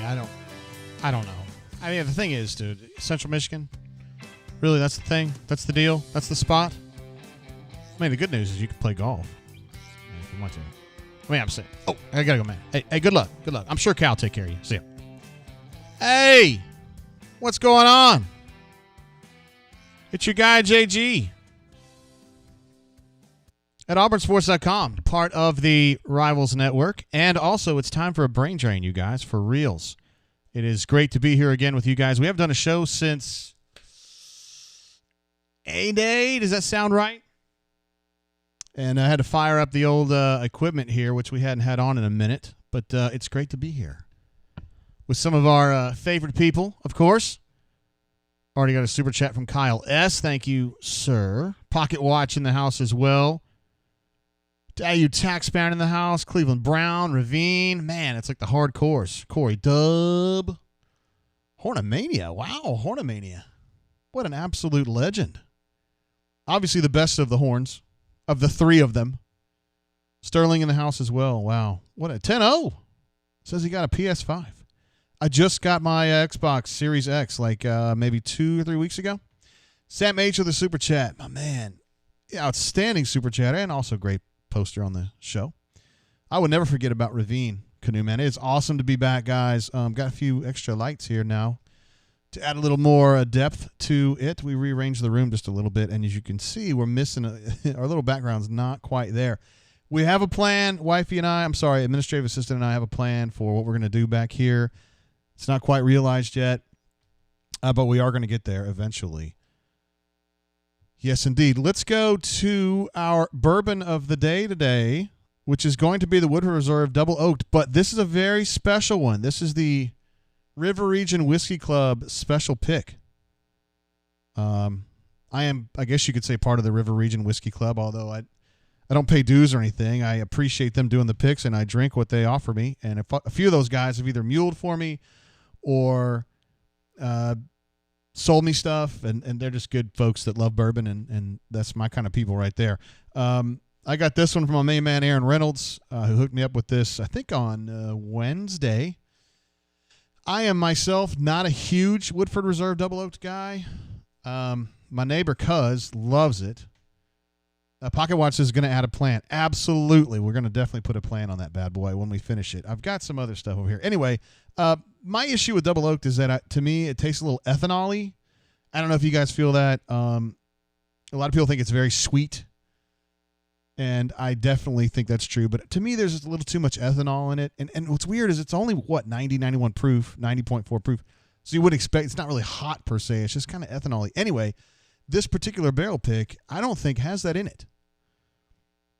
I don't know. I mean, the thing is, dude, Central Michigan, really, that's the thing? That's the deal? That's the spot? I mean, the good news is you can play golf if you want to. I mean, I'm saying, oh, I got to go, man. Hey, good luck. Good luck. I'm sure Cal will take care of you. See ya. Hey, what's going on? It's your guy, JG. At auburnsports.com, part of the Rivals Network. And also, it's time for a brain drain, you guys, for reals. It is great to be here again with you guys. We haven't done a show since A-Day. Does that sound right? And I had to fire up the old equipment here, which we hadn't had on in a minute. But it's great to be here with some of our favorite people, of course. Already got a super chat from Kyle S. Thank you, sir. Pocket Watch in the house as well. Dayu Taxpan in the house. Cleveland Brown. Ravine. Man, it's like the hardcores. Corey Dub. Hornamania. Wow, Hornamania. What an absolute legend. Obviously the best of the horns. Of the three of them. Sterling in the house as well. Wow. What a 10-0. Says he got a PS5. I just got my Xbox Series X like maybe 2 or 3 weeks ago. Sam H with the super chat. My man. Outstanding super chat and also great poster on the show. I would never forget about Ravine, Canoe Man. It's awesome to be back, guys. Got a few extra lights here now to add a little more depth to it. We rearranged the room just a little bit, and as you can see, we're missing our little background's not quite there. We have a plan, wifey and I. I'm sorry, administrative assistant and I have a plan for what we're going to do back here. It's not quite realized yet, but we are going to get there eventually. Yes, indeed. Let's go to our bourbon of the day today, which is going to be the Woodford Reserve Double Oaked, but this is a very special one. This is the River Region Whiskey Club special pick. I guess you could say, part of the River Region Whiskey Club, although I don't pay dues or anything. I appreciate them doing the picks, and I drink what they offer me. And a few of those guys have either muled for me or sold me stuff, and they're just good folks that love bourbon, and that's my kind of people right there. I got this one from my main man, Aaron Reynolds, who hooked me up with this, I think, on Wednesday. I am myself not a huge Woodford Reserve Double Oaked guy. My neighbor, Cuz, loves it. Pocket Watch is going to add a plan. Absolutely. We're going to definitely put a plan on that bad boy when we finish it. I've got some other stuff over here. Anyway, my issue with Double Oaked is that, to me, it tastes a little ethanol-y. I don't know if you guys feel that. A lot of people think it's very sweet, and I definitely think that's true. But to me, there's just a little too much ethanol in it. And what's weird is it's only, 91 proof, 90.4 proof. So you would expect it's not really hot per se. It's just kind of ethanol-y. Anyway, this particular barrel pick, I don't think has that in it.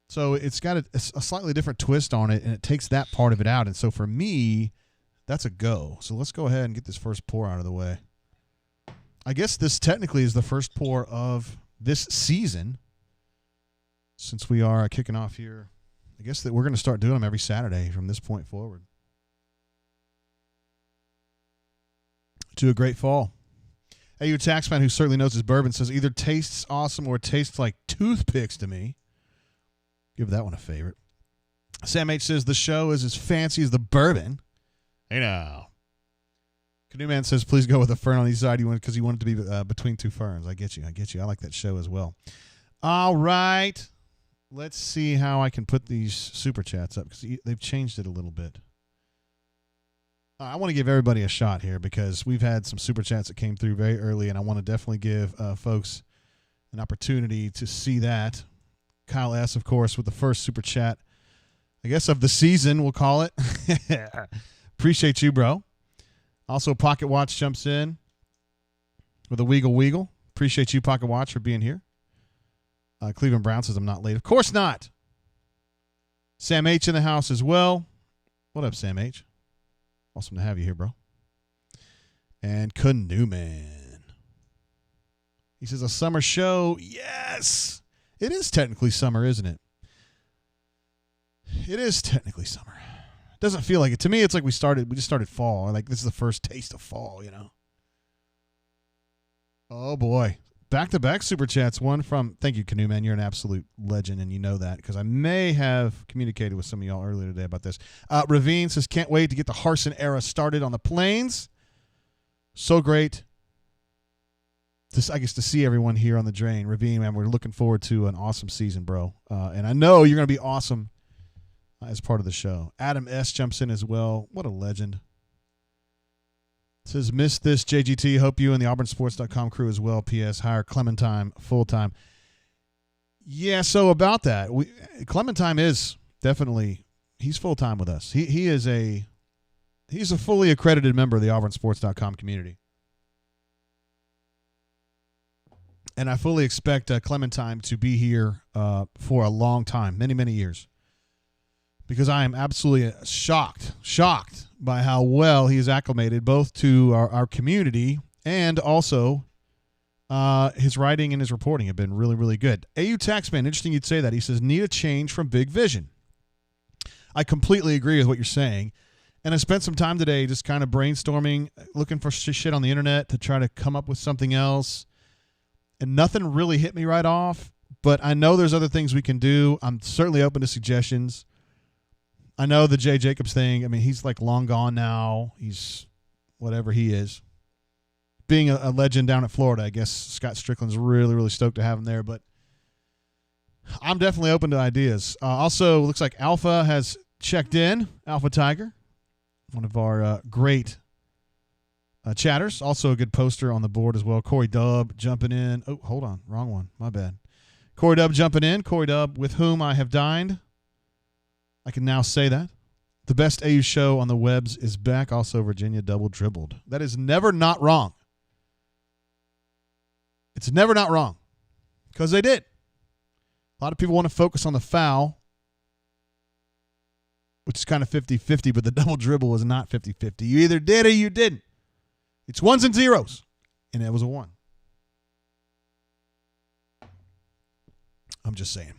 So it's got a slightly different twist on it, and it takes that part of it out. And so for me, that's a go. So let's go ahead and get this first pour out of the way. I guess this technically is the first pour of this season, since we are kicking off here. I guess that we're going to start doing them every Saturday from this point forward. To a great fall. Hey, your tax man who certainly knows his bourbon says either tastes awesome or tastes like toothpicks to me. Give that one a favorite. Sam H says the show is as fancy as the bourbon. Hey now. Canoe Man says please go with a fern on each side because you want it to be between two ferns. I get you. I like that show as well. All right. Let's see how I can put these super chats up because they've changed it a little bit. I want to give everybody a shot here because we've had some super chats that came through very early, and I want to definitely give folks an opportunity to see that. Kyle S., of course, with the first super chat, I guess, of the season, we'll call it. Appreciate you, bro. Also, Pocket Watch jumps in with a wiggle. Appreciate you, Pocket Watch, for being here. Cleveland Brown says I'm not late. Of course not. Sam H. in the house as well. What up, Sam H.? Awesome to have you here, bro. And Canoe Man. He says a summer show. Yes. It is technically summer, isn't it? It is technically summer. It doesn't feel like it. To me, it's like we just started fall. Like this is the first taste of fall, you know. Oh boy. back-to-back super chats. One from, thank you, Canoe Man. You're an absolute legend, and you know that because I may have communicated with some of y'all earlier today about this. Ravine says, can't wait to get the Harsin era started on the plains. So great. I guess to see everyone here on the drain. Ravine, man, we're looking forward to an awesome season, bro. And I know you're going to be awesome as part of the show. Adam S. jumps in as well. What a legend. Says, missed this, JGT. Hope you and the AuburnSports.com crew as well. P.S. Hire Clementine full-time. Yeah, so about that, Clementine is definitely, he's full-time with us. He's a fully accredited member of the AuburnSports.com community. And I fully expect Clementine to be here for a long time, many, many years. Because I am absolutely shocked by how well he is acclimated both to our community and also his writing and his reporting have been really, really good. AU Taxman, interesting you'd say that. He says, need a change from Big Vision. I completely agree with what you're saying. And I spent some time today just kind of brainstorming, looking for shit on the internet to try to come up with something else. And nothing really hit me right off, but I know there's other things we can do. I'm certainly open to suggestions. I know the Jay Jacobs thing. I mean, he's like long gone now. He's whatever he is. Being a legend down at Florida, I guess Scott Strickland's really, really stoked to have him there, but I'm definitely open to ideas. Also, looks like Alpha has checked in. Alpha Tiger, one of our great chatters, also a good poster on the board as well. Corey Dubb jumping in. Oh, hold on. Wrong one. My bad. Corey Dubb jumping in. Corey Dubb, with whom I have dined. I can now say that. The best AU show on the webs is back. Also, Virginia double dribbled. That is never not wrong. It's never not wrong. Because they did. A lot of people want to focus on the foul, which is kind of 50-50, but the double dribble is not 50-50. You either did or you didn't. It's ones and zeros, and it was a 1. I'm just saying.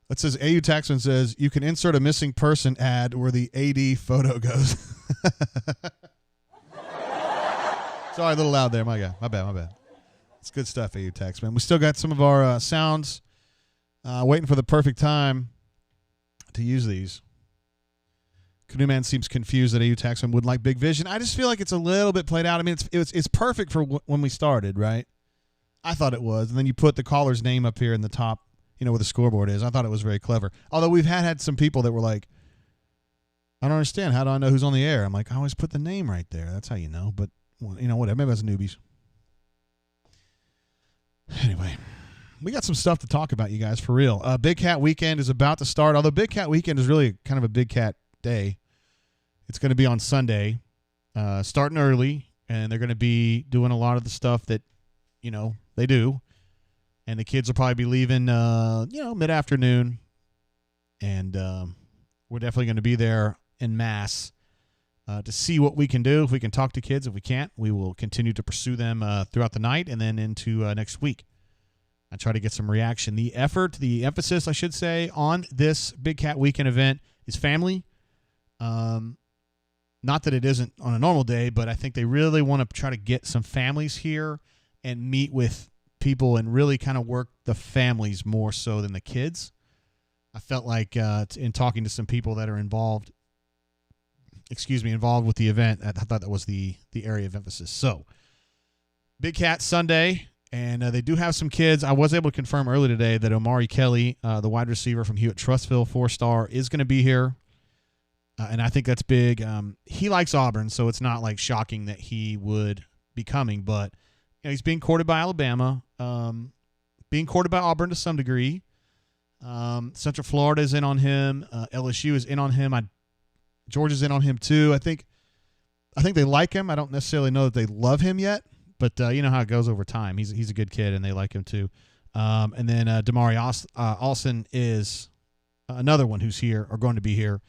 It says, AU Taxman says, you can insert a missing person ad where the AD photo goes. Sorry, a little loud there, my guy. My bad. It's good stuff, AU Taxman. We still got some of our sounds waiting for the perfect time to use these. Canoe Man seems confused that AU Taxman would like Big Vision. I just feel like it's a little bit played out. I mean, it's perfect for when we started, right? I thought it was. And then you put the caller's name up here in the top, where the scoreboard is. I thought it was very clever. Although we've had some people that were like, I don't understand. How do I know who's on the air? I'm like, I always put the name right there. That's how you know. But, whatever. Maybe that's newbies. Anyway, we got some stuff to talk about, you guys, for real. Big Cat Weekend is about to start. Although Big Cat Weekend is really kind of a Big Cat day. It's going to be on Sunday, starting early, and they're going to be doing a lot of the stuff that, they do. And the kids will probably be leaving, mid-afternoon. And we're definitely going to be there en masse to see what we can do. If we can talk to kids, if we can't, we will continue to pursue them throughout the night and then into next week. I try to get some reaction. The emphasis, I should say, on this Big Cat Weekend event is family. Not that it isn't on a normal day, but I think they really want to try to get some families here and meet with people and really kind of work the families more so than the kids. I felt like in talking to some people that are involved with the event, I thought that was the area of emphasis. So, Big Cat Sunday, and they do have some kids. I was able to confirm earlier today that Omari Kelly, the wide receiver from Hewitt-Trustville, 4-star, is going to be here. And I think that's big. He likes Auburn, so it's not like shocking that he would be coming. But he's being courted by Alabama, being courted by Auburn to some degree. Central Florida is in on him. LSU is in on him. Georgia's in on him too. I think they like him. I don't necessarily know that they love him yet, but you know how it goes over time. He's a good kid, and they like him too. And then Damari Alston is another one who's here or going to be here.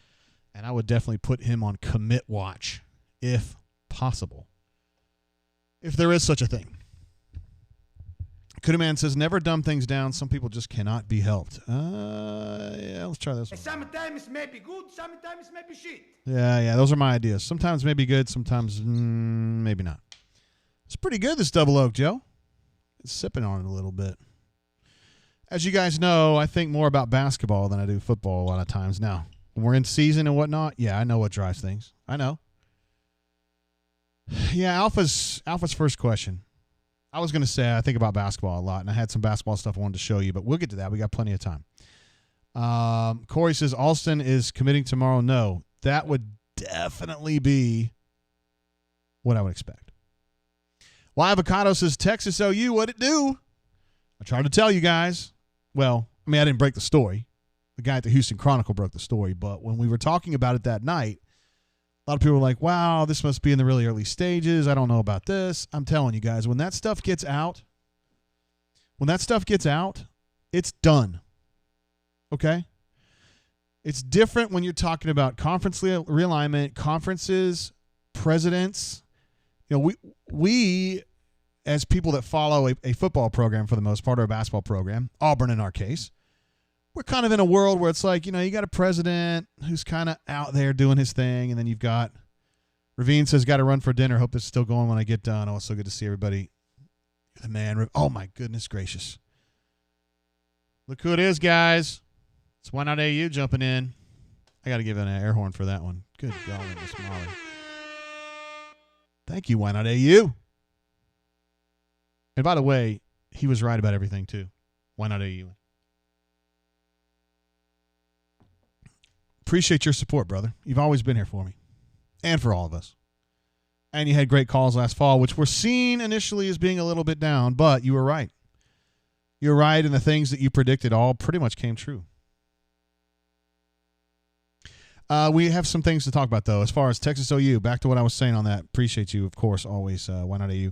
And I would definitely put him on commit watch if possible. If there is such a thing. Kudaman says, never dumb things down. Some people just cannot be helped. Yeah, let's try this one. Sometimes may be good, sometimes may be shit. Yeah, those are my ideas. Sometimes may be good, sometimes maybe not. It's pretty good, this double oak, Joe. sipping on it a little bit. As you guys know, I think more about basketball than I do football a lot of times now. When we're in season and whatnot, yeah, I know what drives things. I know. Yeah, Alpha's first question. I was going to say I think about basketball a lot, and I had some basketball stuff I wanted to show you, but we'll get to that. We got plenty of time. Corey says, Alston is committing tomorrow. No, that would definitely be what I would expect. Why Avocado says, Texas OU, what'd it do? I tried to tell you guys. Well, I mean, I didn't break the story. The guy at the Houston Chronicle broke the story, but when we were talking about it that night, a lot of people were like, wow, this must be in the really early stages. I don't know about this. I'm telling you guys, when that stuff gets out, it's done. Okay? It's different when you're talking about conference realignment, conferences, presidents. You know, we as people that follow a football program for the most part, or a basketball program, Auburn in our case, we're kind of in a world where it's like, you know, you got a president who's kind of out there doing his thing, and then you've got Ravine says, got to run for dinner. Hope this is still going when I get done. Oh, it's so good to see everybody. You're the man. Oh, my goodness gracious. Look who it is, guys. It's Why Not AU jumping in. I got to give an air horn for that one. Good golly, Miss Molly. Thank you, Why Not AU. And by the way, he was right about everything, too. Why Not AU? Appreciate your support, brother. You've always been here for me and for all of us. And you had great calls last fall, which were seen initially as being a little bit down, but you were right. You were right, and the things that you predicted all pretty much came true. We have some things to talk about, though, as far as Texas OU. Back to what I was saying on that. Appreciate you, of course, always. Why Not AU?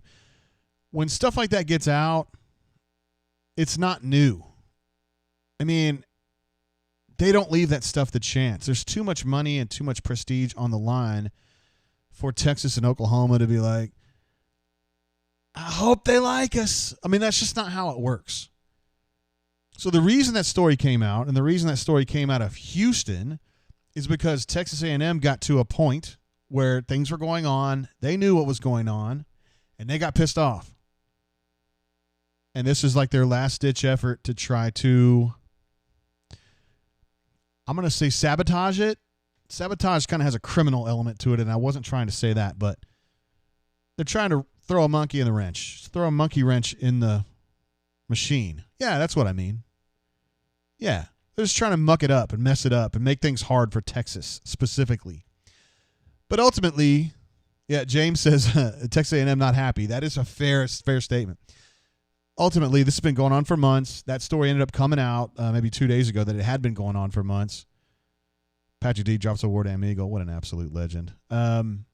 When stuff like that gets out, it's not new. I mean, they don't leave that stuff to chance. There's too much money and too much prestige on the line for Texas and Oklahoma to be like, I hope they like us. I mean, that's just not how it works. So the reason that story came out, and the reason that story came out of Houston, is because Texas A&M got to a point where things were going on. They knew what was going on, and they got pissed off. And this is like their last-ditch effort to try to, I'm going to say, sabotage it. Sabotage kind of has a criminal element to it, and I wasn't trying to say that, but they're trying to throw a monkey in the wrench. Throw a monkey wrench in the machine. Yeah, that's what I mean. Yeah, they're just trying to muck it up and mess it up and make things hard for Texas specifically. But ultimately, yeah, James says Texas A&M not happy. That is a fair statement. Ultimately, this has been going on for months. That story ended up coming out maybe 2 days ago that it had been going on for months. Patrick D drops a War Damn Eagle. What an absolute legend. And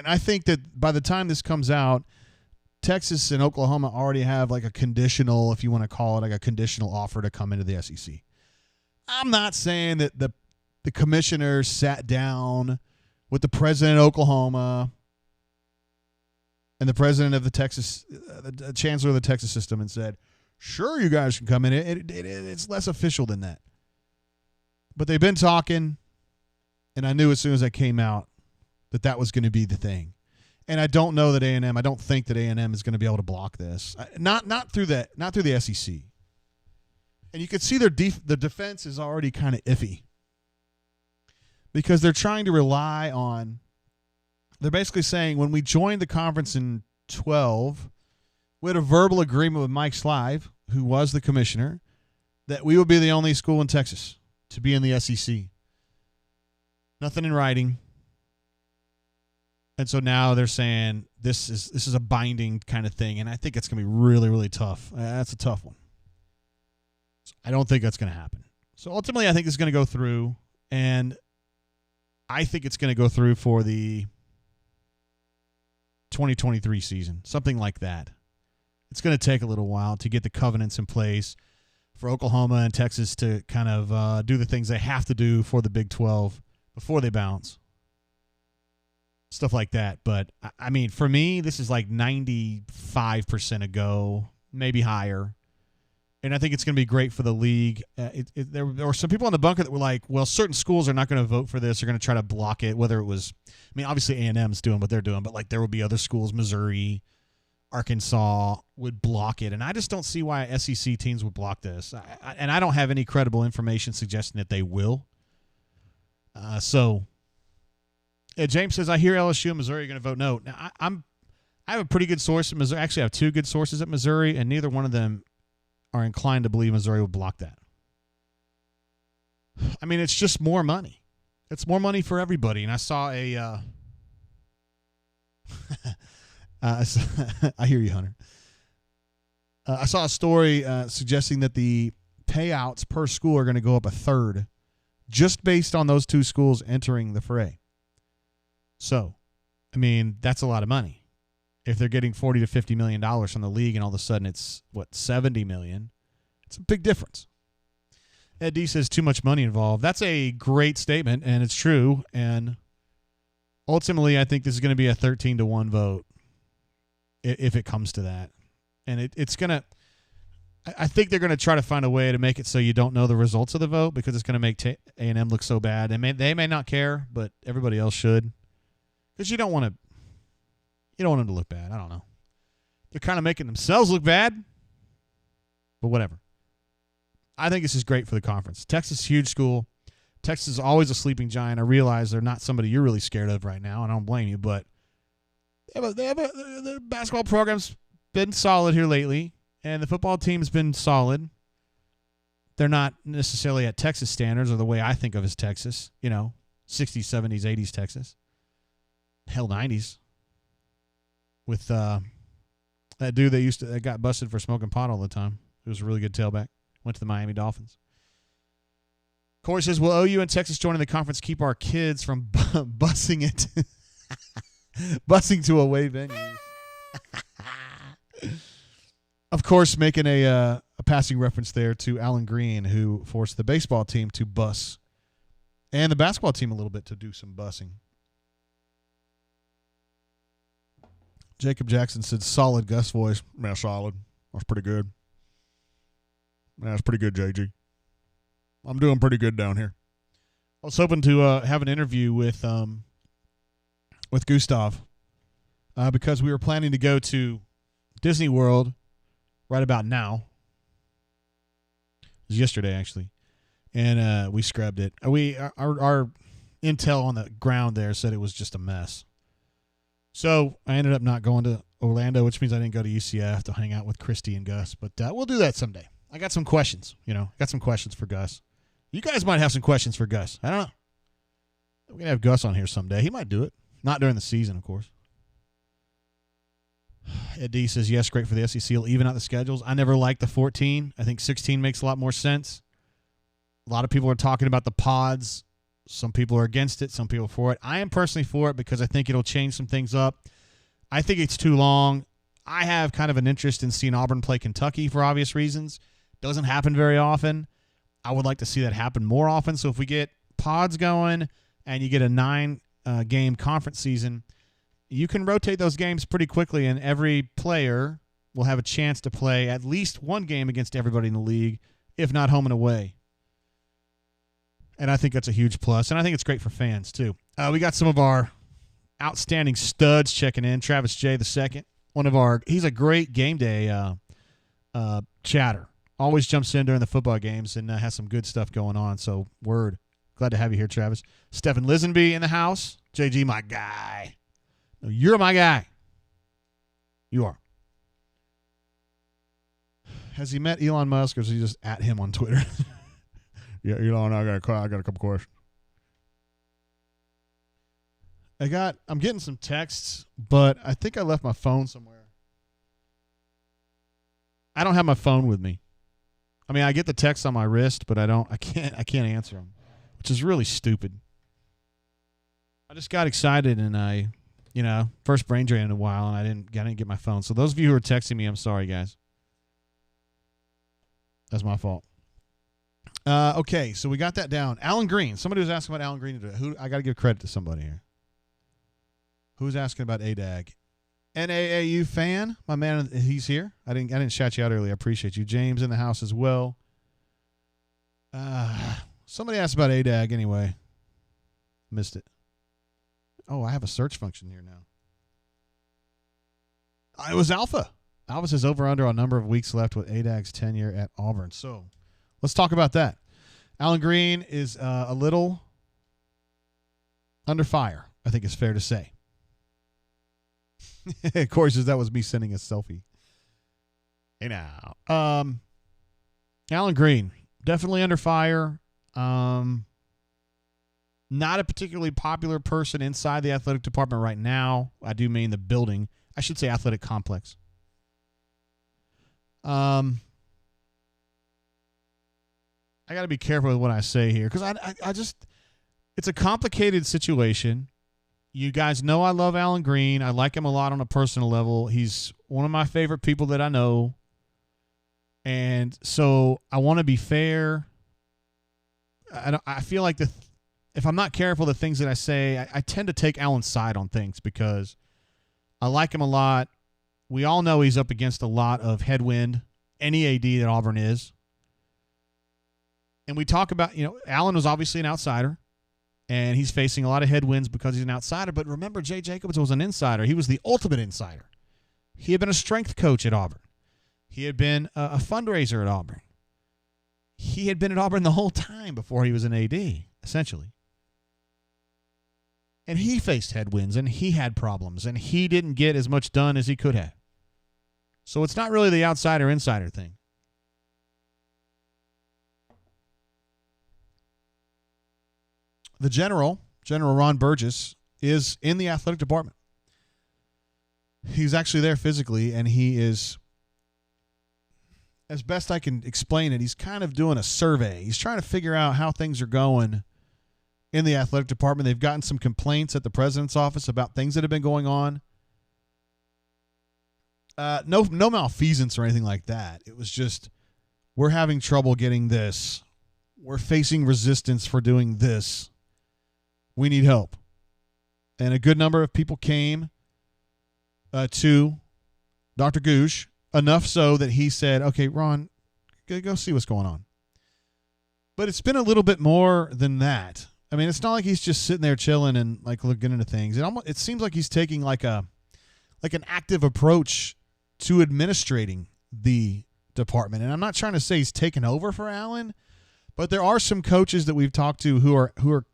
I think that by the time this comes out, Texas and Oklahoma already have like a conditional, if you want to call it, like a conditional offer to come into the SEC. I'm not saying that the commissioners sat down with the president of Oklahoma and the president of the Texas, the chancellor of the Texas system, and said, sure, you guys can come in. It's less official than that. But they've been talking, and I knew as soon as that came out that was going to be the thing. And I don't know that A&M, I don't think that A&M is going to be able to block this. Not through the SEC. And you can see the defense is already kind of iffy. Because they're trying to rely on, they're basically saying when we joined the conference in 12, we had a verbal agreement with Mike Slive, who was the commissioner, that we would be the only school in Texas to be in the SEC. Nothing in writing. And so now they're saying this is a binding kind of thing, and I think it's going to be really, really tough. That's a tough one. So I don't think that's going to happen. So ultimately, I think it's going to go through, and I think it's going to go through for the 2023 season, something like that. It's going to take a little while to get the covenants in place for Oklahoma and Texas to kind of do the things they have to do for the Big 12 before they bounce. Stuff like that. But, I mean, for me, this is like 95% a go, maybe higher. And I think it's going to be great for the league. There were some people on the bunker that were like, well, certain schools are not going to vote for this. They're going to try to block it, whether it was, I mean, obviously A&M's doing what they're doing, but like there will be other schools, Missouri, Arkansas would block it, and I just don't see why SEC teams would block this. And I don't have any credible information suggesting that they will. James says, I hear LSU and Missouri are going to vote no. Now, I have a pretty good source at Missouri. Actually, I have two good sources at Missouri, and neither one of them are inclined to believe Missouri will block that. I mean, it's just more money. It's more money for everybody. And I saw I hear you, Hunter. I saw a story suggesting that the payouts per school are going to go up a third just based on those two schools entering the fray. So, I mean, that's a lot of money. If they're getting $40 to $50 million from the league and all of a sudden it's, $70 million, it's a big difference. Ed D says too much money involved. That's a great statement, and it's true. And ultimately, I think this is going to be a 13-1 vote if it comes to that. And it's going to – I think they're going to try to find a way to make it so you don't know the results of the vote because it's going to make A&M look so bad. They may not care, but everybody else should because you don't want them to look bad. I don't know. They're kind of making themselves look bad, but whatever. I think this is great for the conference. Texas is a huge school. Texas is always a sleeping giant. I realize they're not somebody you're really scared of right now, and I don't blame you, but the basketball program's been solid here lately, and the football team's been solid. They're not necessarily at Texas standards or the way I think of as Texas, 60s, 70s, 80s Texas. Hell, 90s. With that dude that got busted for smoking pot all the time. It was a really good tailback. Went to the Miami Dolphins. Corey says, will OU and Texas joining the conference keep our kids from busing to away venues? Of course, making a passing reference there to Alan Greene, who forced the baseball team to bus and the basketball team a little bit to do some busing. Jacob Jackson said, solid Gus voice. Yeah, solid. That's pretty good. That's pretty good, JG. I'm doing pretty good down here. I was hoping to have an interview with Gustav because we were planning to go to Disney World right about now. It was yesterday, actually. And we scrubbed it. Our intel on the ground there said it was just a mess. So I ended up not going to Orlando, which means I didn't go to UCF to hang out with Christy and Gus. But we'll do that someday. I got some questions, got some questions for Gus. You guys might have some questions for Gus. I don't know. We're going to have Gus on here someday. He might do it. Not during the season, of course. Ed D says, yes, great for the SEC. It'll even out the schedules. I never liked the 14. I think 16 makes a lot more sense. A lot of people are talking about the pods. Some people are against it. Some people are for it. I am personally for it because I think it'll change some things up. I think it's too long. I have kind of an interest in seeing Auburn play Kentucky for obvious reasons. Doesn't happen very often. I would like to see that happen more often. So if we get pods going and you get a 9-game conference season, you can rotate those games pretty quickly, and every player will have a chance to play at least one game against everybody in the league, if not home and away. And I think that's a huge plus, and I think it's great for fans too. We got some of our outstanding studs checking in. Travis J. II, he's a great game day chatter. Always jumps in during the football games and has some good stuff going on. So, word. Glad to have you here, Travis. Stephen Lisenby in the house. JG, my guy. No, you're my guy. You are. Has he met Elon Musk, or is he just at him on Twitter? Yeah, Elon, I got a couple questions. I'm getting some texts, but I think I left my phone somewhere. I don't have my phone with me. I mean, I get the text on my wrist, but I can't answer them, which is really stupid. I just got excited and first brain drain in a while, and I didn't get my phone. So those of you who are texting me, I'm sorry, guys. That's my fault. Okay, so we got that down. Alan Greene. Somebody was asking about Alan Greene today. I got to give credit to somebody here. Who's asking about ADAG? NAAU fan, my man, he's here. I didn't shout you out earlier. I appreciate you. James in the house as well. Somebody asked about ADAG anyway. Missed it. Oh, I have a search function here It was Alpha. Alpha says over under on number of weeks left with ADAG's tenure at Auburn. So let's talk about that. Alan Greene is a little under fire, I think it's fair to say. Of course, that was me sending a selfie. Hey now. Alan Greene, definitely under fire. Not a particularly popular person inside the athletic department right now. I do mean the building. I should say athletic complex. I got to be careful with what I say here because I just, it's a complicated situation. You guys know I love Alan Greene. I like him a lot on a personal level. He's one of my favorite people that I know. And so I want to be fair. I feel like if I'm not careful, the things that I say, I tend to take Alan's side on things because I like him a lot. We all know he's up against a lot of headwind, any AD that Auburn is. And we talk about, Alan was obviously an outsider, and he's facing a lot of headwinds because he's an outsider. But remember, Jay Jacobs was an insider. He was the ultimate insider. He had been a strength coach at Auburn. He had been a fundraiser at Auburn. He had been at Auburn the whole time before he was an AD, essentially. And he faced headwinds, and he had problems, and he didn't get as much done as he could have. So it's not really the outsider-insider thing. The General Ron Burgess, is in the athletic department. He's actually there physically, and he is, as best I can explain it, he's kind of doing a survey. He's trying to figure out how things are going in the athletic department. They've gotten some complaints at the president's office about things that have been going on. No malfeasance or anything like that. It was just, we're having trouble getting this. We're facing resistance for doing this. We need help. And a good number of people came to Dr. Goosh, enough so that he said, okay, Ron, go see what's going on. But it's been a little bit more than that. I mean, it's not like he's just sitting there chilling and like looking into things. It seems like he's taking like an active approach to administrating the department. And I'm not trying to say he's taken over for Allen, but there are some coaches that we've talked to who are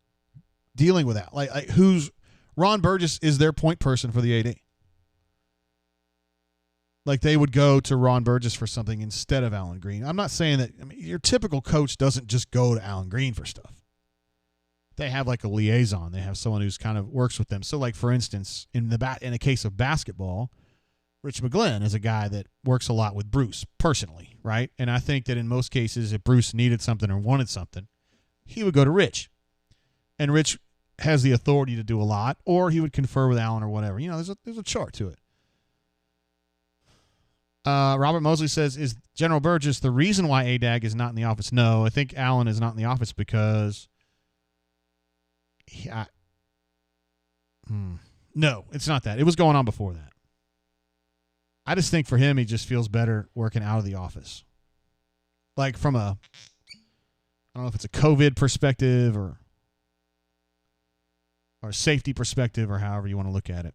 dealing with that. Like who's Ron Burgess is their point person for the AD. Like they would go to Ron Burgess for something instead of Alan Greene. I'm not saying that. I mean, your typical coach doesn't just go to Alan Greene for stuff. They have like a liaison. They have someone who's kind of works with them. So, like for instance, in the case of basketball, Rich McGlynn is a guy that works a lot with Bruce personally, right? And I think that in most cases, if Bruce needed something or wanted something, he would go to Rich, and Rich has the authority to do a lot, or he would confer with Alan or whatever. There's a chart to it. Robert Mosley says, is General Burgess the reason why ADAG is not in the office? No, I think Allen is not in the office because no, it's not that. It was going on before that. I just think for him, he just feels better working out of the office. Like from I don't know if it's a COVID perspective or a safety perspective or however you want to look at it.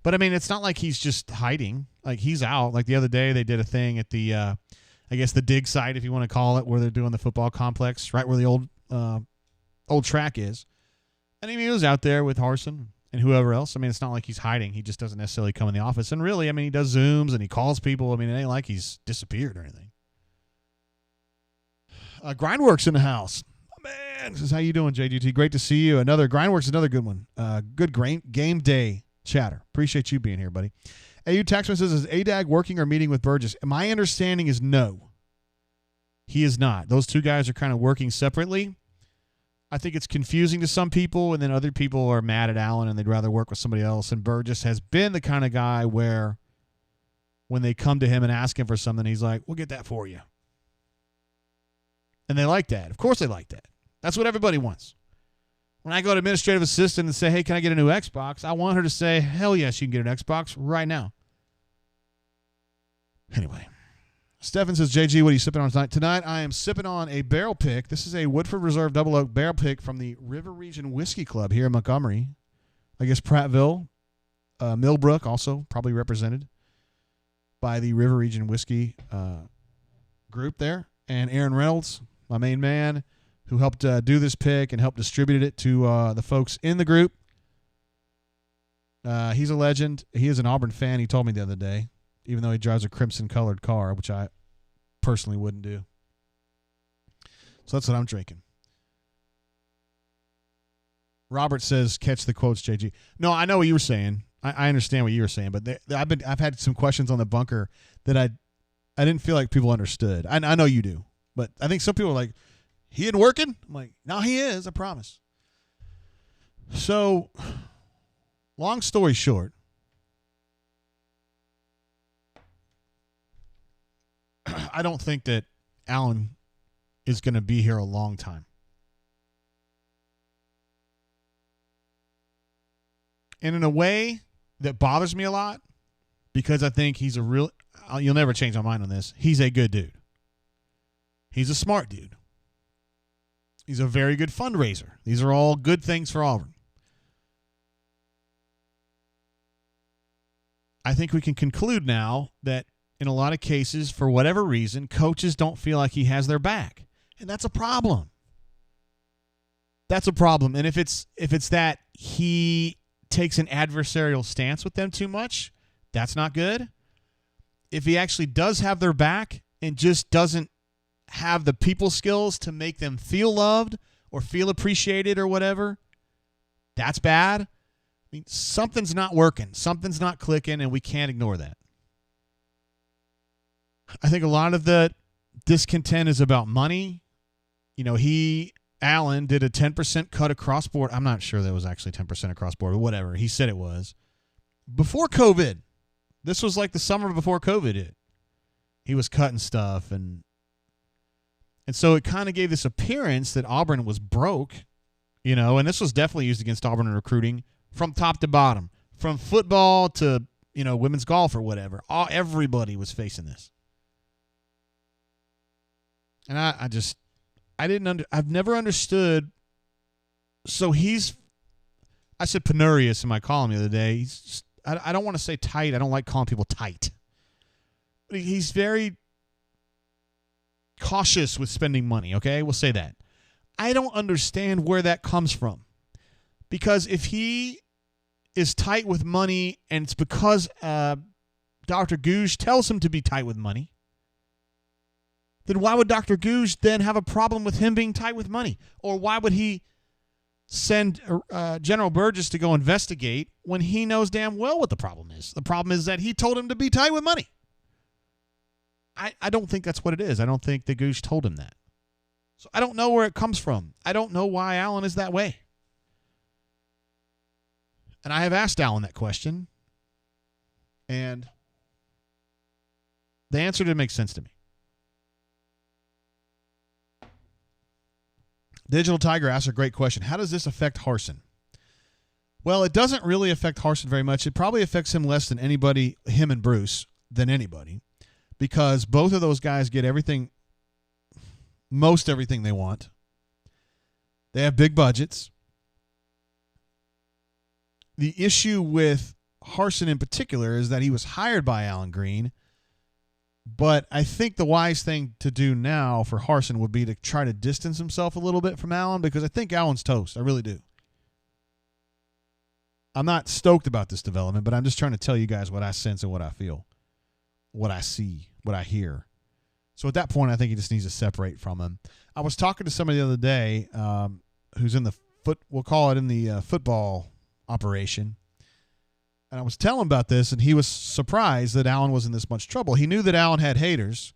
But, I mean, it's not like he's just hiding. Like, he's out. Like, the other day they did a thing at the, I guess, the dig site, if you want to call it, where they're doing the football complex, right where the old track is. And he was out there with Harsin and whoever else. I mean, it's not like he's hiding. He just doesn't necessarily come in the office. And really, I mean, he does Zooms and he calls people. I mean, it ain't like he's disappeared or anything. Grindworks in the house. Oh, man. This is how you doing, JGT? Great to see you. Grindworks is another good one. Good game day chatter. Appreciate you being here, buddy. AU Taxman says, is ADAG working or meeting with Burgess? My understanding is no. He is not. Those two guys are kind of working separately. I think it's confusing to some people, and then other people are mad at Allen and they'd rather work with somebody else. And Burgess has been the kind of guy where when they come to him and ask him for something, he's like, we'll get that for you. And they like that. Of course they like that. That's what everybody wants. When I go to administrative assistant and say, hey, can I get a new Xbox? I want her to say, hell yes, you can get an Xbox right now. Anyway, Stephen says, JG, what are you sipping on tonight? Tonight I am sipping on a barrel pick. This is a Woodford Reserve Double Oak barrel pick from the River Region Whiskey Club here in Montgomery. I guess Prattville. Millbrook, also probably represented by the River Region Whiskey group there. And Aaron Reynolds, my main man, who helped do this pick and helped distribute it to the folks in the group. He's a legend. He is an Auburn fan, he told me the other day, even though he drives a crimson-colored car, which I personally wouldn't do. So that's what I'm drinking. Robert says, catch the quotes, JG. No, I know what you were saying. I understand what you were saying, but I've had some questions on the bunker that I didn't feel like people understood. I know you do, but I think some people are like, he ain't working? I'm like, no, he is, I promise. So, long story short, I don't think that Allen is going to be here a long time. And in a way that bothers me a lot, because I think he's a real, you'll never change my mind on this, he's a good dude. He's a smart dude. He's a very good fundraiser. These are all good things for Auburn. I think we can conclude now that in a lot of cases, for whatever reason, coaches don't feel like he has their back. And that's a problem. That's a problem. And if it's that he takes an adversarial stance with them too much, that's not good. If he actually does have their back and just doesn't have the people skills to make them feel loved or feel appreciated or whatever, that's bad. I mean, something's not working. Something's not clicking, and we can't ignore that. I think a lot of the discontent is about money. You know, Allen did a 10% cut across board. I'm not sure that was actually 10% across board, but whatever. He said it was. Before COVID. This was like the summer before COVID hit. He was cutting stuff, and so it kind of gave this appearance that Auburn was broke, you know, and this was definitely used against Auburn in recruiting from top to bottom, from football to, you know, women's golf or whatever. Everybody was facing this. And I've never understood. So I said penurious in my column the other day. I don't want to say tight. I don't like calling people tight. But he's very cautious with spending money, okay? We'll say that. I don't understand where that comes from. Because if he is tight with money and it's because Dr. Gouge tells him to be tight with money, then why would Dr. Gouge then have a problem with him being tight with money? Or why would he send General Burgess to go investigate when he knows damn well what the problem is? The problem is that he told him to be tight with money. I don't think that's what it is. I don't think the Gouge told him that. So I don't know where it comes from. I don't know why Allen is that way. And I have asked Allen that question, and the answer didn't make sense to me. Digital Tiger asks a great question. How does this affect Harsin? Well, it doesn't really affect Harsin very much. It probably affects him less than anybody, him and Bruce, than anybody, because both of those guys get everything, most everything they want. They have big budgets. The issue with Harsin in particular is that he was hired by Alan Greene, but I think the wise thing to do now for Harsin would be to try to distance himself a little bit from Allen, because I think Allen's toast. I really do. I'm not stoked about this development, but I'm just trying to tell you guys what I sense and what I feel, what I see, what I hear. So at that point, I think he just needs to separate from him. I was talking to somebody the other day who's in the we'll call it in the football operation. And I was telling him about this, and he was surprised that Allen was in this much trouble. He knew that Allen had haters,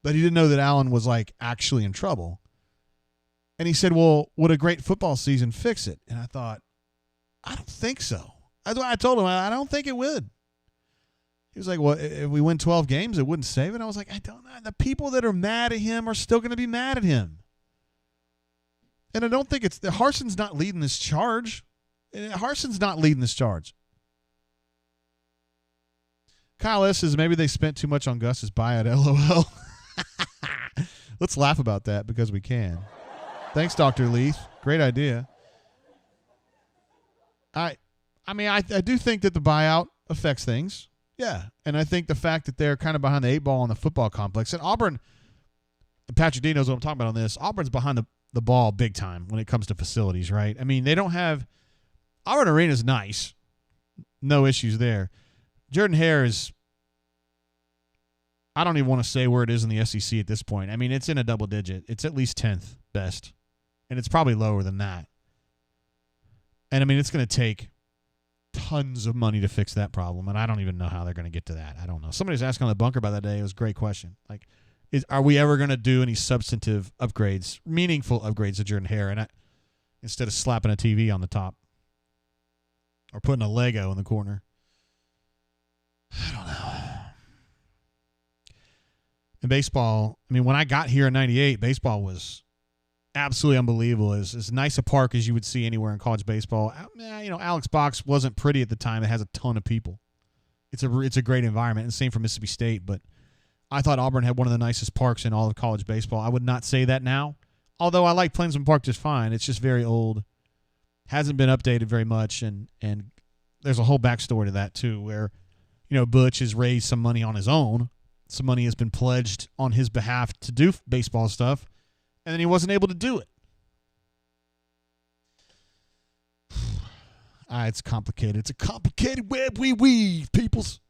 but he didn't know that Allen was like actually in trouble. And he said, well, would a great football season fix it? And I thought, I don't think so. I told him, I don't think it would. He was like, well, if we win 12 games, it wouldn't save it. And I was like, I don't know. The people that are mad at him are still going to be mad at him. And I don't think Harsin's not leading this charge. Harsin's not leading this charge. Kyle S. says maybe they spent too much on Gus's buyout. LOL. Let's laugh about that because we can. Thanks, Dr. Leith. Great idea. I I mean, I do think that the buyout affects things. Yeah. And I think the fact that they're kind of behind the 8 ball on the football complex. And Auburn, Patrick D knows what I'm talking about on this. Auburn's behind the ball big time when it comes to facilities, right? I mean, they don't have – Auburn Arena's nice. No issues there. Jordan-Hare is – I don't even want to say where it is in the SEC at this point. I mean, it's in a double digit. It's at least 10th best. And it's probably lower than that. And, I mean, it's going to take tons of money to fix that problem, and I don't even know how they're going to get to that. I don't know. Somebody was asking on the bunker about that day. It was a great question. Like, are we ever going to do any substantive upgrades, meaningful upgrades to Jordan-Hare, and instead of slapping a TV on the top or putting a Lego in the corner? I don't know. In baseball, I mean, when I got here in 98, baseball was absolutely unbelievable. As nice a park as you would see anywhere in college baseball. You know, Alex Box wasn't pretty at the time. It has a ton of people. It's a great environment, and same for Mississippi State. But I thought Auburn had one of the nicest parks in all of college baseball. I would not say that now, although I like Plainsman Park just fine. It's just very old, hasn't been updated very much, and there's a whole backstory to that too, where you know Butch has raised some money on his own. Some money has been pledged on his behalf to do baseball stuff. And then he wasn't able to do it. It's complicated. It's a complicated web we weave, peoples.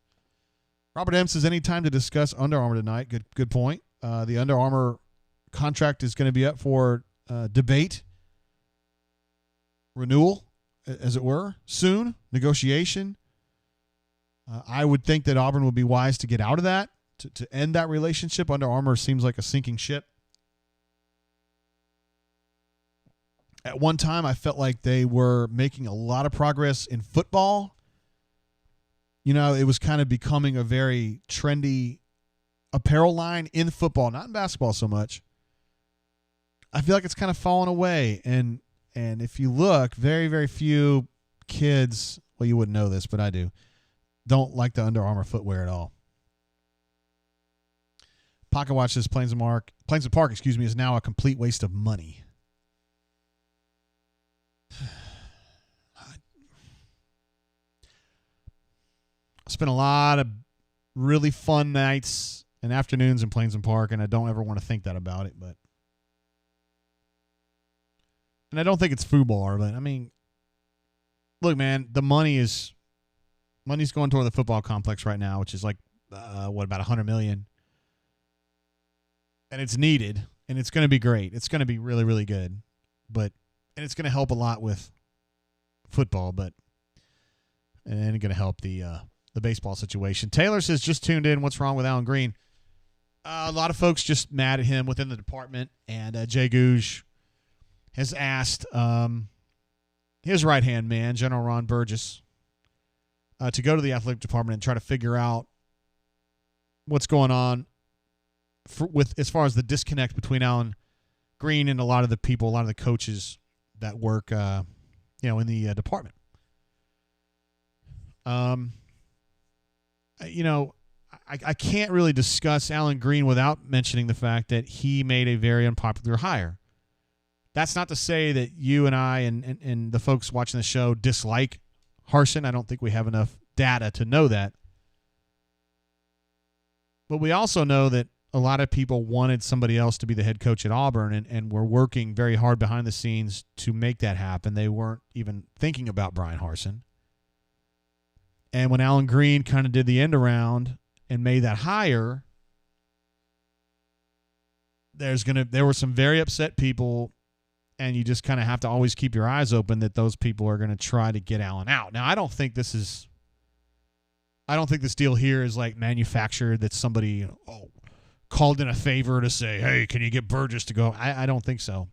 Robert M. says, any time to discuss Under Armour tonight. Good point. The Under Armour contract is going to be up for debate, renewal, as it were, soon, negotiation. I would think that Auburn would be wise to get out of that, to end that relationship. Under Armour seems like a sinking ship. At one time, I felt like they were making a lot of progress in football. You know, it was kind of becoming a very trendy apparel line in football, not in basketball so much. I feel like it's kind of fallen away. And if you look, very, very few kids, well, you wouldn't know this, but I do, don't like the Under Armour footwear at all. Pocket Watch says Plainsman Park, is now a complete waste of money. I spent a lot of really fun nights and afternoons in Plainsman Park, and I don't ever want to think that about it. And I don't think it's FUBAR, but I mean, look, man, the money's going toward the football complex right now, which is like about $100 million, and it's needed, and it's going to be great. It's going to be really, really good, and it's going to help a lot with football, and it's going to help the baseball situation. Taylor says, just tuned in. What's wrong with Alan Greene? A lot of folks just mad at him within the department, and Jay Gouge has asked his right-hand man, General Ron Burgess, to go to the athletic department and try to figure out what's going on with as far as the disconnect between Alan Greene and a lot of the people, a lot of the coaches that work, in the department. I can't really discuss Alan Greene without mentioning the fact that he made a very unpopular hire. That's not to say that you and I and the folks watching the show dislike Harsin. I don't think we have enough data to know that. But we also know that a lot of people wanted somebody else to be the head coach at Auburn and were working very hard behind the scenes to make that happen. They weren't even thinking about Brian Harsin. And when Alan Greene kind of did the end around and made that hire, there were some very upset people, and you just kind of have to always keep your eyes open that those people are going to try to get Alan out. Now, I don't think this deal here is like manufactured, that somebody called in a favor to say, hey, can you get Burgess to go? I don't think so.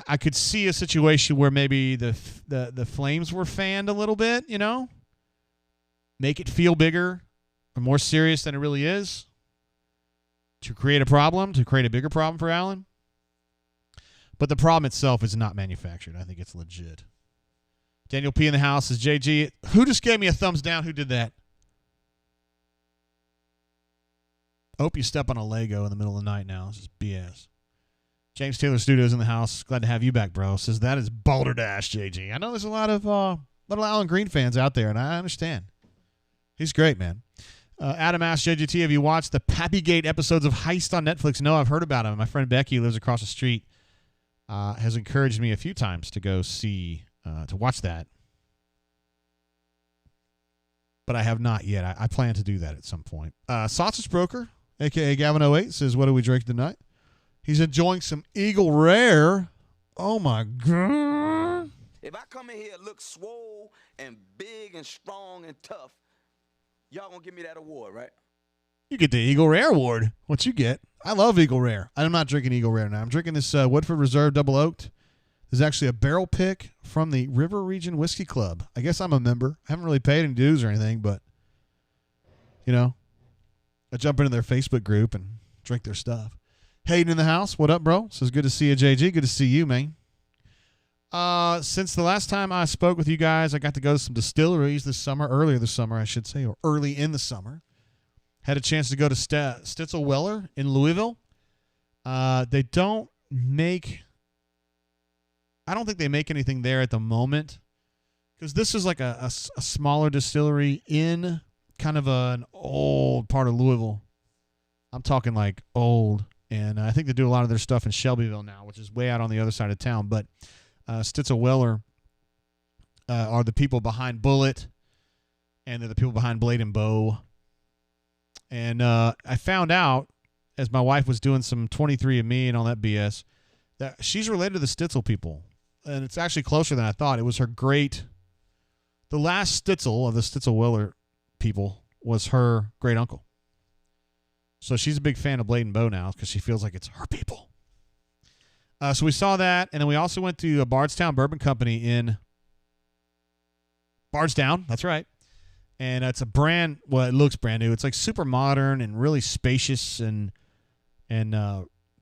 I could see a situation where maybe the flames were fanned a little bit, make it feel bigger or more serious than it really is, to create a bigger problem for Allen. But the problem itself is not manufactured. I think it's legit. Daniel P. in the house says, JG, who just gave me a thumbs down? Who did that? I hope you step on a Lego in the middle of the night now. This is BS. James Taylor Studios in the house. Glad to have you back, bro. Says, that is Balderdash, JG. I know there's a lot of A lot of Alan Greene fans out there, and I understand. He's great, man. Adam asked JGT, have you watched the Pappygate episodes of Heist on Netflix? No, I've heard about him. My friend Becky, who lives across the street, has encouraged me a few times to go see, to watch that. But I have not yet. I plan to do that at some point. Sausage Broker, a.k.a. Gavin08, says, what are we drinking tonight? He's enjoying some Eagle Rare. Oh, my God. If I come in here and look swole and big and strong and tough, y'all gonna give me that award, right? You get the Eagle Rare award. What you get? I love Eagle Rare. I'm not drinking Eagle Rare now. I'm drinking this Woodford Reserve Double Oaked. There's actually a barrel pick from the River Region Whiskey Club. I guess I'm a member. I haven't really paid any dues or anything, but, you know, I jump into their Facebook group and drink their stuff. Hayden in the house. What up, bro? Says good to see you, JG. Good to see you, man. Since the last time I spoke with you guys, I got to go to some distilleries earlier this summer, I should say, or early in the summer. Had a chance to go to Stitzel Weller in Louisville. They don't make, I don't think they make anything there at the moment, because this is like a smaller distillery in kind of an old part of Louisville. I'm talking like old, and I think they do a lot of their stuff in Shelbyville now, which is way out on the other side of town, but Stitzel Weller are the people behind Bullet, and they're the people behind Blade and Bow. And I found out, as my wife was doing some 23andMe and all that BS, that she's related to the Stitzel people. And it's actually closer than I thought. It was her the last Stitzel of the Stitzel Weller people was her great uncle. So she's a big fan of Blade and Bow now because she feels like it's her people. So we saw that, and then we also went to a Bardstown Bourbon Company in Bardstown. That's right. And it's a brand, well, it looks brand new. It's like super modern and really spacious, and they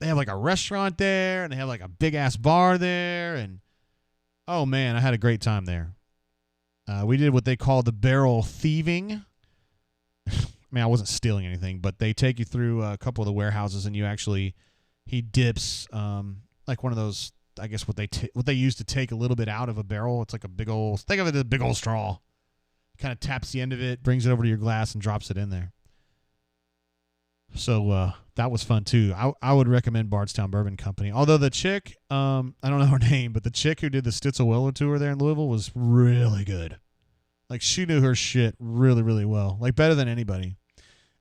have like a restaurant there, and they have like a big-ass bar there, and oh, man, I had a great time there. We did what they call the barrel thieving. I mean, I wasn't stealing anything, but they take you through a couple of the warehouses, and he dips like one of those, I guess what they use to take a little bit out of a barrel. It's like think of it as a big old straw. Kind of taps the end of it, brings it over to your glass, and drops it in there. So that was fun too. I would recommend Bardstown Bourbon Company. Although the chick, I don't know her name, but the chick who did the Stitzel Weller tour there in Louisville was really good. Like, she knew her shit really, really well. Like, better than anybody.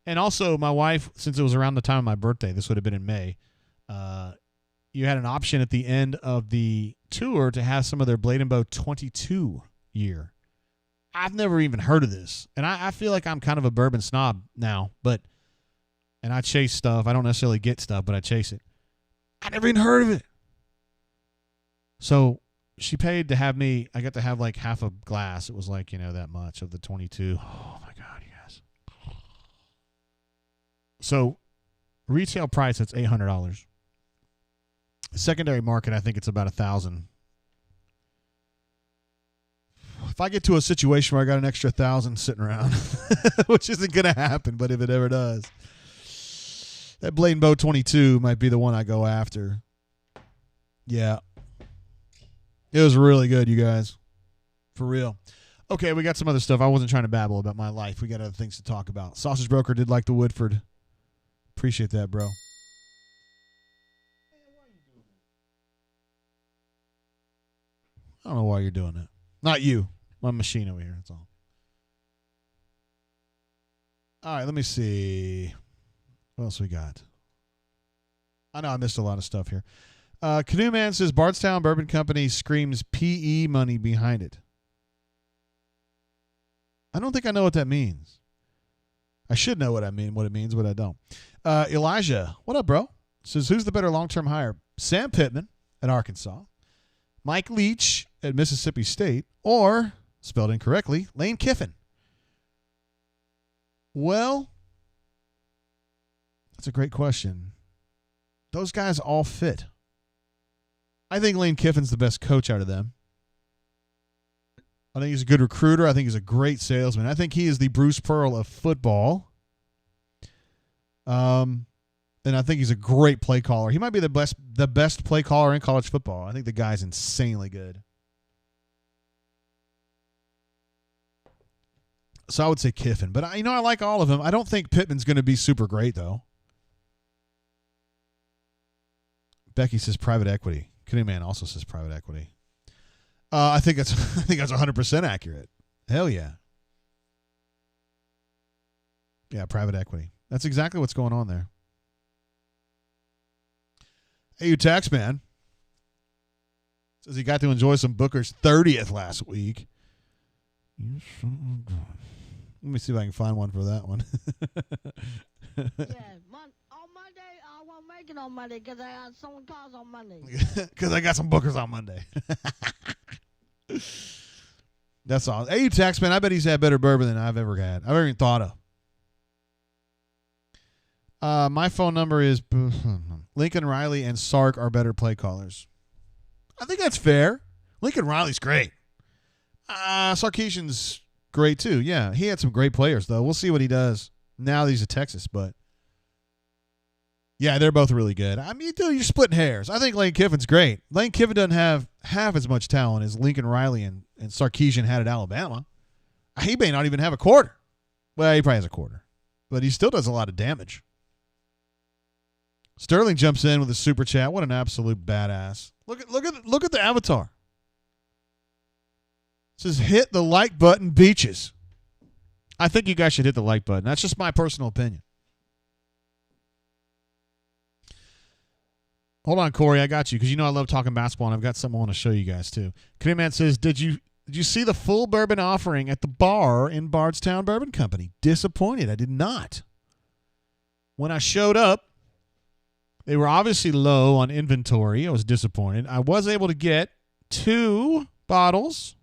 And also, my wife, since it was around the time of my birthday, this would have been in May, you had an option at the end of the tour to have some of their Blade & Bow 22 year. I've never even heard of this. And I feel like I'm kind of a bourbon snob now, and I chase stuff. I don't necessarily get stuff, but I chase it. I never even heard of it. So she paid to have me, I got to have like half a glass. It was like, that much of the 22. Oh my God, you guys. So retail price, it's $800. Secondary market, I think it's about $1,000. If I get to a situation where I got an extra $1,000 sitting around, which isn't going to happen, but if it ever does, that Blade & Bow 22 might be the one I go after. Yeah. It was really good, you guys. For real. Okay, we got some other stuff. I wasn't trying to babble about my life. We got other things to talk about. Sausage Broker did like the Woodford. Appreciate that, bro. I don't know why you're doing that. Not you. My machine over here. That's all. All right, let me see. What else we got? I know I missed a lot of stuff here. Canoe Man says Bardstown Bourbon Company screams PE money behind it. I don't think I know what that means. I should know what it means, but I don't. Elijah, what up, bro? Says, who's the better long-term hire? Sam Pittman at Arkansas, Mike Leach at Mississippi State, or, spelled incorrectly, Lane Kiffin? Well, that's a great question. Those guys all fit. I think Lane Kiffin's the best coach out of them. I think he's a good recruiter. I think he's a great salesman. I think he is the Bruce Pearl of football. And I think he's a great play caller. He might be the best play caller in college football. I think the guy's insanely good. So I would say Kiffin. But, I like all of them. I don't think Pittman's going to be super great, though. Becky says private equity. Canoe Man also says private equity. I think that's 100% accurate. Hell yeah. Yeah, private equity. That's exactly what's going on there. Hey, you tax man. Says he got to enjoy some Booker's 30th last week. Let me see if I can find one for that one. Yeah, on Monday, I won't make it on Monday because I got someone calls on Monday. Because I got some Bookers on Monday. That's all. Hey, you tax man, I bet he's had better bourbon than I've ever had. I've ever even thought of. My phone number is Lincoln Riley and Sark are better play callers. I think that's fair. Lincoln Riley's great. Sarkisian's great too. Yeah, he had some great players though. We'll see what he does now that he's at Texas, but yeah, they're both really good. I mean, dude, you're splitting hairs. I think Lane Kiffin's great. Lane Kiffin doesn't have half as much talent as Lincoln Riley and Sarkisian had at Alabama. He may not even have a quarter. Well, he probably has a quarter, but he still does a lot of damage. Sterling jumps in with a super chat. What an absolute badass. Look at the avatar. It says hit the like button, beaches. I think you guys should hit the like button. That's just my personal opinion. Hold on, Corey. I got you because I love talking basketball, and I've got something I want to show you guys too. Canoe Man says, Did you see the full bourbon offering at the bar in Bardstown Bourbon Company? Disappointed. I did not. When I showed up, they were obviously low on inventory. I was disappointed. I was able to get 2 bottles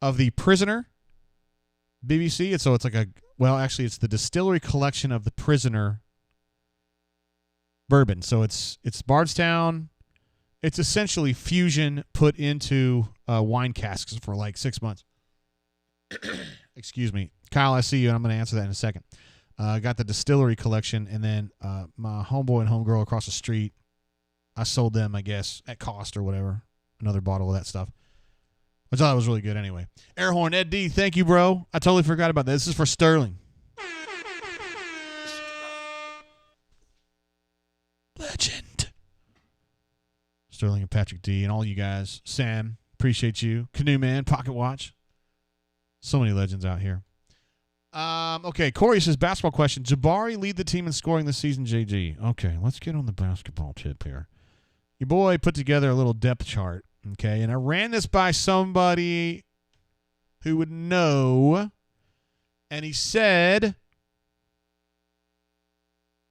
of the Prisoner BBC. It's it's the distillery collection of the Prisoner bourbon. So it's Bardstown. It's essentially fusion put into wine casks for like 6 months. Excuse me. Kyle, I see you, and I'm going to answer that in a second. Got the distillery collection, and then my homeboy and homegirl across the street, I sold them, I guess, at cost or whatever, another bottle of that stuff. I thought it was really good anyway. Airhorn, Ed D, thank you, bro. I totally forgot about that. This is for Sterling. Legend. Sterling and Patrick D and all you guys. Sam, appreciate you. Canoe Man, Pocket Watch. So many legends out here. Okay, Corey says, basketball question. Jabari lead the team in scoring this season, JG. Okay, let's get on the basketball tip here. Your boy put together a little depth chart, okay, and I ran this by somebody who would know, and he said,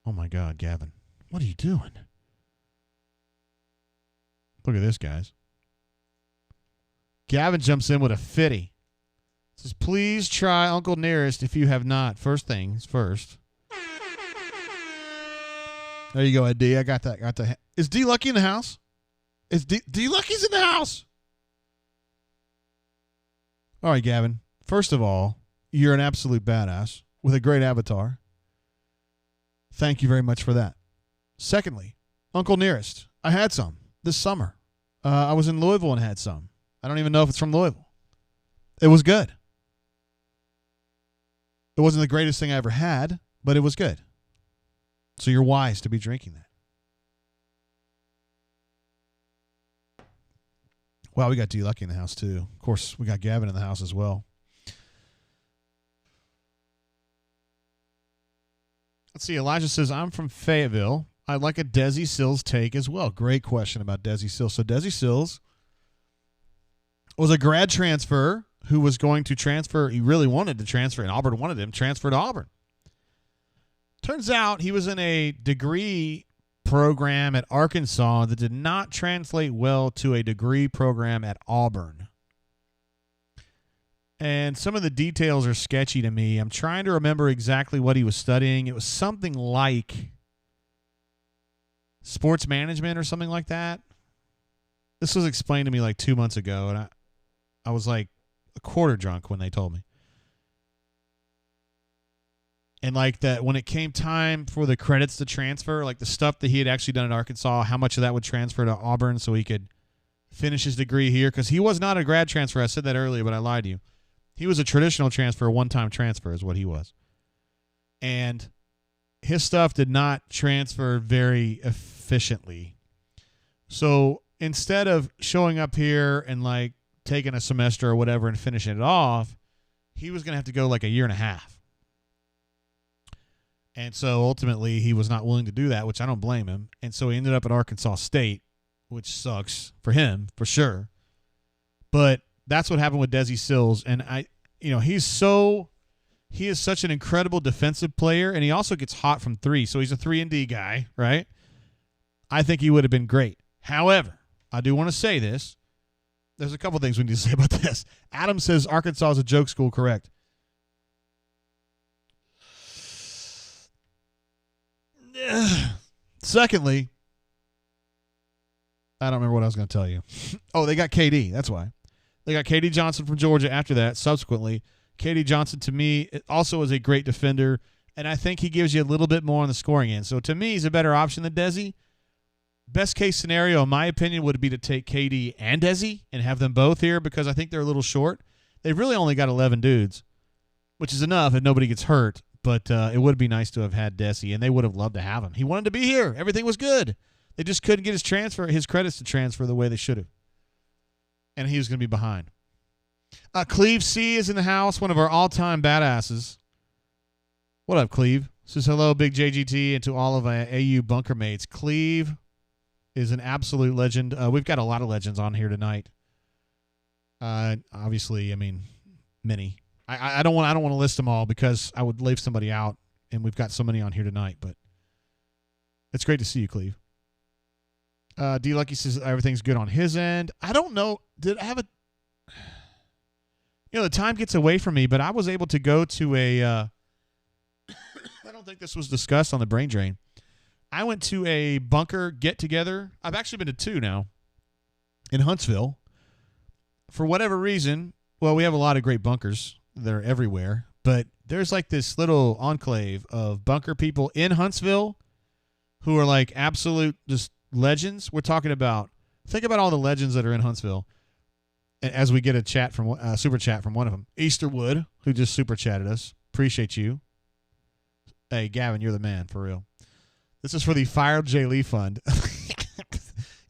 oh, my God, Gavin, what are you doing? Look at this, guys. Gavin jumps in with a 50. Says, please try Uncle Nearest if you have not. First things first. There you go, Ed D. I got that. Is D Lucky in the house? Is D Lucky's in the house? All right, Gavin. First of all, you're an absolute badass with a great avatar. Thank you very much for that. Secondly, Uncle Nearest. I had some this summer. I was in Louisville and had some. I don't even know if it's from Louisville. It was good. It wasn't the greatest thing I ever had, but it was good. So you're wise to be drinking that. Wow, we got D Lucky in the house too. Of course, we got Gavin in the house as well. Let's see. Elijah says, I'm from Fayetteville. I'd like a Desi Sills take as well. Great question about Desi Sills. So Desi Sills was a grad transfer who was going to transfer. He really wanted to transfer, and Auburn wanted him transfer to Auburn. Turns out he was in a degree program at Arkansas that did not translate well to a degree program at Auburn. And some of the details are sketchy to me. I'm trying to remember exactly what he was studying. It was something like sports management or something like that. This was explained to me like 2 months ago, and I was like a quarter drunk when they told me. And like that, when it came time for the credits to transfer, like the stuff that he had actually done at Arkansas, how much of that would transfer to Auburn so he could finish his degree here? Because he was not a grad transfer. I said that earlier, but I lied to you. He was a traditional transfer, a one-time transfer is what he was. And his stuff did not transfer very efficiently. So instead of showing up here and like taking a semester or whatever and finishing it off, he was going to have to go like a year and a half. And so ultimately he was not willing to do that, which I don't blame him. And so he ended up at Arkansas State, which sucks for him for sure. But that's what happened with Desi Sills. And he is such an incredible defensive player, and he also gets hot from three. So he's a 3-and-D guy, right? I think he would have been great. However, I do want to say this. There's a couple things we need to say about this. Adam says Arkansas is a joke school, correct? Secondly, I don't remember what I was going to tell you. Oh, they got KD. That's why. They got KD Johnson from Georgia after that, subsequently. KD Johnson, to me, also is a great defender, and I think he gives you a little bit more on the scoring end. So, to me, he's a better option than Desi. Best case scenario, in my opinion, would be to take KD and Desi and have them both here because I think they're a little short. They've really only got 11 dudes, which is enough if nobody gets hurt, but it would be nice to have had Desi, and they would have loved to have him. He wanted to be here. Everything was good. They just couldn't get his credits to transfer the way they should have. And he was going to be behind. Cleve C is in the house, one of our all-time badasses. What up, Cleve? Says hello, Big JGT, and to all of our AU bunker mates. Cleve is an absolute legend. We've got a lot of legends on here tonight. Obviously, many. I don't want to list them all because I would leave somebody out, and we've got so many on here tonight. But it's great to see you, Cleve. D Lucky says everything's good on his end. I don't know. Did I have a? The time gets away from me, but I was able to go to a. I don't think this was discussed on the Brain Drain. I went to a bunker get together. I've actually been to 2 now. In Huntsville. For whatever reason, well, we have a lot of great bunkers. They're everywhere, but there's like this little enclave of bunker people in Huntsville who are like absolute just legends. We're talking about. Think about all the legends that are in Huntsville. As we get a super chat from one of them, Easterwood, who just super chatted us. Appreciate you. Hey, Gavin, you're the man, for real. This is for the Fired Jay Lee Fund.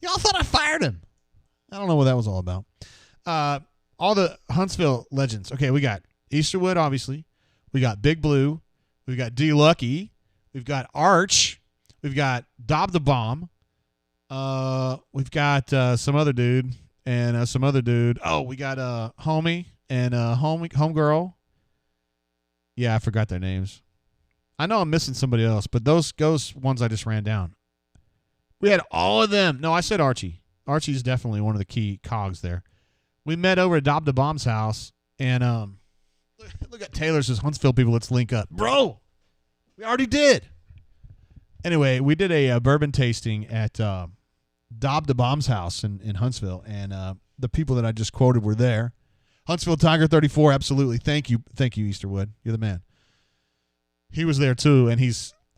Y'all thought I fired him. I don't know what that was all about. All the Huntsville legends. Okay, we got Easterwood, obviously. We got Big Blue. We've got D Lucky. We've got Arch. We've got Dob the Bomb. We've got some other dude. And some other dude. Oh, we got Homie and Homegirl. Yeah, I forgot their names. I know I'm missing somebody else, but those ones I just ran down. We had all of them. No, I said Archie. Archie's definitely one of the key cogs there. We met over at Dob the Bomb's house, and look at Taylor says, Huntsville people, let's link up. Bro, we already did. Anyway, we did a bourbon tasting at Dob the Bomb's house in Huntsville, and the people that I just quoted were there. Huntsville Tiger 34, absolutely. Thank you, Easterwood. You're the man. He was there too, and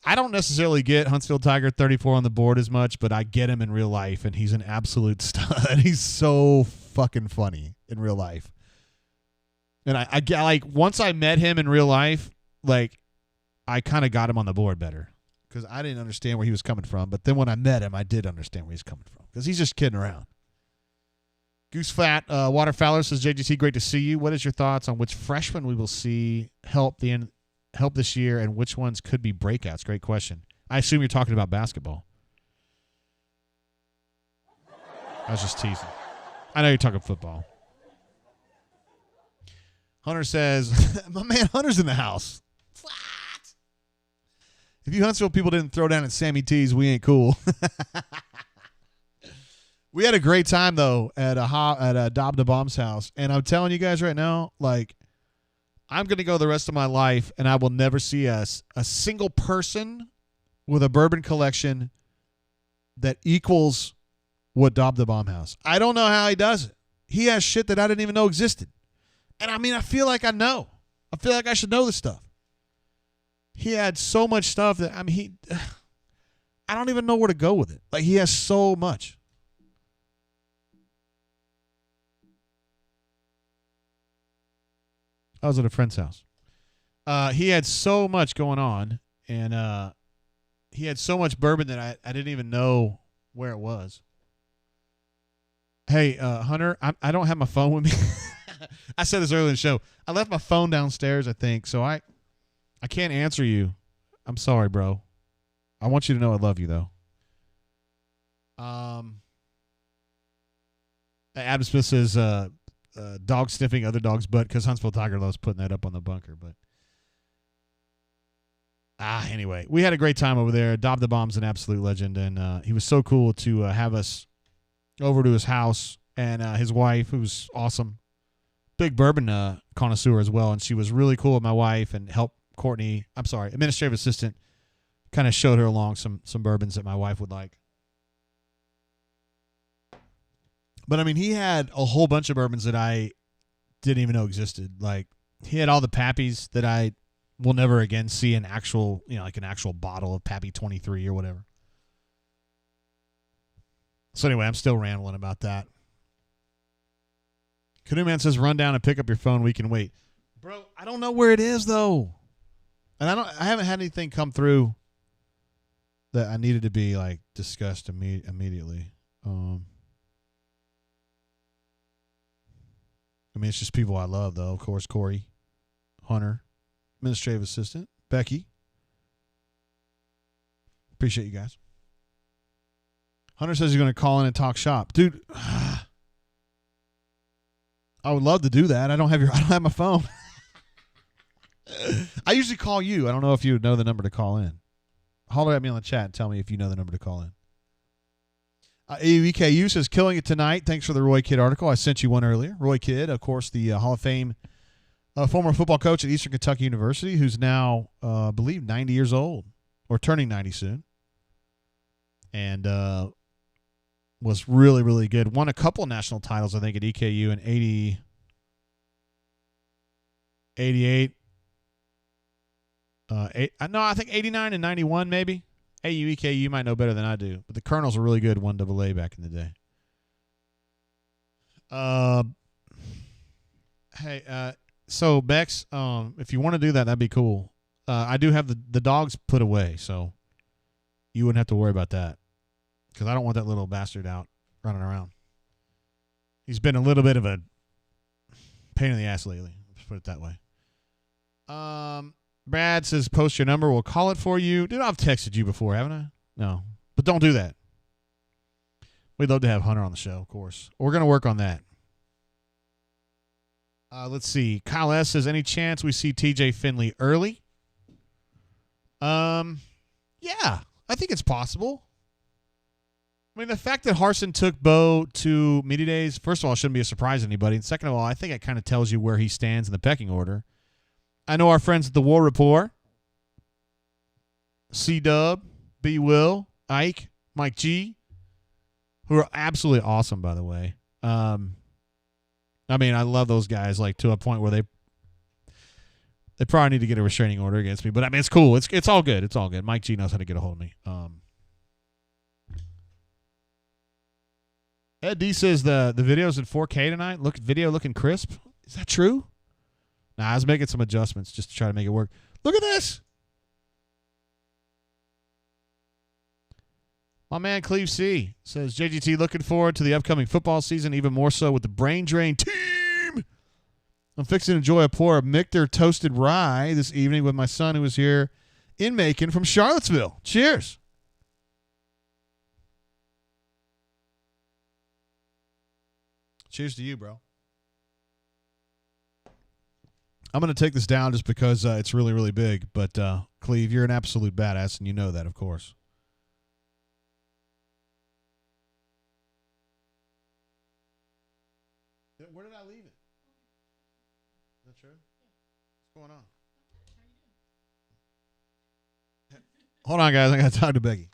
I don't necessarily get Huntsville Tiger 34 on the board as much, but I get him in real life, and he's an absolute stud. He's so fucking funny in real life. And I get, like, once I met him in real life, like, I kind of got him on the board better. Because I didn't understand where he was coming from. But then when I met him, I did understand where he's coming from. Because he's just kidding around. Goose Fat Waterfowler says, JGT, great to see you. What is your thoughts on which freshmen we will see help this year and which ones could be breakouts? Great question. I assume you're talking about basketball. I was just teasing. I know you're talking football. Hunter says, my man Hunter's in the house. If you Huntsville people didn't throw down at Sammy T's, we ain't cool. We had a great time, though, at Dob the Bomb's house. And I'm telling you guys right now, like, I'm going to go the rest of my life, and I will never see a single person with a bourbon collection that equals what Dob the Bomb has. I don't know how he does it. He has shit that I didn't even know existed. And, I feel like I know. I feel like I should know this stuff. He had so much stuff that, I don't even know where to go with it. Like, he has so much. I was at a friend's house. He had so much going on, and he had so much bourbon that I didn't even know where it was. Hey, Hunter, I don't have my phone with me. I said this earlier in the show. I left my phone downstairs, I think, so I can't answer you. I'm sorry, bro. I want you to know I love you, though. Adam Smith says dog sniffing other dog's butt because Huntsville Tiger loves putting that up on the bunker. But anyway, we had a great time over there. Dob the Bomb's an absolute legend, and he was so cool to have us over to his house, and his wife, who's awesome, big bourbon connoisseur as well, and she was really cool with my wife and helped Courtney. I'm sorry, administrative assistant, kind of showed her along some bourbons that my wife would like. But I mean, he had a whole bunch of bourbons that I didn't even know existed. Like, he had all the Pappies that I will never again see an actual, like an actual bottle of Pappy 23 or whatever. So anyway, I'm still rambling about that. Canoe Man says, run down and pick up your phone. We can wait. Bro, I don't know where it is, though. And I haven't had anything come through that I needed to be, like, discussed immediately. I mean, it's just people I love, though. Of course, Corey, Hunter, administrative assistant, Becky. Appreciate you guys. Hunter says he's going to call in and talk shop. Dude, I would love to do that. I don't have my phone. I usually call you. I don't know if you know the number to call in. Holler at me on the chat and tell me if you know the number to call in. EKU says, killing it tonight. Thanks for the Roy Kidd article. I sent you one earlier. Roy Kidd, of course, the Hall of Fame former football coach at Eastern Kentucky University, who's now, I believe, 90 years old or turning 90 soon. And was really, really good. Won a couple of national titles, I think, at EKU in 80, 88. I think 89 and 91 maybe. AU, EKU, you might know better than I do. But the Colonels were really good 1AA back in the day. Hey, so Bex, if you want to do that, that'd be cool. I do have the dogs put away, so you wouldn't have to worry about that. Because I don't want that little bastard out running around. He's been a little bit of a pain in the ass lately. Let's put it that way. Brad says, post your number. We'll call it for you. Dude, I've texted you before, haven't I? No. But don't do that. We'd love to have Hunter on the show, of course. We're going to work on that. Let's see. Kyle S. says, any chance we see TJ Finley early? Yeah, I think it's possible. I mean, the fact that Harsin took Bo to media days, first of all, shouldn't be a surprise to anybody. And second of all, I think it kind of tells you where he stands in the pecking order. I know our friends at the War Report, C-Dub, B. Will, Ike, Mike G, who are absolutely awesome, by the way. I mean, I love those guys, like, to a point where they probably need to get a restraining order against me. But, I mean, it's cool. It's all good. It's all good. Mike G knows how to get a hold of me. Ed D says the video's in 4K tonight. Video looking crisp. Is that true? Nah, I was making some adjustments just to try to make it work. Look at this. My man Cleve C says, JGT looking forward to the upcoming football season, even more so with the Brain Drain team. I'm fixing to enjoy a pour of Michter toasted rye this evening with my son who is here in Macon from Charlottesville. Cheers. Cheers to you, bro. I'm going to take this down just because it's really, really big. But, Cleve, you're an absolute badass, and you know that, of course. Where did I leave it? Is that true? What's going on? Hold on, guys. I got to talk to Becky.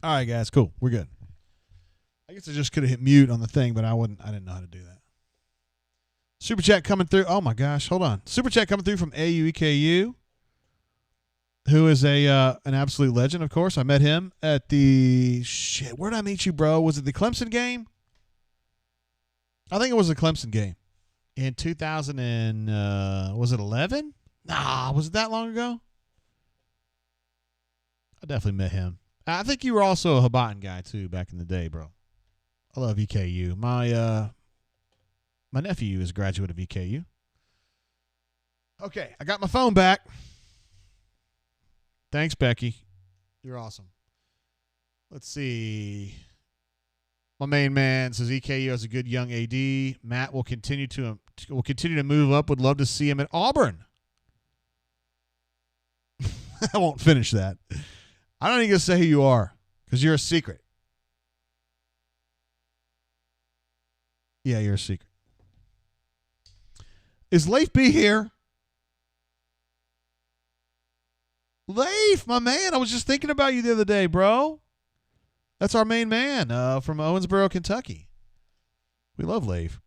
All right, guys, cool. We're good. I guess I just could have hit mute on the thing, but I didn't know how to do that. Super chat coming through. Oh my gosh, hold on. Super chat coming through from AUEKU, who is an absolute legend, of course. I met him at the where did I meet you, bro? Was it the Clemson game? I think it was the Clemson game in 2000 and was it 11? Nah, was it that long ago? I definitely met him. I think you were also a Hobbiton guy too back in the day, bro. I love EKU. My nephew is a graduate of EKU. Okay, I got my phone back. Thanks, Becky. You're awesome. Let's see. My main man says EKU has a good young AD. Matt will continue to move up. Would love to see him at Auburn. I won't finish that. I don't even gonna say who you are because you're a secret. Yeah, you're a secret. Is Leif B here? Leif, my man, I was just thinking about you the other day, bro. That's our main man from Owensboro, Kentucky. We love Leif.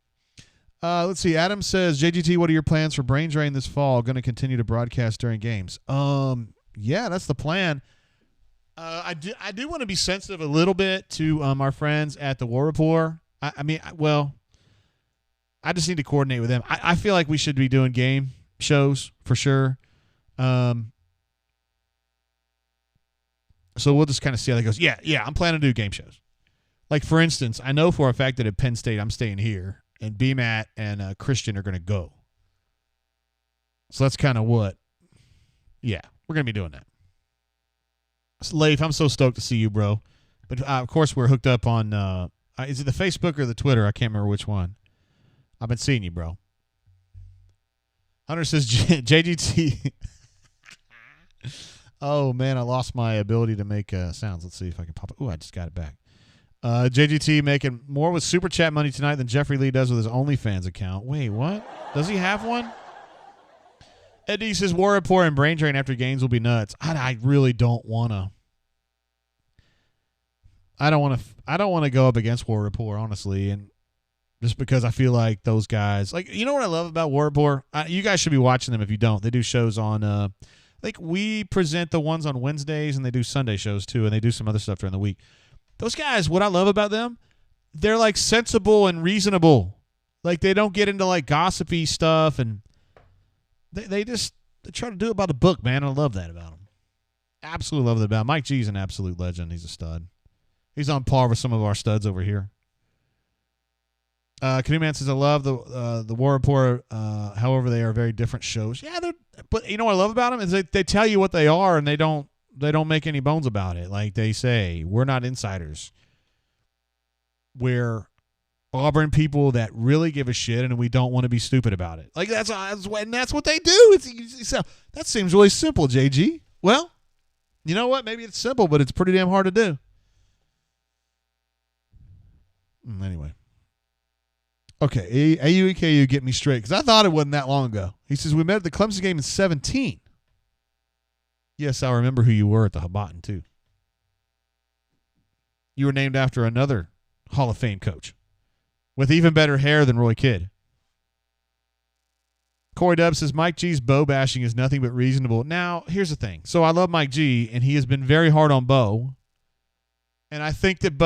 Let's see. Adam says, JGT, what are your plans for Brain Drain this fall? Going to continue to broadcast during games. Yeah, that's the plan. I do want to be sensitive a little bit to our friends at the War Report. I just need to coordinate with them. I feel like we should be doing game shows for sure. So we'll just kind of see how that goes. Yeah, I'm planning to do game shows. Like, for instance, I know for a fact that at Penn State I'm staying here, and BMAT and Christian are going to go. So that's kind of what. Yeah, we're going to be doing that. Leif, I'm so stoked to see you, bro. But, of course, we're hooked up on is it the Facebook or the Twitter? I can't remember which one. I've been seeing you, bro. Hunter says, JGT. Oh, man, I lost my ability to make sounds. Let's see if I can pop it. Ooh, I just got it back. JGT making more with Super Chat money tonight than Jeffrey Lee does with his OnlyFans account. Wait, what? Does he have one? Eddie says War Report and Brain Drain after games will be nuts. I really don't want to. I don't want to go up against War Report, honestly, and just because I feel like those guys, like, you know what I love about War Report? You guys should be watching them if you don't. They do shows on like we present the ones on Wednesdays, and they do Sunday shows too, and they do some other stuff during the week. Those guys, what I love about them, they're like sensible and reasonable. Like they don't get into like gossipy stuff, and they try to do it by the book, man. I love that about them. Absolutely love that about them. Mike G's an absolute legend. He's a stud. He's on par with some of our studs over here. Canoe Man says, I love the War Report. However, they are very different shows. Yeah, but you know what I love about them is they tell you what they are, and they don't make any bones about it. Like they say, we're not insiders. We're Auburn people that really give a shit, and we don't want to be stupid about it. Like that's what they do. So that seems really simple, JG. Well, you know what? Maybe it's simple, but it's pretty damn hard to do. Anyway. Okay, AUEKU, get me straight, because I thought it wasn't that long ago. He says, we met at the Clemson game in 2017. Yes, I remember who you were at the Hobbiton, too. You were named after another Hall of Fame coach with even better hair than Roy Kidd. Corey Dub says, Mike G's Bo bashing is nothing but reasonable. Now, here's the thing. So I love Mike G, and he has been very hard on Bo. And I think that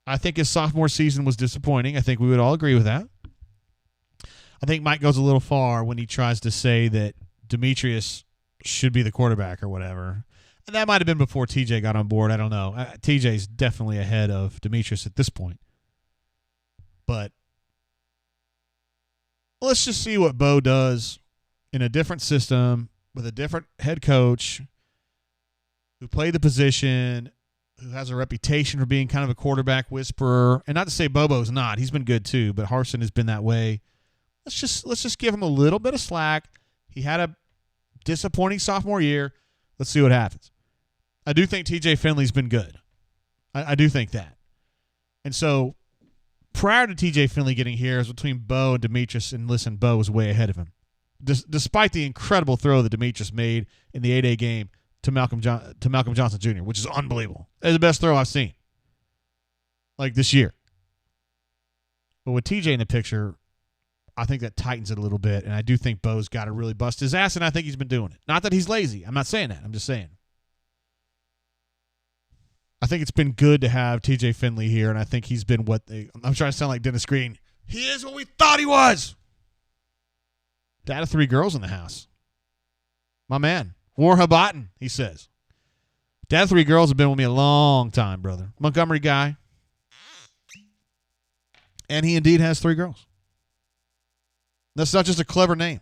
I think his sophomore season was disappointing. I think we would all agree with that. I think Mike goes a little far when he tries to say that Demetrius should be the quarterback or whatever. And that might have been before TJ got on board. I don't know. TJ's definitely ahead of Demetrius at this point. But let's just see what Bo does in a different system with a different head coach who played the position, who has a reputation for being kind of a quarterback whisperer. And not to say Bobo's not. He's been good too, but Harsin has been that way. Let's just give him a little bit of slack. He had a disappointing sophomore year. Let's see what happens. I do think TJ Finley's been good. I do think that. And so prior to TJ Finley getting here, it was between Bo and Demetrius, and listen, Bo was way ahead of him. Despite the incredible throw that Demetrius made in the 8A game, to Malcolm Johnson Jr., which is unbelievable. It's the best throw I've seen, like this year. But with TJ in the picture, I think that tightens it a little bit, and I do think Bo's got to really bust his ass, and I think he's been doing it. Not that he's lazy. I'm not saying that. I'm just saying. I think it's been good to have TJ Finley here, and I think he's been I'm trying to sound like Dennis Greene. He is what we thought he was. Dad of 3 girls in the house. My man. War Habatin, he says. Dad of 3 girls have been with me a long time, brother. Montgomery guy. And he indeed has 3 girls. That's not just a clever name.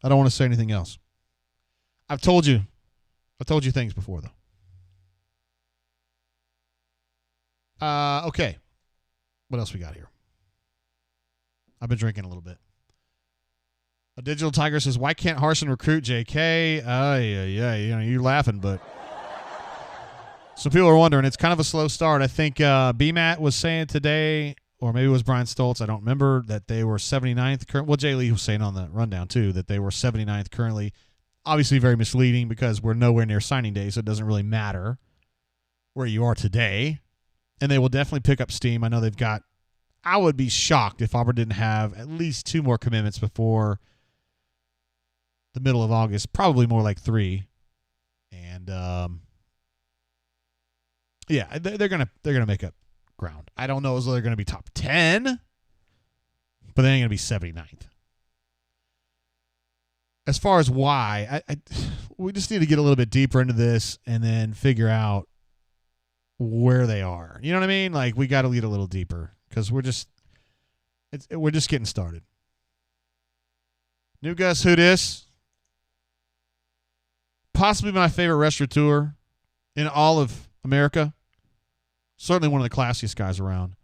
I don't want to say anything else. I've told you things before, though. Okay. What else we got here? I've been drinking a little bit. A Digital Tiger says, why can't Harsin recruit JK? Yeah, you're laughing, but some people are wondering. It's kind of a slow start. I think BMAT was saying today, or maybe it was Brian Stoltz, I don't remember, that they were 79th currently. Well, Jay Lee was saying on the rundown, too, that they were 79th currently. Obviously very misleading because we're nowhere near signing day, so it doesn't really matter where you are today. And they will definitely pick up steam. I know they've got – I would be shocked if Auburn didn't have at least 2 more commitments before the middle of August, probably more like 3. And, yeah, they're gonna make up ground. I don't know as though they're going to be top 10, but they ain't going to be 79th. As far as why, we just need to get a little bit deeper into this and then figure out where they are. You know what I mean? Like, we got to get a little deeper because we're just getting started. New Gus Who Dis? Possibly my favorite restaurateur in all of America. Certainly one of the classiest guys around.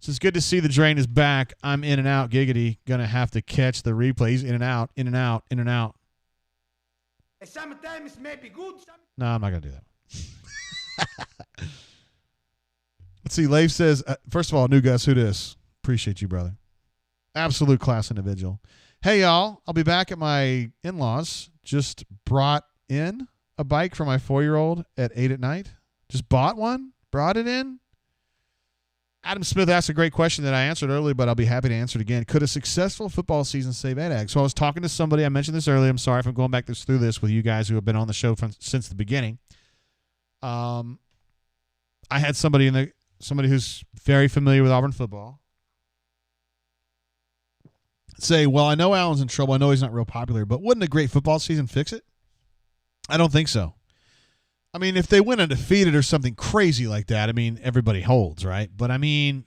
So it's good to see the drain is back. I'm in and out, giggity. Gonna have to catch the replays. In and out, in and out, in and out. Sometimes may be good. No, I'm not gonna do that. Let's see. Leif says, first of all, New Gus Who Dis? Appreciate you, brother. Absolute class individual. Hey, y'all. I'll be back at my in-laws. Just brought in a bike for my 4-year-old at 8 at night. Just bought one. Brought it in. Adam Smith asked a great question that I answered earlier, but I'll be happy to answer it again. Could a successful football season save EdAg? So I was talking to somebody. I mentioned this earlier. I'm sorry if I'm going back through this with you guys who have been on the show since the beginning. I had somebody who's very familiar with Auburn football say, well, I know Allen's in trouble. I know he's not real popular, but wouldn't a great football season fix it? I don't think so. I mean, if they went undefeated or something crazy like that, I mean, everybody holds, right? But, I mean,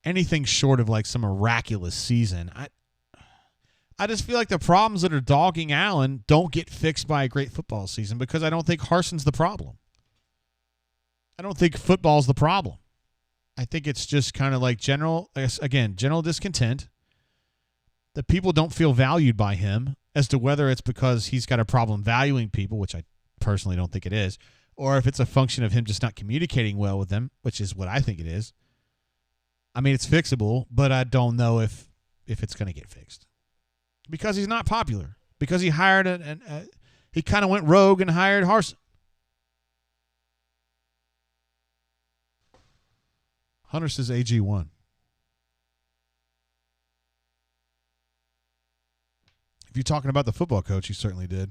anything short of, like, some miraculous season, I just feel like the problems that are dogging Allen don't get fixed by a great football season because I don't think Harsin's the problem. I don't think football's the problem. I think it's just kind of like general discontent that people don't feel valued by him as to whether it's because he's got a problem valuing people, which I personally don't think it is, or if it's a function of him just not communicating well with them, which is what I think it is. I mean, it's fixable, but I don't know if it's going to get fixed because he's not popular, because he hired he kind of went rogue and hired Harsin. Hunter says AG won. If you're talking about the football coach, he certainly did.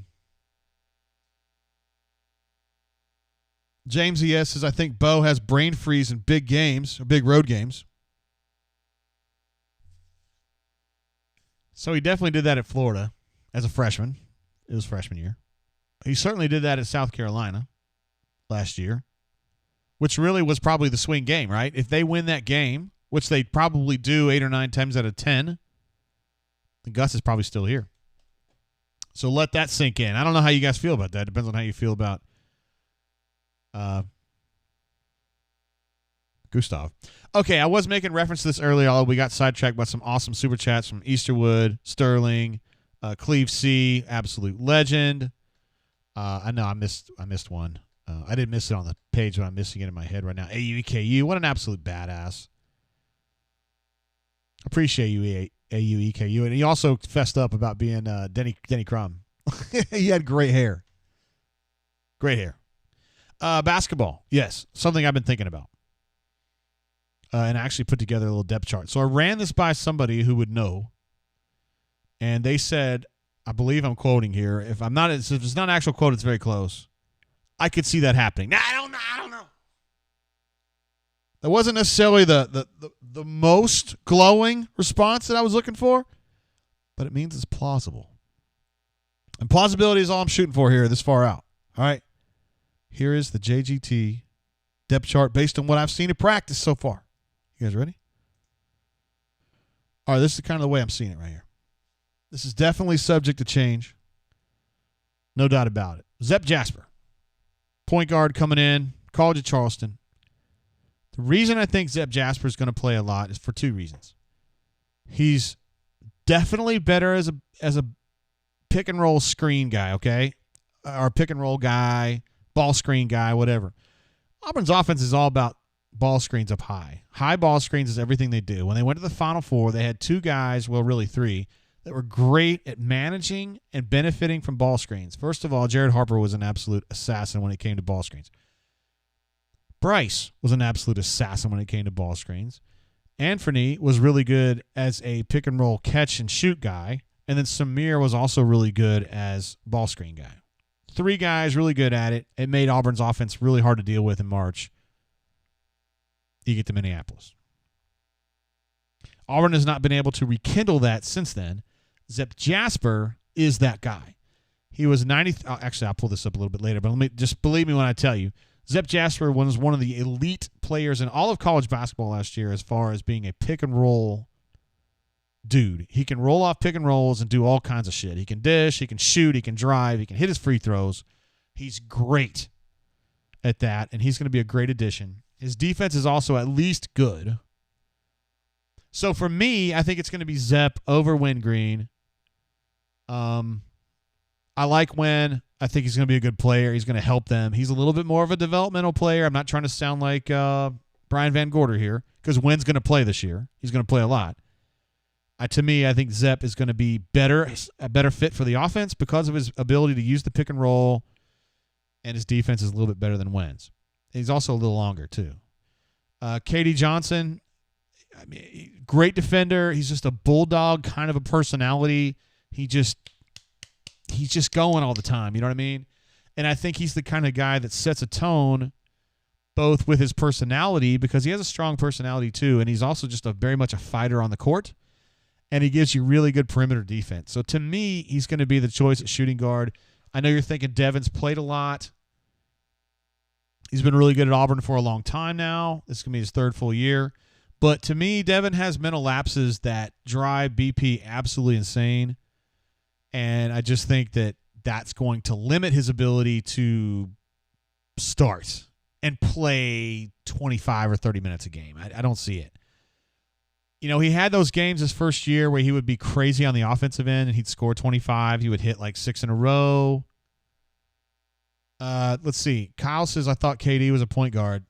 James E.S. says, I think Bo has brain freeze in big games, or big road games. So he definitely did that at Florida as a freshman. It was freshman year. He certainly did that at South Carolina last year, which really was probably the swing game, right? If they win that game, which they probably do 8 or 9 times out of 10, then Gus is probably still here. So let that sink in. I don't know how you guys feel about that. It depends on how you feel about Gustav. Okay, I was making reference to this earlier. We got sidetracked by some awesome super chats from Easterwood, Sterling, Cleve C, absolute legend. I know I missed one. I didn't miss it on the page, but I'm missing it in my head right now. AUEKU, what an absolute badass. Appreciate you, Aueku, and he also fessed up about being Denny Crum. He had great hair. Great hair. Basketball, yes, something I've been thinking about. And I actually put together a little depth chart. So I ran this by somebody who would know, and they said, I believe I'm quoting here. If it's not an actual quote, it's very close. I could see that happening. Now, I don't know. That wasn't necessarily the most glowing response that I was looking for, but it means it's plausible. And plausibility is all I'm shooting for here this far out. All right. Here is the JGT depth chart based on what I've seen in practice so far. You guys ready? All right, this is kind of the way I'm seeing it right here. This is definitely subject to change. No doubt about it. Zep Jasper, point guard coming in, College of Charleston. The reason I think Zep Jasper is going to play a lot is for two reasons. He's definitely better as a pick and roll screen guy, okay? Or pick and roll guy, ball screen guy, whatever. Auburn's offense is all about ball screens up high. High ball screens is everything they do. When they went to the Final Four, they had two guys, well, really three, that were great at managing and benefiting from ball screens. First of all, Jared Harper was an absolute assassin when it came to ball screens. Bryce was an absolute assassin when it came to ball screens. Anthony was really good as a pick and roll catch and shoot guy. And then Samir was also really good as ball screen guy. Three guys really good at it. It made Auburn's offense really hard to deal with in March. You get to Minneapolis. Auburn has not been able to rekindle that since then. Zep Jasper is that guy. He was 90. Actually, I'll pull this up a little bit later, but let me just believe me when I tell you. Zep Jasper was one of the elite players in all of college basketball last year as far as being a pick and roll dude. He can roll off pick and rolls and do all kinds of shit. He can dish, he can shoot, he can drive, he can hit his free throws. He's great at that, and he's going to be a great addition. His defense is also at least good. So for me, I think it's going to be Zep over Greene. I like Wynn. I think he's going to be a good player. He's going to help them. He's a little bit more of a developmental player. I'm not trying to sound like Brian Van Gorder here because Wynn's going to play this year. He's going to play a lot. To me, I think Zep is going to be a better fit for the offense because of his ability to use the pick and roll, and his defense is a little bit better than Wynn's. He's also a little longer, too. K.D. Johnson, I mean, great defender. He's just a bulldog kind of a personality. He's just going all the time. You know what I mean? And I think he's the kind of guy that sets a tone both with his personality, because he has a strong personality too, and he's also just very much a fighter on the court, and he gives you really good perimeter defense. So to me, he's going to be the choice at shooting guard. I know you're thinking Devin's played a lot. He's been really good at Auburn for a long time now. This is going to be his third full year. But to me, Devin has mental lapses that drive BP absolutely insane. And I just think that that's going to limit his ability to start and play 25 or 30 minutes a game. I don't see it. You know, he had those games his first year where he would be crazy on the offensive end and he'd score 25. He would hit like 6 in a row. Let's see. Kyle says, I thought KD was a point guard.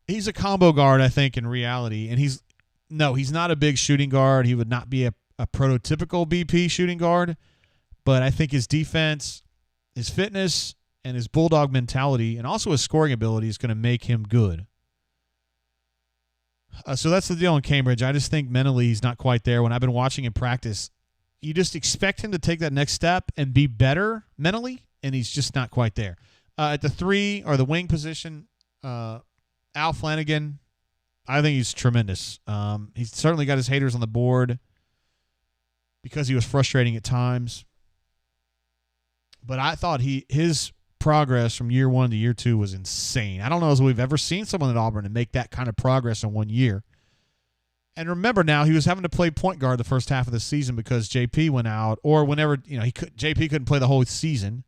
He's a combo guard, I think, in reality. And he's not a big shooting guard. He would not be a prototypical BP shooting guard. But I think his defense, his fitness, and his bulldog mentality, and also his scoring ability is going to make him good. So that's the deal in Cambridge. I just think mentally he's not quite there. When I've been watching him practice, you just expect him to take that next step and be better mentally, and he's just not quite there. At the 3 or the wing position, Al Flanagan, I think he's tremendous. He's certainly got his haters on the board because he was frustrating at times. But I thought his progress from year 1 to year 2 was insane. I don't know if we've ever seen someone at Auburn and make that kind of progress in 1 year. And remember now, he was having to play point guard the first half of the season because JP went out, or whenever, JP couldn't play the whole season.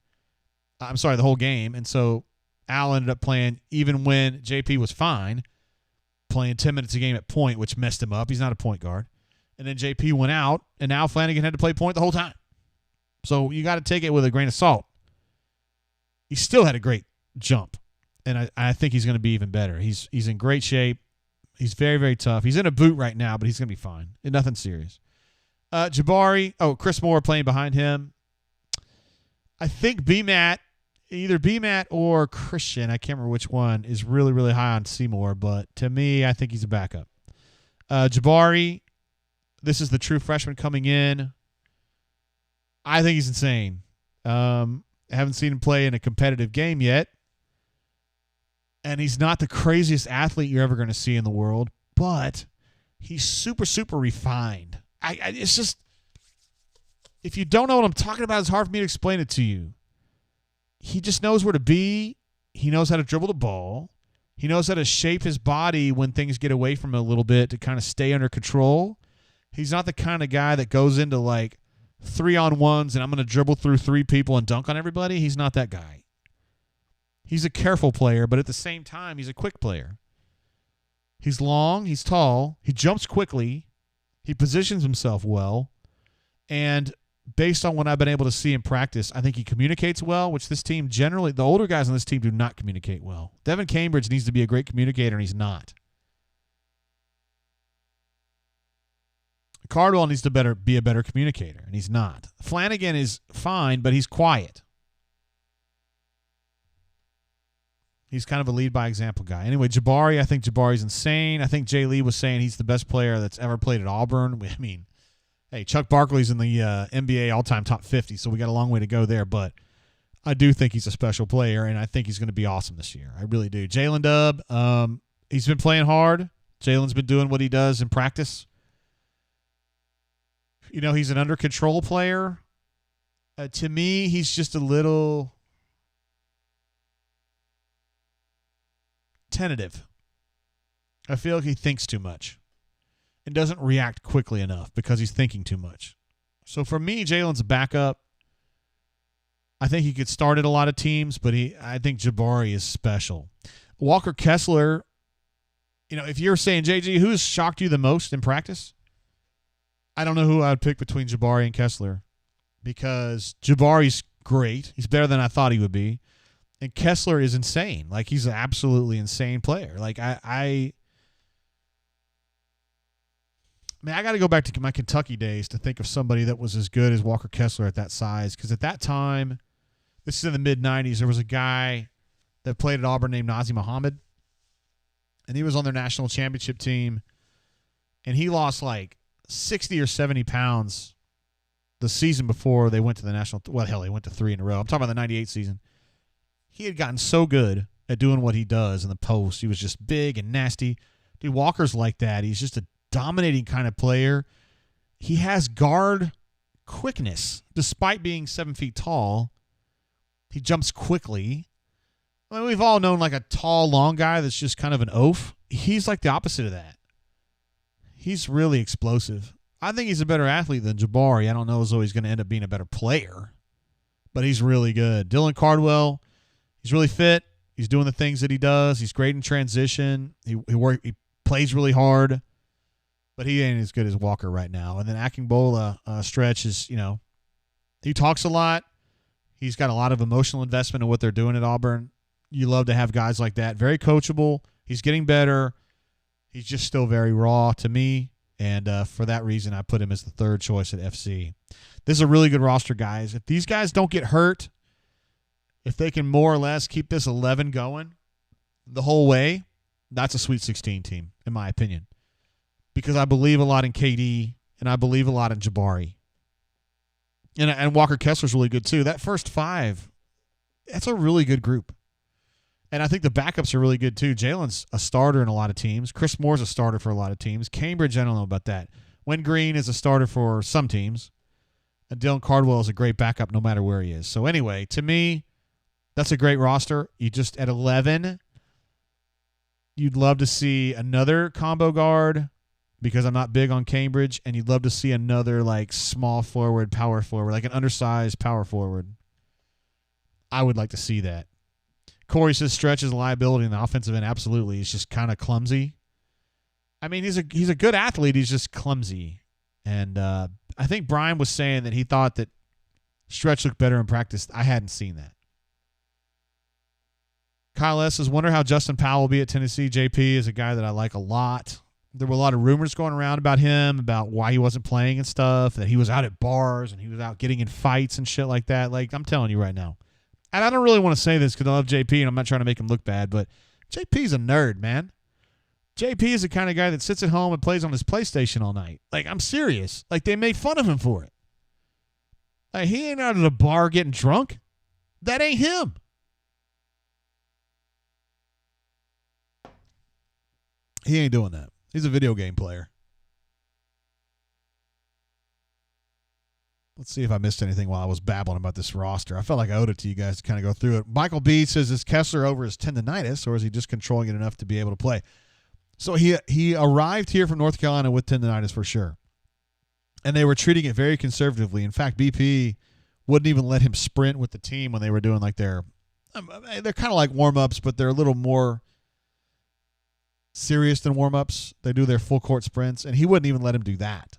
The whole game. And so Al ended up playing, even when JP was fine, playing 10 minutes a game at point, which messed him up. He's not a point guard. And then JP went out, and Al Flanagan had to play point the whole time. So you got to take it with a grain of salt. He still had a great jump, and I think he's going to be even better. He's in great shape. He's very, very tough. He's in a boot right now, but he's going to be fine. Nothing serious. Jabari. Oh, Chris Moore playing behind him. I think either BMAT or Christian, I can't remember which one, is really, really high on Seymour, but to me, I think he's a backup. Jabari, this is the true freshman coming in. I think he's insane. I haven't seen him play in a competitive game yet, and he's not the craziest athlete you're ever going to see in the world, but he's super, super refined. It's just, if you don't know what I'm talking about, it's hard for me to explain it to you. He just knows where to be. He knows how to dribble the ball. He knows how to shape his body when things get away from him a little bit to kind of stay under control. He's not the kind of guy that goes into like 3-on-1s and I'm going to dribble through 3 people and dunk on everybody. He's not that guy. He's a careful player, but at the same time, he's a quick player. He's long. He's tall. He jumps quickly. He positions himself well. And based on what I've been able to see in practice, I think he communicates well, which this team generally, the older guys on this team do not communicate well. Devin Cambridge needs to be a great communicator, and he's not. Cardwell needs to be a better communicator, and he's not. Flanagan is fine, but he's quiet. He's kind of a lead-by-example guy. Anyway, Jabari, I think Jabari's insane. I think Jay Lee was saying he's the best player that's ever played at Auburn. I mean, hey, Chuck Barkley's in the NBA all-time top 50, so we got a long way to go there. But I do think he's a special player, and I think he's going to be awesome this year. I really do. Jalen Dubb, he's been playing hard. Jalen's been doing what he does in practice. You know, he's an under-control player. To me, he's just a little tentative. I feel like he thinks too much and doesn't react quickly enough because he's thinking too much. So for me, Jalen's a backup. I think he could start at a lot of teams, but I think Jabari is special. Walker Kessler, you know, if you're saying, JG, who's shocked you the most in practice? I don't know who I would pick between Jabari and Kessler because Jabari's great. He's better than I thought he would be. And Kessler is insane. Like, he's an absolutely insane player. Like, I got to go back to my Kentucky days to think of somebody that was as good as Walker Kessler at that size. Because at that time, this is in the mid-'90s, there was a guy that played at Auburn named Nazi Muhammad. And he was on their national championship team. And he lost like 60 or 70 pounds the season before they went to the national. Well, hell, they went to 3 in a row. I'm talking about the 98 season. He had gotten so good at doing what he does in the post. He was just big and nasty. Dude, Walker's like that. He's just a dominating kind of player. He has guard quickness. Despite being 7 feet tall, he jumps quickly. I mean, we've all known like a tall, long guy that's just kind of an oaf. He's like the opposite of that. He's really explosive. I think he's a better athlete than Jabari. I don't know as though he's going to end up being a better player, but he's really good. Dylan Cardwell, he's really fit. He's doing the things that he does. He's great in transition. He plays really hard, but he ain't as good as Walker right now. And then Akingbola Stretch is, you know, he talks a lot. He's got a lot of emotional investment in what they're doing at Auburn. You love to have guys like that. Very coachable. He's getting better. He's just still very raw to me, and for that reason, I put him as the third choice at FC. This is a really good roster, guys. If these guys don't get hurt, if they can more or less keep this 11 going the whole way, that's a Sweet 16 team, in my opinion, because I believe a lot in KD, and I believe a lot in Jabari. And Walker Kessler's really good, too. That first 5, that's a really good group. And I think the backups are really good, too. Jalen's a starter in a lot of teams. Chris Moore's a starter for a lot of teams. Cambridge, I don't know about that. Greene is a starter for some teams. And Dylan Cardwell is a great backup no matter where he is. So anyway, to me, that's a great roster. You just, at 11, you'd love to see another combo guard because I'm not big on Cambridge. And you'd love to see another, like, small forward, power forward, like an undersized power forward. I would like to see that. Corey says Stretch is a liability in the offensive end. Absolutely. He's just kind of clumsy. I mean, he's a good athlete. He's just clumsy. And I think Brian was saying that he thought that Stretch looked better in practice. I hadn't seen that. Kyle S. says, wonder how Justin Powell will be at Tennessee. JP is a guy that I like a lot. There were a lot of rumors going around about him, about why he wasn't playing and stuff, that he was out at bars and he was out getting in fights and shit like that. Like, I'm telling you right now. And I don't really want to say this because I love JP and I'm not trying to make him look bad, but JP's a nerd, man. JP is the kind of guy that sits at home and plays on his PlayStation all night. Like, I'm serious. Like, they make fun of him for it. Like, he ain't out at a bar getting drunk. That ain't him. He ain't doing that. He's a video game player. Let's see if I missed anything while I was babbling about this roster. I felt like I owed it to you guys to kind of go through it. Michael B says, is Kessler over his tendonitis, or is he just controlling it enough to be able to play? So he arrived here from North Carolina with tendonitis for sure. And they were treating it very conservatively. In fact, BP wouldn't even let him sprint with the team when they were doing like they're kind of like warm-ups, but they're a little more serious than warm-ups. They do their full court sprints, and he wouldn't even let him do that.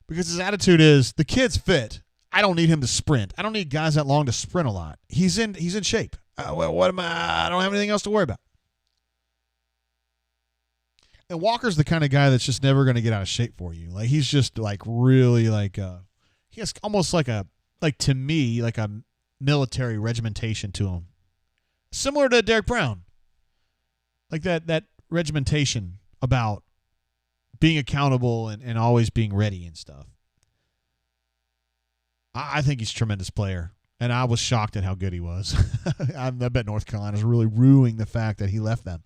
Because his attitude is, the kid's fit. I don't need him to sprint. I don't need guys that long to sprint a lot. He's in shape. Well, what am I? I don't have anything else to worry about. And Walker's the kind of guy that's just never going to get out of shape for you. Like, he's just like really like he has almost like to me like a military regimentation to him, similar to Derek Brown. Like that regimentation about being accountable and always being ready and stuff. I think he's a tremendous player, and I was shocked at how good he was. I bet North Carolina's really ruining the fact that he left them.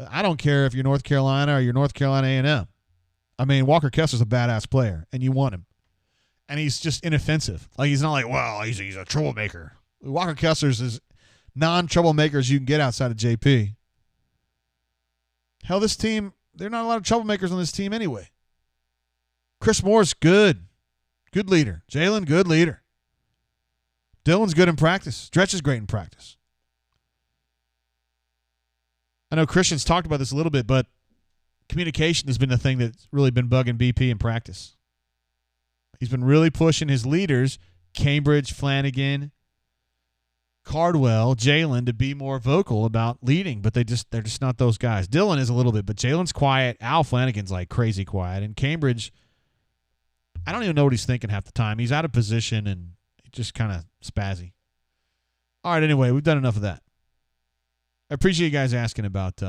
I don't care if you're North Carolina or you're North Carolina A&M. I mean, Walker Kessler's a badass player, and you want him. And he's just inoffensive. Like, he's not like, well, he's a troublemaker. Walker Kessler's as non-troublemakers you can get outside of JP. Hell, this team, there are not a lot of troublemakers on this team anyway. Chris Moore's good. Good leader. Jalen, good leader. Dylan's good in practice. Dretch is great in practice. I know Christian's talked about this a little bit, but communication has been the thing that's really been bugging BP in practice. He's been really pushing his leaders, Cambridge, Flanagan, Cardwell, Jalen, to be more vocal about leading, but they're just not those guys. Dylan is a little bit, but Jalen's quiet. Al Flanagan's like crazy quiet. And Cambridge, I don't even know what he's thinking half the time. He's out of position and just kind of spazzy. All right, anyway, we've done enough of that. I appreciate you guys asking about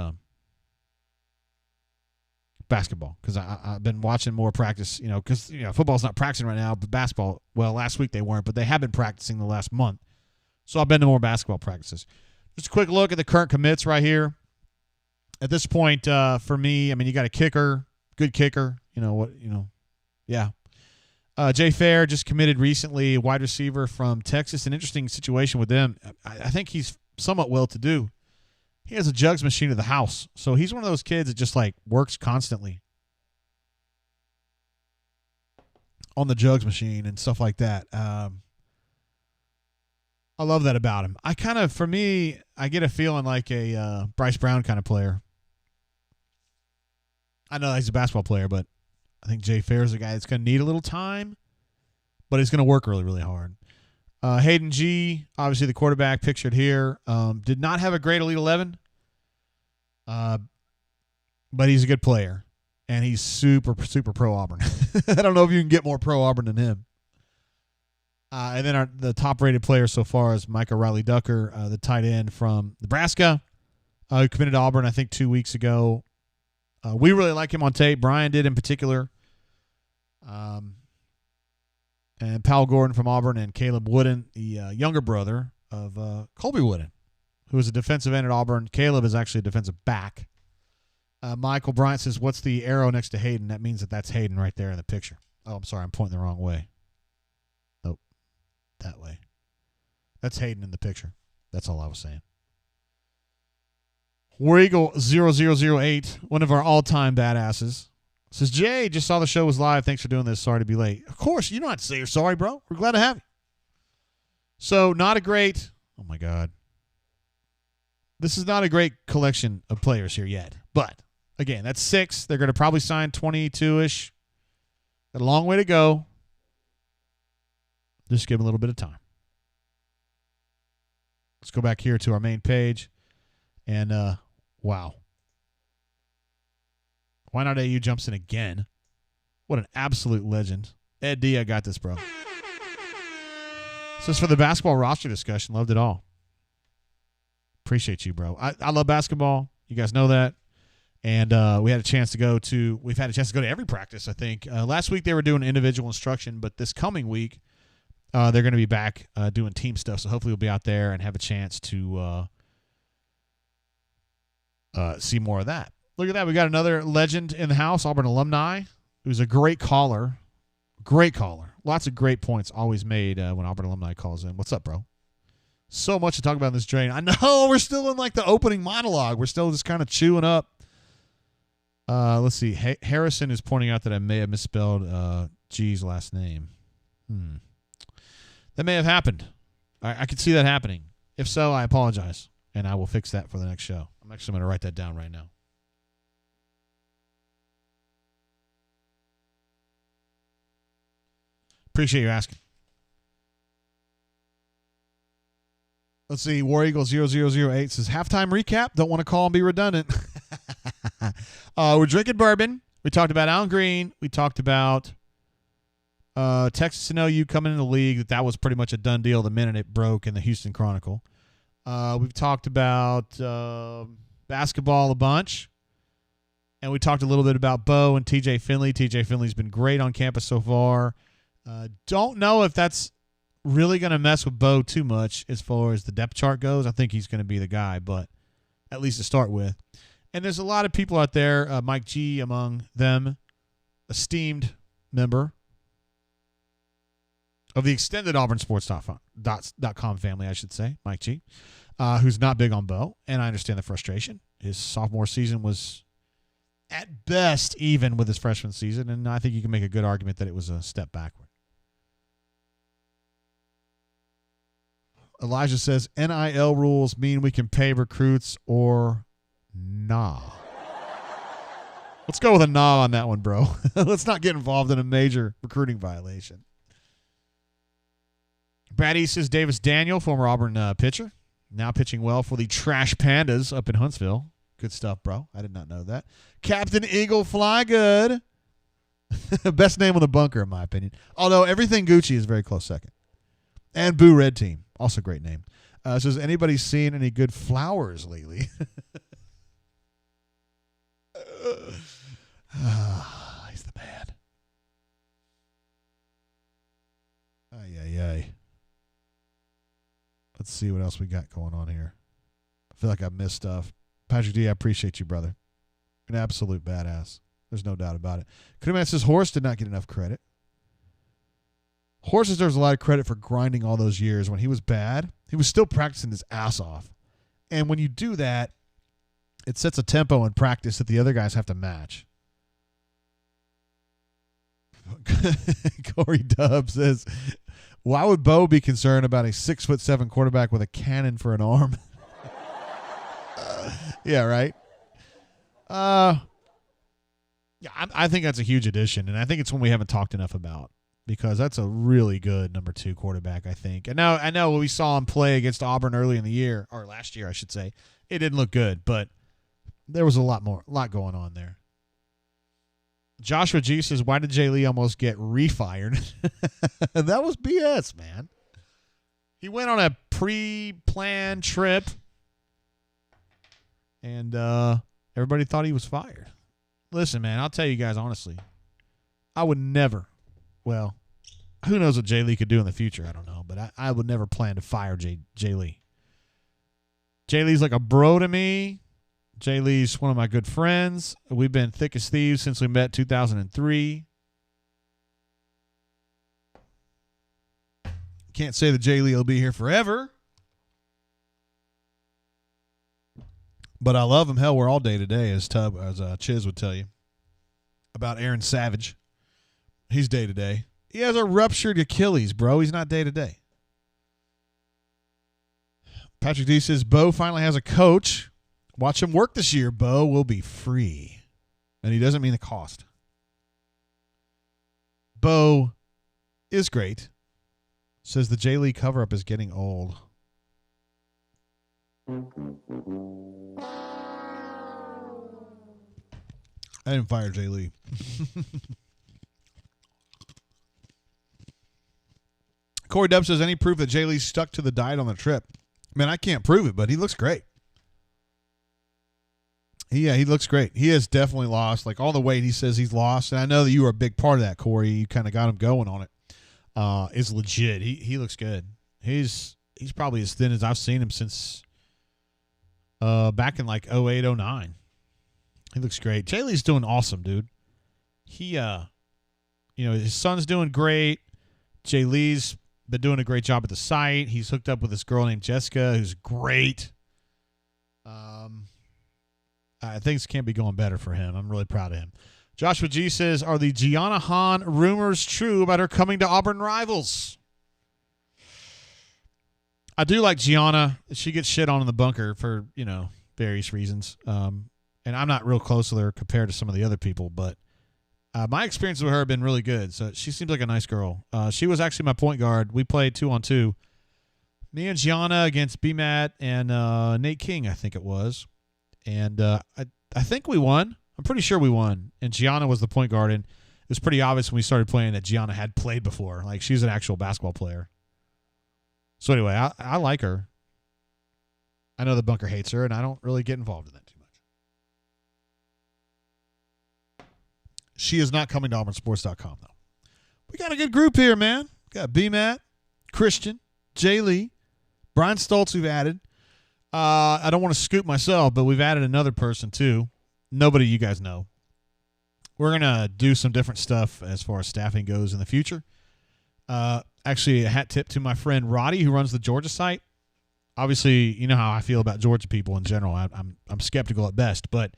basketball because I've been watching more practice, because football's not practicing right now, but basketball, well, last week they weren't, but they have been practicing the last month. So I've been to more basketball practices. Just a quick look at the current commits right here. At this point, for me, I mean, you got a kicker, good kicker. Yeah. Jay Fair just committed recently, a wide receiver from Texas. An interesting situation with them. I think he's somewhat well-to-do. He has a jugs machine at the house. So he's one of those kids that just, like, works constantly on the jugs machine and stuff like that. I love that about him. I get a feeling like a Bryce Brown kind of player. I know he's a basketball player, but I think Jay Fair is a guy that's going to need a little time, but he's going to work really, really hard. Hayden G, obviously the quarterback pictured here, did not have a great Elite 11, but he's a good player, and he's super, super pro-Auburn. I don't know if you can get more pro-Auburn than him. And then the top-rated player so far is Micah Riley-Ducker, the tight end from Nebraska, who committed to Auburn, I think, 2 weeks ago. We really like him on tape. Brian did in particular. And Powell Gordon from Auburn and Caleb Wooden, the younger brother of Colby Wooden, who is a defensive end at Auburn. Caleb is actually a defensive back. Michael Bryant says, what's the arrow next to Hayden? That means that's Hayden right there in the picture. Oh, I'm sorry. I'm pointing the wrong way. Nope. That way. That's Hayden in the picture. That's all I was saying. War Eagle 0008, one of our all-time badasses, says, Jay, just saw the show was live. Thanks for doing this. Sorry to be late. Of course, you don't have to say you're sorry, bro. We're glad to have you. So, not a great, oh my God. This is not a great collection of players here yet. But, again, that's 6. They're going to probably sign 22-ish. Got a long way to go. Just give them a little bit of time. Let's go back here to our main page. And, wow. Why Not AU jumps in again. What an absolute legend. Ed D, I got this, bro. So it's for the basketball roster discussion. Loved it all. Appreciate you, bro. I love basketball. You guys know that. And we've had a chance to go to every practice, I think. Last week they were doing individual instruction, but this coming week they're going to be back doing team stuff. So hopefully we'll be out there and have a chance to see more of that. Look at that. We got another legend in the house, Auburn alumni, who's a great caller. Great caller. Lots of great points always made when Auburn alumni calls in. What's up, bro? So much to talk about in this drain. I know we're still in like the opening monologue. We're still just kind of chewing up. Let's see. Harrison is pointing out that I may have misspelled G's last name. That may have happened. I could see that happening. If so, I apologize, and I will fix that for the next show. I'm actually going to write that down right now. Appreciate you asking. Let's see. War Eagle 0008 says, halftime recap. Don't want to call and be redundant. We're drinking bourbon. We talked about Alan Greene. We talked about Texas and OU coming in the league. That was pretty much a done deal the minute it broke in the Houston Chronicle. We've talked about basketball a bunch. And we talked a little bit about Bo and TJ Finley. TJ Finley's been great on campus so far. Don't know if that's really going to mess with Bo too much as far as the depth chart goes. I think he's going to be the guy, but at least to start with. And there's a lot of people out there, Mike G among them, esteemed member of the extended AuburnSports.com family, I should say, Mike G, who's not big on Bo, and I understand the frustration. His sophomore season was at best even with his freshman season, and I think you can make a good argument that it was a step backward. Elijah says, NIL rules mean we can pay recruits or nah. Let's go with a nah on that one, bro. Let's not get involved in a major recruiting violation. Brad E says, Davis Daniel, former Auburn pitcher, now pitching well for the Trash Pandas up in Huntsville. Good stuff, bro. I did not know that. Captain Eagle Fly Good. Best name on the bunker, in my opinion. Although everything Gucci is very close second. And Boo Red Team. Also great name. Says, anybody seen any good flowers lately? He's the man. Ay. Let's see what else we got going on here. I feel like I missed stuff. Patrick D, I appreciate you, brother. An absolute badass. There's no doubt about it. Kudaman says, Horace did not get enough credit. Horace deserves a lot of credit for grinding all those years. When he was bad, he was still practicing his ass off. And when you do that, it sets a tempo in practice that the other guys have to match. Corey Dub says, why would Bo be concerned about a 6'7" quarterback with a cannon for an arm? Yeah, right. Yeah, I think that's a huge addition, and I think it's one we haven't talked enough about because that's a really good number 2 quarterback, I think. And now I know we saw him play against Auburn early in the year, or last year, I should say. It didn't look good, but there was a lot going on there. Joshua G says, why did Jay Lee almost get refired? That was BS, man. He went on a pre-planned trip, and everybody thought he was fired. Listen, man, I'll tell you guys honestly, I would never, well, who knows what Jay Lee could do in the future? I don't know, but I would never plan to fire Jay Lee. Jay Lee's like a bro to me. Jay Lee's one of my good friends. We've been thick as thieves since we met 2003. Can't say that Jay Lee will be here forever. But I love him. Hell, we're all day to day, as Chiz would tell you. About Aaron Savage. He's day to day. He has a ruptured Achilles, bro. He's not day to day. Patrick D says, Bo finally has a coach. Watch him work this year. Bo will be free. And he doesn't mean the cost. Bo is great. Says the Jay Lee cover-up is getting old. I didn't fire Jay Lee. Corey Dub says, any proof that Jay Lee stuck to the diet on the trip? Man, I can't prove it, but he looks great. Yeah, he looks great. He has definitely lost. Like, all the weight he says he's lost, and I know that you were a big part of that, Corey. You kind of got him going on it. Is legit. He looks good. He's probably as thin as I've seen him since back in like 08, 09. He looks great. Jay Lee's doing awesome, dude. He, his son's doing great. Jay Lee's been doing a great job at the site. He's hooked up with this girl named Jessica, who's great. Things can't be going better for him. I'm really proud of him. Joshua G says, are the Gianna Hahn rumors true about her coming to Auburn rivals? I do like Gianna. She gets shit on in the bunker for, various reasons. And I'm not real close with her compared to some of the other people, but my experience with her have been really good. So she seems like a nice girl. She was actually my point guard. We played 2-on-2. Me and Gianna against B-Matt and Nate King, I think it was. And I think we won. I'm pretty sure we won. And Gianna was the point guard. And it was pretty obvious when we started playing that Gianna had played before. Like, she's an actual basketball player. So anyway, I like her. I know the bunker hates her, and I don't really get involved in that too much. She is not coming to AuburnSports.com, though. We got a good group here, man. We got B-Matt, Christian, Jay Lee, Brian Stoltz we've added. I don't want to scoop myself, but we've added another person, too. Nobody you guys know. We're going to do some different stuff as far as staffing goes in the future. Actually, a hat tip to my friend Roddy, who runs the Georgia site. Obviously, you know how I feel about Georgia people in general. I'm skeptical at best, but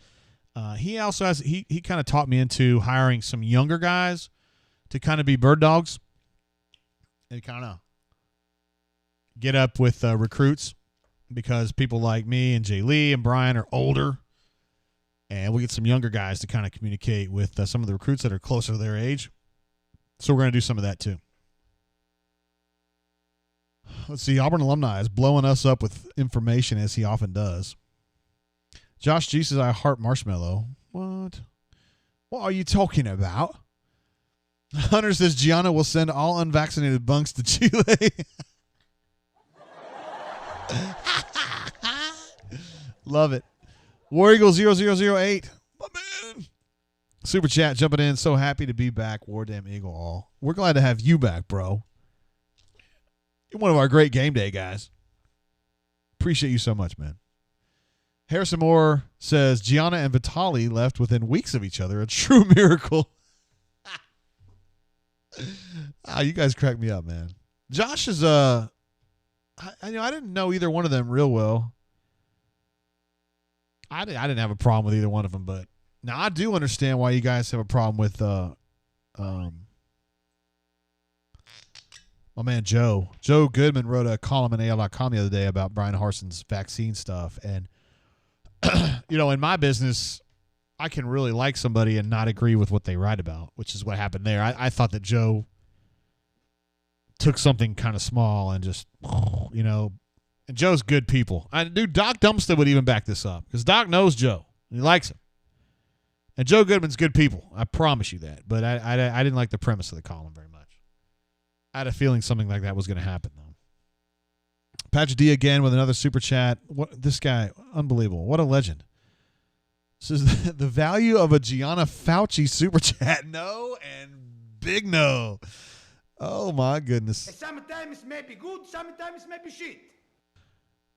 he also has he kind of taught me into hiring some younger guys to kind of be bird dogs and kind of get up with recruits, because people like me and Jay Lee and Brian are older, and we get some younger guys to kind of communicate with some of the recruits that are closer to their age. So we're going to do some of that too. Let's see. Auburn alumni is blowing us up with information, as he often does. Josh G says, I heart marshmallow. What are you talking about? Hunter says, Gianna will send all unvaccinated bunks to Chile. Love it. War Eagle 0008. My man. Super chat jumping in. So happy to be back. War Damn Eagle all. We're glad to have you back, bro. You're one of our great game day guys. Appreciate you so much, man. Harrison Moore says, Gianna and Vitali left within weeks of each other. A true miracle. You guys crack me up, man. Josh is I didn't know either one of them real well. I didn't have a problem with either one of them, but now I do understand why you guys have a problem with my man Joe. Joe Goodman wrote a column in AL.com the other day about Brian Harson's vaccine stuff. And, in my business, I can really like somebody and not agree with what they write about, which is what happened there. I thought that Joe took something kind of small and just, and Joe's good people. Doc Dumpster would even back this up, because Doc knows Joe and he likes him. And Joe Goodman's good people. I promise you that. But I didn't like the premise of the column very much. I had a feeling something like that was going to happen, though. Patrick D again with another super chat. This guy, unbelievable. What a legend. This is the value of a Gianna Fauci super chat. No and big no. Oh, my goodness. Sometimes maybe good, sometimes maybe shit.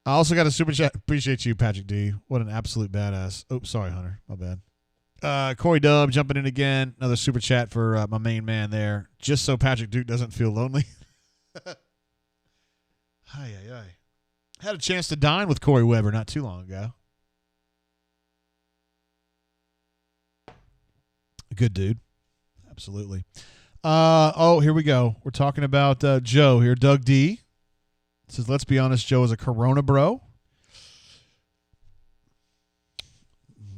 I also got a super chat. Appreciate you, Patrick D. What an absolute badass. Oh, sorry, Hunter. My bad. Corey Dub jumping in again. Another super chat for my main man there. Just so Patrick Duke doesn't feel lonely. Hi. Had a chance to dine with Corey Weber not too long ago. Good dude. Absolutely. Here we go. We're talking about Joe here. Doug D says, let's be honest, Joe is a Corona bro.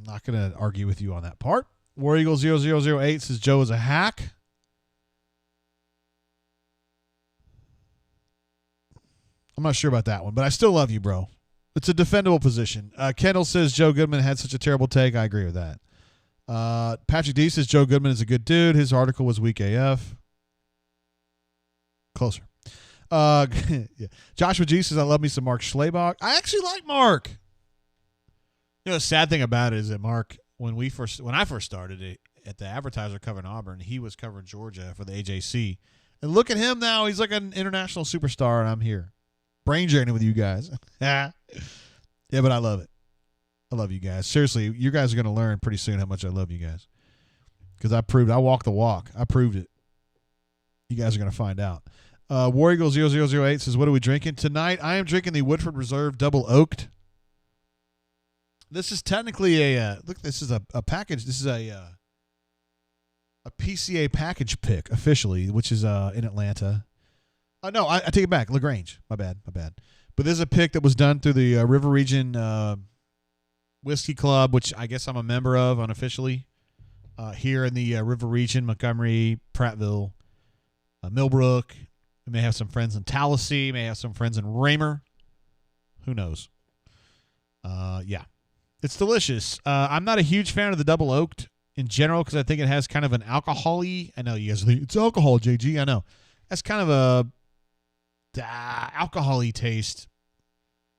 Not going to argue with you on that part. War Eagle 0008 says Joe is a hack. I'm not sure about that one, but I still love you, bro. It's a defendable position. Kendall says Joe Goodman had such a terrible take. I agree with that. Patrick D says Joe Goodman is a good dude. His article was weak AF. Closer. Yeah. Joshua G says I love me some Mark Schlabach. I actually like Mark. You know, the sad thing about it is that Mark, when I first started at the Advertiser covering Auburn, he was covering Georgia for the AJC. And look at him now. He's like an international superstar, and I'm here. Brain journey with you guys. Yeah, but I love it. I love you guys. Seriously, you guys are going to learn pretty soon how much I love you guys. Because I walked the walk. I proved it. You guys are going to find out. War Eagle 0008 says, what are we drinking? Tonight, I am drinking the Woodford Reserve Double Oaked. This is technically this is a package. This is a PCA package pick officially, which is in Atlanta. No, I take it back. LaGrange. My bad. But this is a pick that was done through the River Region Whiskey Club, which I guess I'm a member of unofficially here in the River Region, Montgomery, Prattville, Millbrook. We may have some friends in Tallahassee. May have some friends in Raymer. Who knows? Yeah. It's delicious. I'm not a huge fan of the Double Oaked in general because I think it has kind of an alcohol-y. I know you guys think it's alcohol, JG. I know. That's kind of a alcohol-y taste,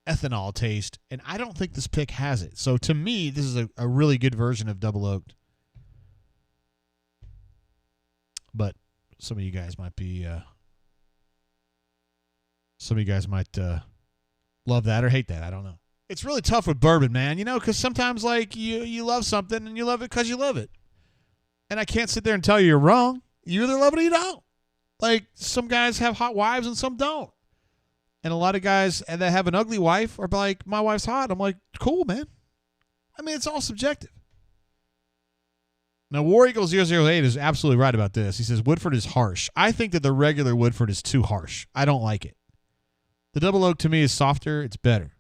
ethanol taste, and I don't think this pick has it. So to me, this is a really good version of Double Oaked. But some of you guys might be... some of you guys might love that or hate that. I don't know. It's really tough with bourbon, man, you know, because sometimes, like, you love something and you love it because you love it. And I can't sit there and tell you you're wrong. You either love it or you don't. Like, some guys have hot wives and some don't. And a lot of guys that have an ugly wife are like, my wife's hot. I'm like, cool, man. I mean, it's all subjective. Now, War Eagle 008 is absolutely right about this. He says, Woodford is harsh. I think that the regular Woodford is too harsh. I don't like it. The Double Oak to me is softer. It's better.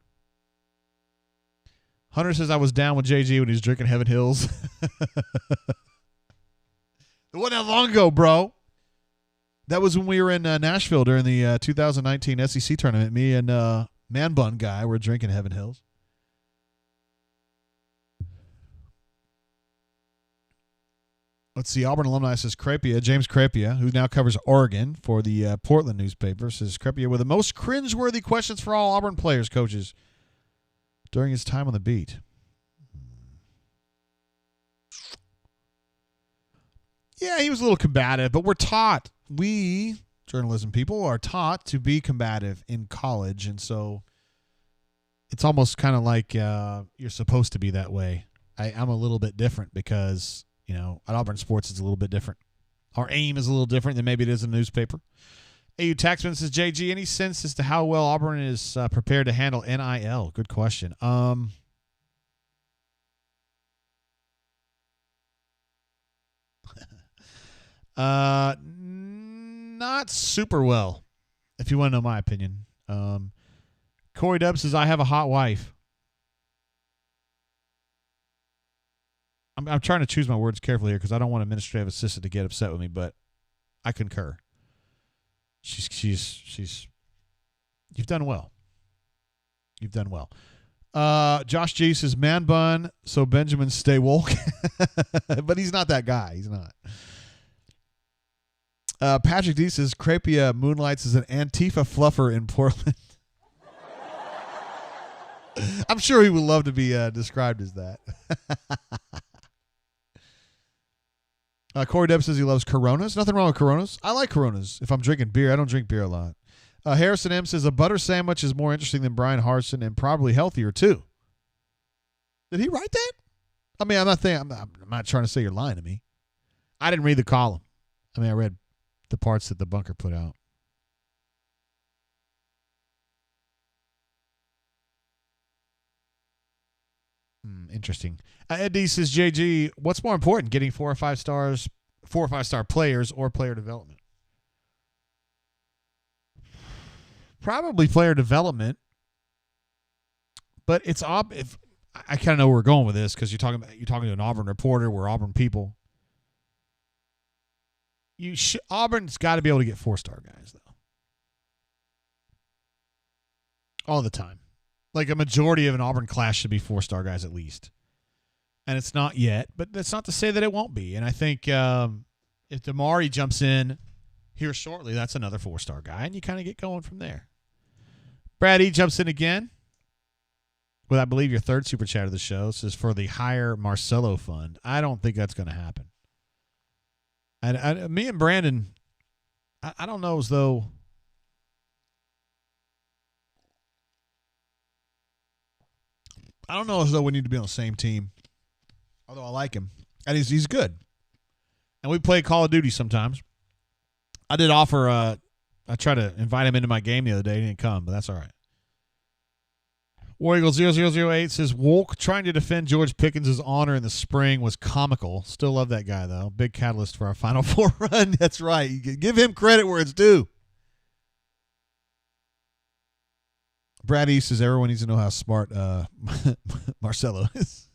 Hunter says I was down with JG when he was drinking Heaven Hills. It wasn't that long ago, bro. That was when we were in Nashville during the 2019 SEC tournament. Me and Man Bun Guy were drinking Heaven Hills. Let's see. Auburn alumni says Crepia, James Crepia, who now covers Oregon for the Portland newspaper, says Crepia with the most cringeworthy questions for all Auburn players, coaches, during his time on the beat. Yeah, he was a little combative, but we're taught, we journalism people are taught to be combative in college, and so it's almost kind of like you're supposed to be that way. I'm a little bit different because, you know, at Auburn Sports it's a little bit different. Our aim is a little different than maybe it is in the newspaper. AU Taxman says, JG, any sense as to how well Auburn is prepared to handle NIL? Good question. Not super well, if you want to know my opinion. Corey Dub says, I have a hot wife. I'm trying to choose my words carefully here because I don't want administrative assistant to get upset with me, but I concur. She's you've done well. You've done well. Josh G says, man bun, so Benjamin stay woke. But he's not that guy. He's not. Patrick D says, Crepia moonlights as an Antifa fluffer in Portland. I'm sure he would love to be described as that. Corey Deb says he loves Coronas. Nothing wrong with Coronas. I like Coronas. If I'm drinking beer, I don't drink beer a lot. Harrison M says a butter sandwich is more interesting than Brian Harsin and probably healthier too. Did he write that? I mean, I'm not trying to say you're lying to me. I didn't read the column. I mean, I read the parts that the bunker put out. Interesting. Ed D says, JG, what's more important, getting 4 or 5 star players or player development? Probably player development, but it's if I kind of know where we're going with this because you're talking to an Auburn reporter. We're Auburn people. Auburn's got to be able to get 4-star guys though, all the time. Like a majority of an Auburn class should be 4-star guys at least. And it's not yet, but that's not to say that it won't be. And I think if Damari jumps in here shortly, that's another 4-star guy, and you kind of get going from there. Brad E. jumps in again with, I believe, your third super chat of the show. This is for the Hire Marcelo Fund. I don't think that's going to happen. And me and Brandon, I don't know as though we need to be on the same team. Although I like him. And he's good. And we play Call of Duty sometimes. I did offer, I tried to invite him into my game the other day. He didn't come, but that's all right. War Eagle 0008 says, Wolk trying to defend George Pickens' honor in the spring was comical. Still love that guy, though. Big catalyst for our Final Four run. That's right. You give him credit where it's due. Brad East says, everyone needs to know how smart Marcelo is.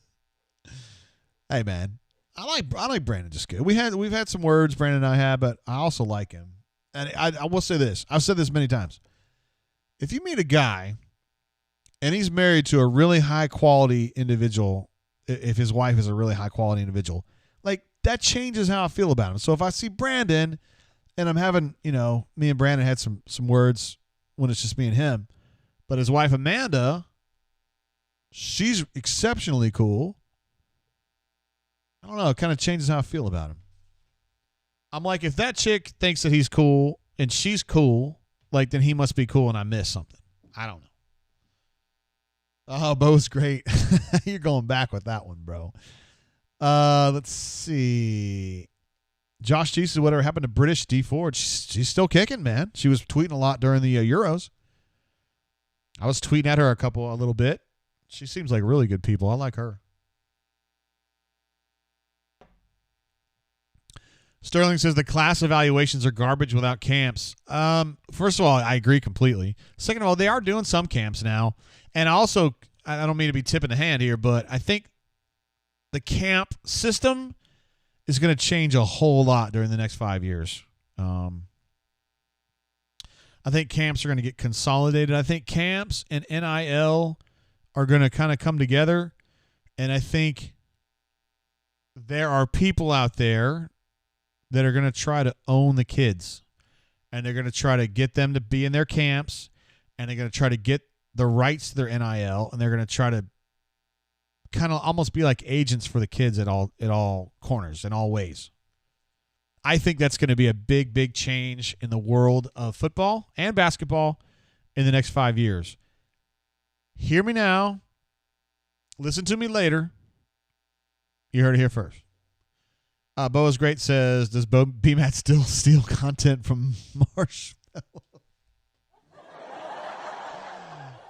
Hey, man. I like Brandon just good. We've had some words Brandon and I had, but I also like him. And I will say this. I've said this many times. If you meet a guy and he's married to a really high-quality individual, if his wife is a really high-quality individual, like, that changes how I feel about him. So if I see Brandon and I'm having, me and Brandon had some words when it's just me and him, but his wife, Amanda, she's exceptionally cool. I don't know. It kind of changes how I feel about him. I'm like, if that chick thinks that he's cool and she's cool, like, then he must be cool and I missed something. I don't know. Oh, Bo's great. You're going back with that one, bro. Let's see. Josh G says, whatever happened to British D Ford? She's still kicking, man. She was tweeting a lot during the Euros. I was tweeting at her a little bit. She seems like really good people. I like her. Sterling says the class evaluations are garbage without camps. First of all, I agree completely. Second of all, they are doing some camps now. And also, I don't mean to be tipping the hand here, but I think the camp system is going to change a whole lot during the next 5 years. I think camps are going to get consolidated. I think camps and NIL are going to kind of come together. And I think there are people out there that are going to try to own the kids. And they're going to try to get them to be in their camps. And they're going to try to get the rights to their NIL. And they're going to try to kind of almost be like agents for the kids at all corners, in all ways. I think that's going to be a big, big change in the world of football and basketball in the next 5 years. Hear me now. Listen to me later. You heard it here first. Bo is great says, does BMAT still steal content from Marshmallow?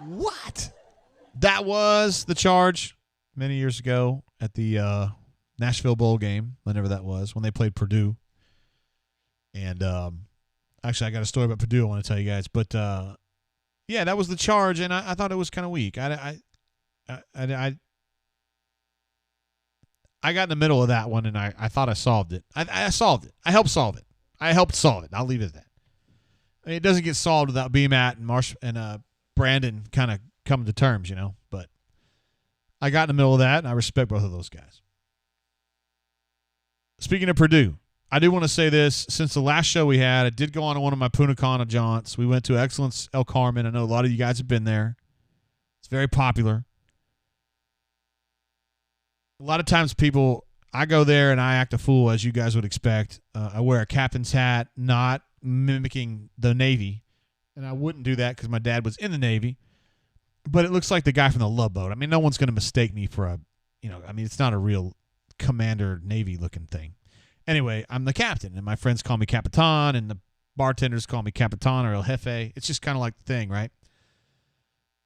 What? That was the charge many years ago at the Nashville Bowl game, whenever that was, when they played Purdue. And actually, I got a story about Purdue I want to tell you guys. But, yeah, that was the charge, and I thought it was kind of weak. I got in the middle of that one, and I thought I solved it. I solved it. I helped solve it. I'll leave it at that. I mean, it doesn't get solved without BMAT and Brandon kind of coming to terms, But I got in the middle of that, and I respect both of those guys. Speaking of Purdue, I do want to say this. Since the last show we had, I did go on one of my Punta Cana jaunts. We went to Excellence El Carmen. I know a lot of you guys have been there. It's very popular. A lot of times I go there and I act a fool, as you guys would expect. I wear a captain's hat, not mimicking the Navy. And I wouldn't do that because my dad was in the Navy. But it looks like the guy from the Love Boat. I mean, no one's going to mistake me for it's not a real Commander Navy-looking thing. Anyway, I'm the captain, and my friends call me Capitan, and the bartenders call me Capitan or El Jefe. It's just kind of like the thing, right?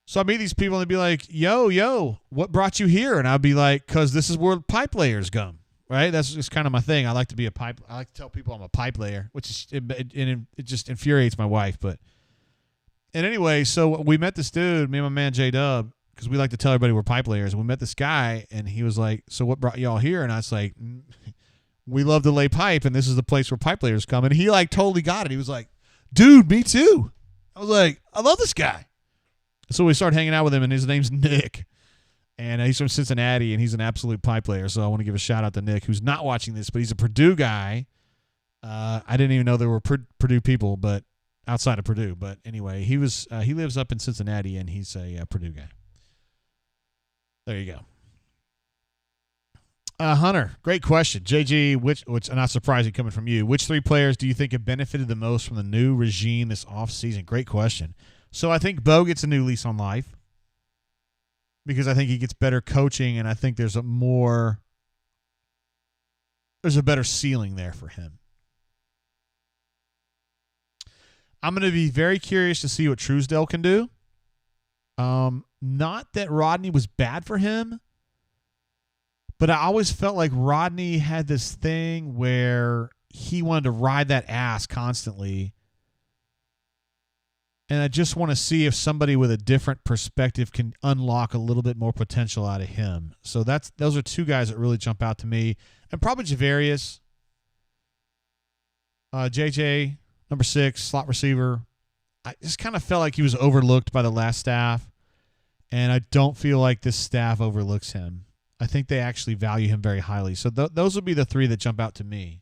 So I meet these people, and they'd be like, yo, what brought you here? And I'd be like, because this is where pipe layers come, right? That's just kind of my thing. I like to tell people I'm a pipe layer, which is it just infuriates my wife. And anyway, so we met this dude, me and my man J-Dub, because we like to tell everybody we're pipe layers. And we met this guy, and he was like, so what brought y'all here? And I was like, we love to lay pipe, and this is the place where pipe layers come. And he totally got it. He was like, dude, me too. I was like, I love this guy. So we started hanging out with him, and his name's Nick. And he's from Cincinnati, and he's an absolute pipe player. So I want to give a shout out to Nick, who's not watching this, but he's a Purdue guy. I didn't even know there were Purdue people, but outside of Purdue. But anyway, he lives up in Cincinnati, and he's a Purdue guy. There you go. Hunter, great question. JG, which not surprising coming from you. Which 3 players do you think have benefited the most from the new regime this offseason? Great question. So I think Bo gets a new lease on life because I think he gets better coaching, and I think there's a better ceiling there for him. I'm going to be very curious to see what Truesdale can do. Not that Rodney was bad for him, but I always felt like Rodney had this thing where he wanted to ride that ass constantly. And I just want to see if somebody with a different perspective can unlock a little bit more potential out of him. So those are 2 guys that really jump out to me. And probably Javarius. JJ, number 6, slot receiver. I just kind of felt like he was overlooked by the last staff. And I don't feel like this staff overlooks him. I think they actually value him very highly. So those would be the 3 that jump out to me.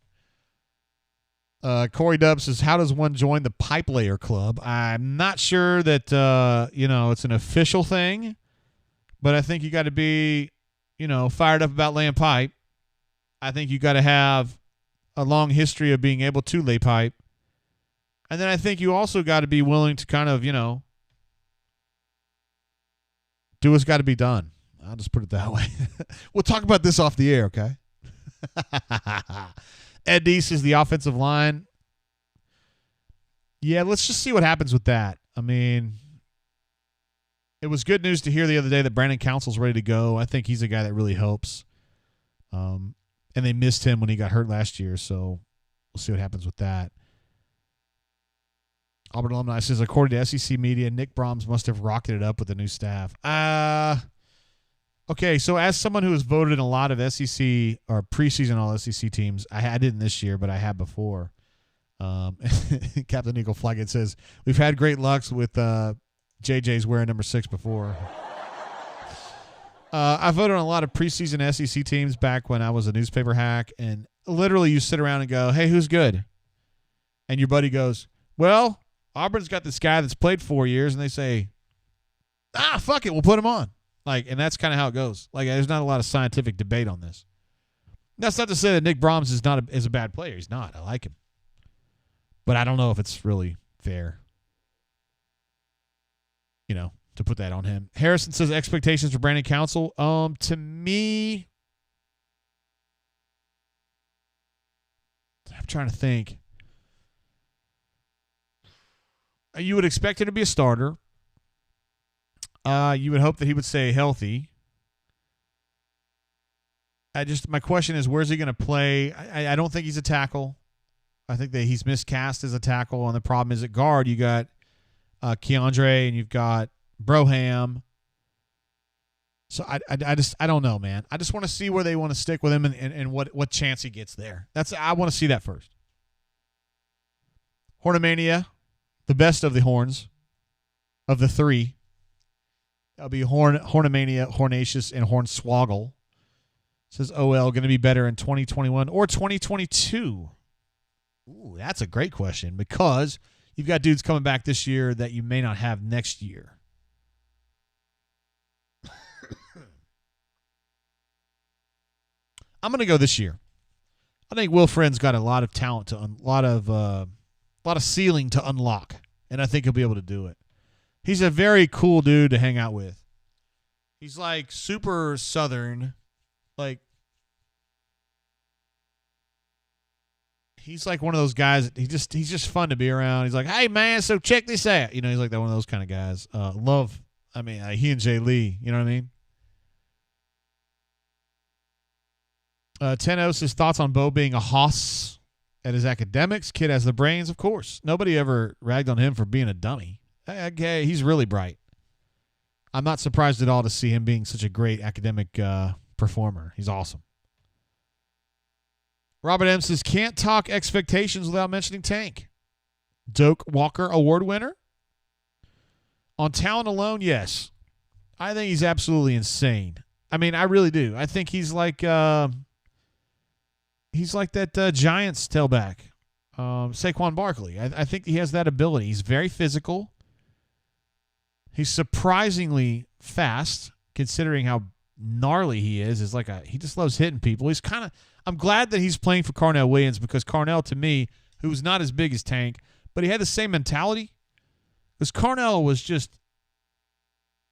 Corey Dubs says, how does one join the pipe layer club? I'm not sure that, it's an official thing, but I think you got to be, fired up about laying pipe. I think you got to have a long history of being able to lay pipe. And then I think you also got to be willing to kind of, do what's got to be done. I'll just put it that way. We'll talk about this off the air, okay? Ed Deese is the offensive line. Yeah, let's just see what happens with that. I mean, it was good news to hear the other day that Brandon Council's ready to go. I think he's a guy that really helps. And they missed him when he got hurt last year, so we'll see what happens with that. Auburn alumni says, according to SEC media, Nick Brahms must have rocketed it up with the new staff. Okay, so as someone who has voted in a lot of SEC or preseason all-SEC teams, I didn't this year, but I have before. Captain Eagle Flaggett says, we've had great lucks with JJ's wearing number 6 before. I voted on a lot of preseason SEC teams back when I was a newspaper hack, and literally you sit around and go, hey, who's good? And your buddy goes, well, Auburn's got this guy that's played 4 years, and they say, fuck it, we'll put him on. And that's kind of how it goes. There's not a lot of scientific debate on this. That's not to say that Nick Brahms is a bad player. He's not. I like him. But I don't know if it's really fair, to put that on him. Harrison says expectations for Brandon Council. To me, I'm trying to think. You would expect him to be a starter. You would hope that he would stay healthy. My question is, where's he going to play? I don't think he's a tackle. I think that he's miscast as a tackle, and the problem is at guard, you got Keandre and you've got Broham. So I don't know, man. I just want to see where they want to stick with him and what chance he gets there. I want to see that first. Hornomania, the best of the horns, of the 3. That'll be Hornomania, Hornacious, and Hornswoggle. Says OL going to be better in 2021 or 2022? Ooh, that's a great question because you've got dudes coming back this year that you may not have next year. I'm going to go this year. I think Will Friend's got a lot of talent a lot of ceiling to unlock, and I think he'll be able to do it. He's a very cool dude to hang out with. He's super Southern, he's one of those guys. He's just fun to be around. He's like, hey man, so check this out. He's like one of those kind of guys. He and Jay Lee. You know what I mean? Tenos, his thoughts on Bo being a hoss at his academics. Kid has the brains, of course. Nobody ever ragged on him for being a dummy. Okay, he's really bright. I'm not surprised at all to see him being such a great academic performer. He's awesome. Robert M. says, can't talk expectations without mentioning Tank. Doak Walker Award winner. On talent alone, yes. I think he's absolutely insane. I mean, I really do. I think he's like that Giants tailback, Saquon Barkley. I think he has that ability. He's very physical. He's surprisingly fast, considering how gnarly he is. He just loves hitting people. I'm glad that he's playing for Carnell Williams, because Carnell, to me, who was not as big as Tank, but he had the same mentality. Because Carnell was just,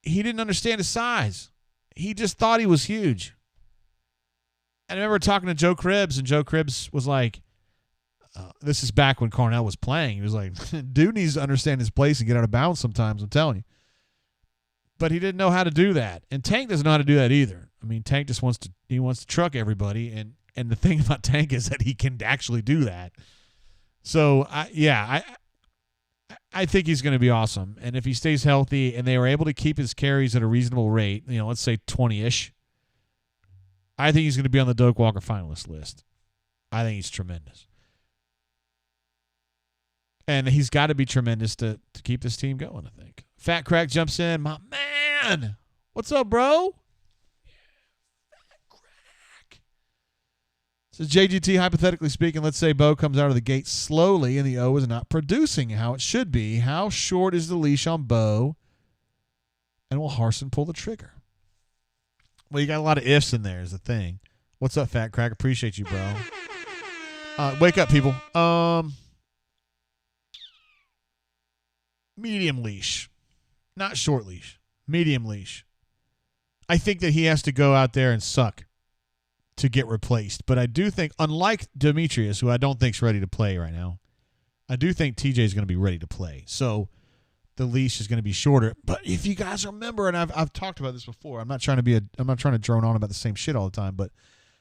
he didn't understand his size. He just thought he was huge. I remember talking to Joe Cribbs, and Joe Cribbs was like, this is back when Carnell was playing. He was like, dude needs to understand his place and get out of bounds sometimes, I'm telling you. But he didn't know how to do that. And Tank doesn't know how to do that either. I mean, Tank just wants to truck everybody. And the thing about Tank is that he can actually do that. So, I think he's going to be awesome. And if he stays healthy and they were able to keep his carries at a reasonable rate, let's say 20-ish, I think he's going to be on the Doak Walker finalist list. I think he's tremendous. And he's got to be tremendous to keep this team going, I think. Fat Crack jumps in. My man. What's up, bro? Fat Crack. Says JGT, hypothetically speaking, let's say Bo comes out of the gate slowly and the O is not producing how it should be. How short is the leash on Bo? And will Harsin pull the trigger? Well, you got a lot of ifs in there is the thing. What's up, Fat Crack? Appreciate you, bro. Wake up, people. Medium leash. Not short leash. Medium leash. I think that he has to go out there and suck to get replaced. But I do think, unlike Demetrius, who I don't think is ready to play right now, I do think TJ is going to be ready to play. So the leash is going to be shorter. But if you guys remember, and I've talked about this before, I'm not trying to drone on about the same shit all the time, but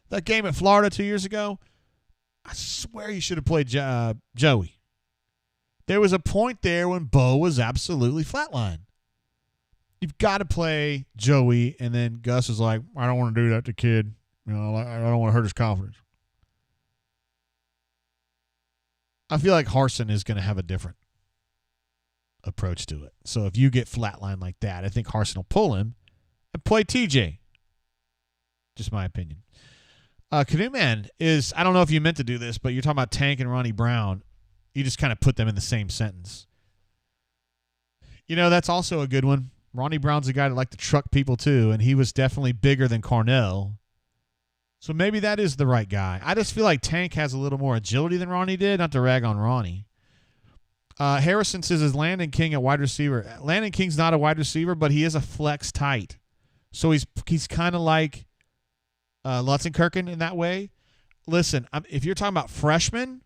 that game at Florida 2 years ago, I swear you should have played Joey. There was a point there when Bo was absolutely flatline. You've got to play Joey, and then Gus is like, I don't want to do that to kid. I don't want to hurt his confidence. I feel like Harsin is going to have a different approach to it. So if you get flatline like that, I think Harsin will pull him and play TJ. Just my opinion. Canoe Man is, I don't know if you meant to do this, but you're talking about Tank and Ronnie Brown. You just kind of put them in the same sentence. That's also a good one. Ronnie Brown's a guy that liked to truck people too, and he was definitely bigger than Carnell. So maybe that is the right guy. I just feel like Tank has a little more agility than Ronnie did, not to rag on Ronnie. Harrison says, is Landon King a wide receiver? Landon King's not a wide receiver, but he is a flex tight. So he's kind of like Lutzenkirchen in that way. Listen, if you're talking about freshmen,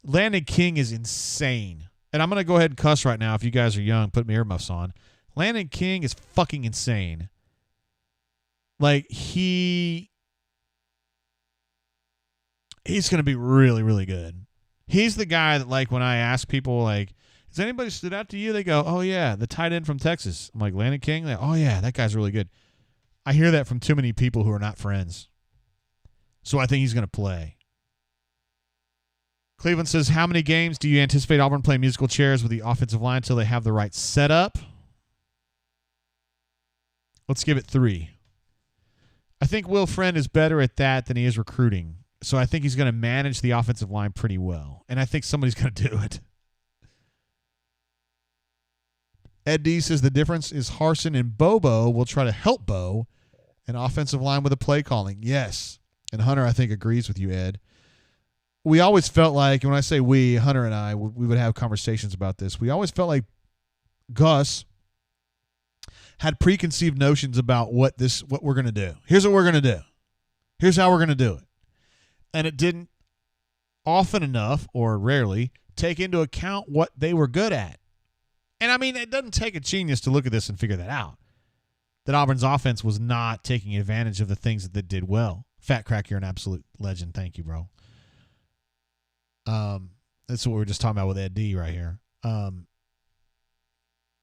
Landon King is insane. And I'm going to go ahead and cuss right now if you guys are young. Put my earmuffs on. Landon King is fucking insane. Like, he's going to be really, really good. He's the guy that, like, when I ask people, like, has anybody stood out to you? They go, oh, yeah, the tight end from Texas. I'm like, Landon King? They're, oh, yeah, that guy's really good. I hear that from too many people who are not friends. So I think he's going to play. Cleveland says, how many games do you anticipate Auburn playing musical chairs with the offensive line until they have the right setup? Let's give it 3. I think Will Friend is better at that than he is recruiting. So I think he's going to manage the offensive line pretty well. And I think somebody's going to do it. Ed D says the difference is Harsin and Bobo will try to help Bo and offensive line with the play calling. Yes. And Hunter, I think, agrees with you, Ed. We always felt like, and when I say we, Hunter and I, we would have conversations about this. We always felt like Gus had preconceived notions about what we're going to do. Here's what we're going to do. Here's how we're going to do it. And it didn't often enough, or rarely, take into account what they were good at. And, I mean, it doesn't take a genius to look at this and figure that out, that Auburn's offense was not taking advantage of the things that they did well. Fat Crack, you're an absolute legend. Thank you, bro. That's what we were just talking about with Ed D right here.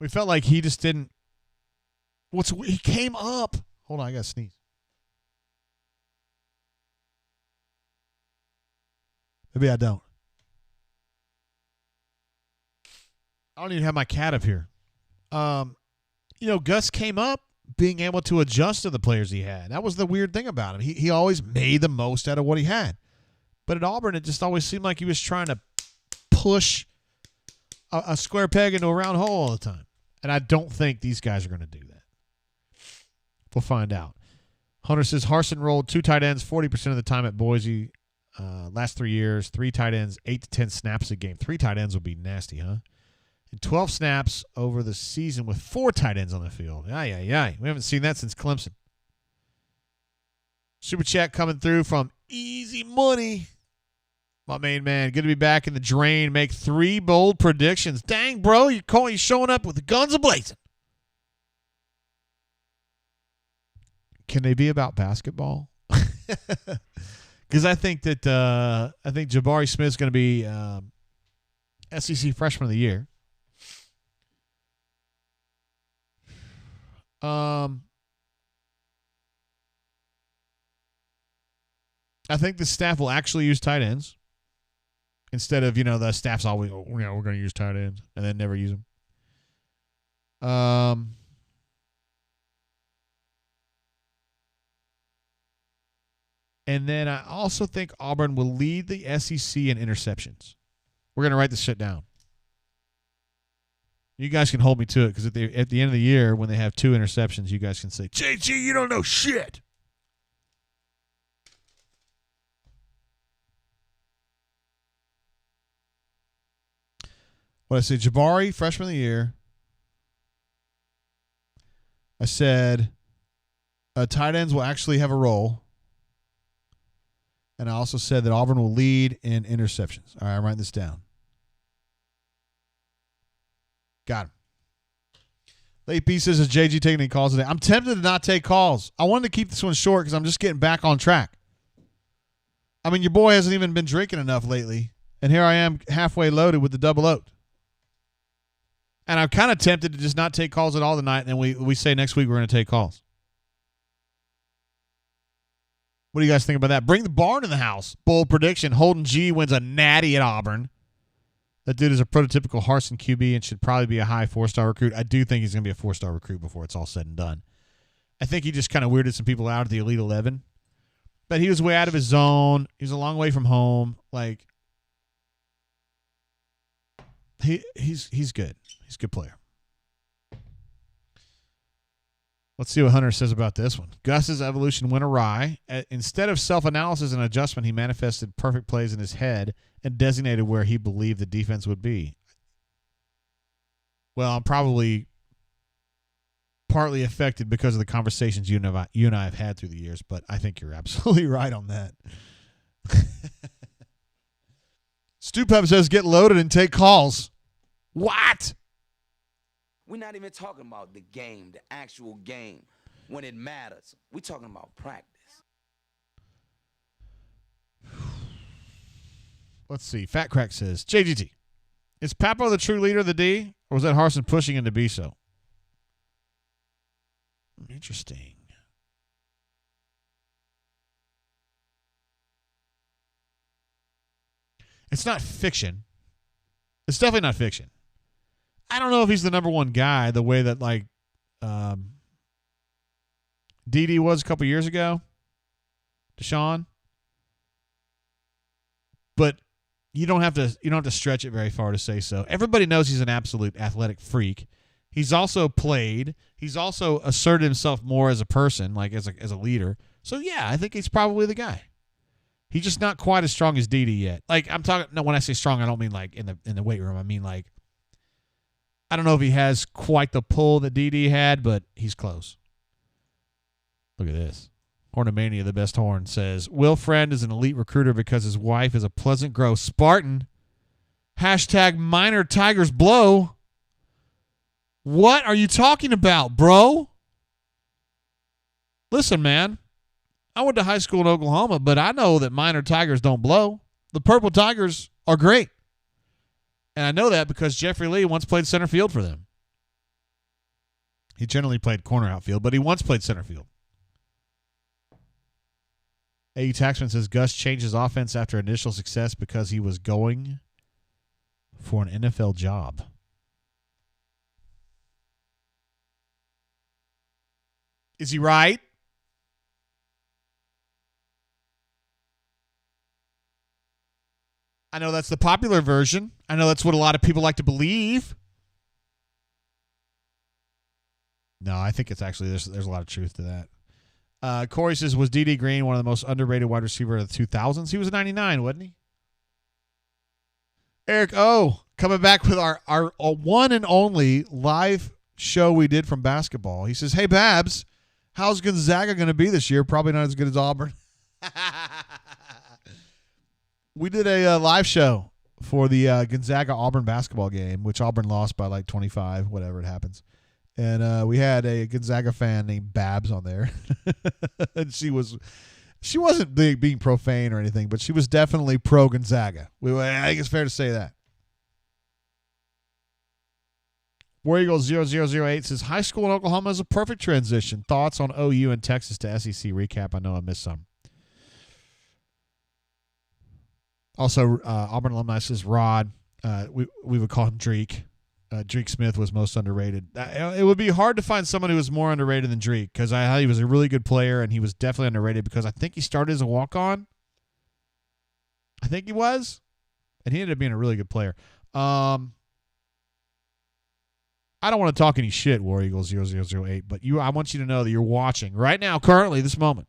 We felt like he just didn't. He came up. Hold on, I gotta sneeze. Maybe I don't. I don't even have my cat up here. Gus came up being able to adjust to the players he had. That was the weird thing about him. He always made the most out of what he had. But at Auburn, it just always seemed like he was trying to push a square peg into a round hole all the time. And I don't think these guys are going to do that. We'll find out. Hunter says Harsin rolled 2 tight ends 40% of the time at Boise last 3 years. 3 tight ends, 8 to 10 snaps a game. 3 tight ends would be nasty, huh? And 12 snaps over the season with 4 tight ends on the field. Ay. We haven't seen that since Clemson. Super chat coming through from Easy Money. My main man, good to be back in the drain. Make 3 bold predictions. Dang, bro, you showing up with the guns a-blazing. Can they be about basketball? Because I think that Jabari Smith's going to be SEC Freshman of the Year. I think the staff will actually use tight ends instead of, the staff's always, we're going to use tight ends and then never use them. And then I also think Auburn will lead the SEC in interceptions. We're going to write this shit down. You guys can hold me to it because at the end of the year, when they have 2 interceptions, you guys can say, JG, you don't know shit. What I say, Jabari, Freshman of the Year. I said tight ends will actually have a role. And I also said that Auburn will lead in interceptions. All right, I'm writing this down. Got him. Late B says, is JG taking any calls today? I'm tempted to not take calls. I wanted to keep this one short because I'm just getting back on track. I mean, your boy hasn't even been drinking enough lately. And here I am halfway loaded with the double oat. And I'm kind of tempted to just not take calls at all tonight. And then we say next week we're going to take calls. What do you guys think about that? Bring the barn in the house. Bold prediction. Holden G wins a natty at Auburn. That dude is a prototypical Harsin QB and should probably be a high 4-star recruit. I do think he's going to be a 4-star recruit before it's all said and done. I think he just kind of weirded some people out at the Elite 11. But he was way out of his zone. He was a long way from home. Like, he's good. He's a good player. Let's see what Hunter says about this one. Gus's evolution went awry. Instead of self-analysis and adjustment, he manifested perfect plays in his head and designated where he believed the defense would be. Well, I'm probably partly affected because of the conversations you and I have had through the years, but I think you're absolutely right on that. Stu Pep says, get loaded and take calls. What? We're not even talking about the game, the actual game, when it matters. We're talking about practice. Let's see. Fat Crack says, JGT, is Papo the true leader of the D, or was that Harsin pushing him to be so? Interesting. It's not fiction. It's definitely not fiction. I don't know if he's the number one guy the way that, like, DD was a couple years ago. Deshaun. But you don't have to stretch it very far to say so. Everybody knows he's an absolute athletic freak. He's also played. He's also asserted himself more as a person, like as a leader. So yeah, I think he's probably the guy. He's just not quite as strong as DD yet. Like I'm talking. No, when I say strong, I don't mean like in the weight room. I mean like I don't know if he has quite the pull that DD had, but he's close. Look at this. Hornomania, the best horn, says, Will Friend is an elite recruiter because his wife is a Pleasant Grove Spartan. Hashtag minor Tigers blow. What are you talking about, bro? Listen, man. I went to high school in Oklahoma, but I know that minor Tigers don't blow. The Purple Tigers are great. And I know that because Jeffrey Lee once played center field for them. He generally played corner outfield, but he once played center field. A. Taxman says Gus changed his offense after initial success because he was going for an NFL job. Is he right? I know that's the popular version. I know that's what a lot of people like to believe. No, I think it's actually, there's a lot of truth to that. Corey says, was D.D. Greene one of the most underrated wide receivers of the 2000s? He was a 99, wasn't he? Eric O, coming back with our one and only live show we did from basketball. He says, hey, Babs, how's Gonzaga going to be this year? Probably not as good as Auburn. We did a live show for the Gonzaga-Auburn basketball game, which Auburn lost by like 25, whatever it happens. And we had a Gonzaga fan named Babs on there. And she wasn't being profane or anything, but she was definitely pro-Gonzaga. I think it's fair to say that. War Eagles 0008 says, high school in Oklahoma is a perfect transition. Thoughts on OU and Texas to SEC recap? I know I missed some. Also, Auburn alumni says Rod. We would call him Drake. Drake Smith was most underrated. It would be hard to find someone who was more underrated than Drake because I thought he was a really good player and he was definitely underrated because I think he started as a walk-on. I think he was. And he ended up being a really good player. I don't want to talk any shit, War Eagles 0008, but I want you to know that you're watching right now, currently, this moment.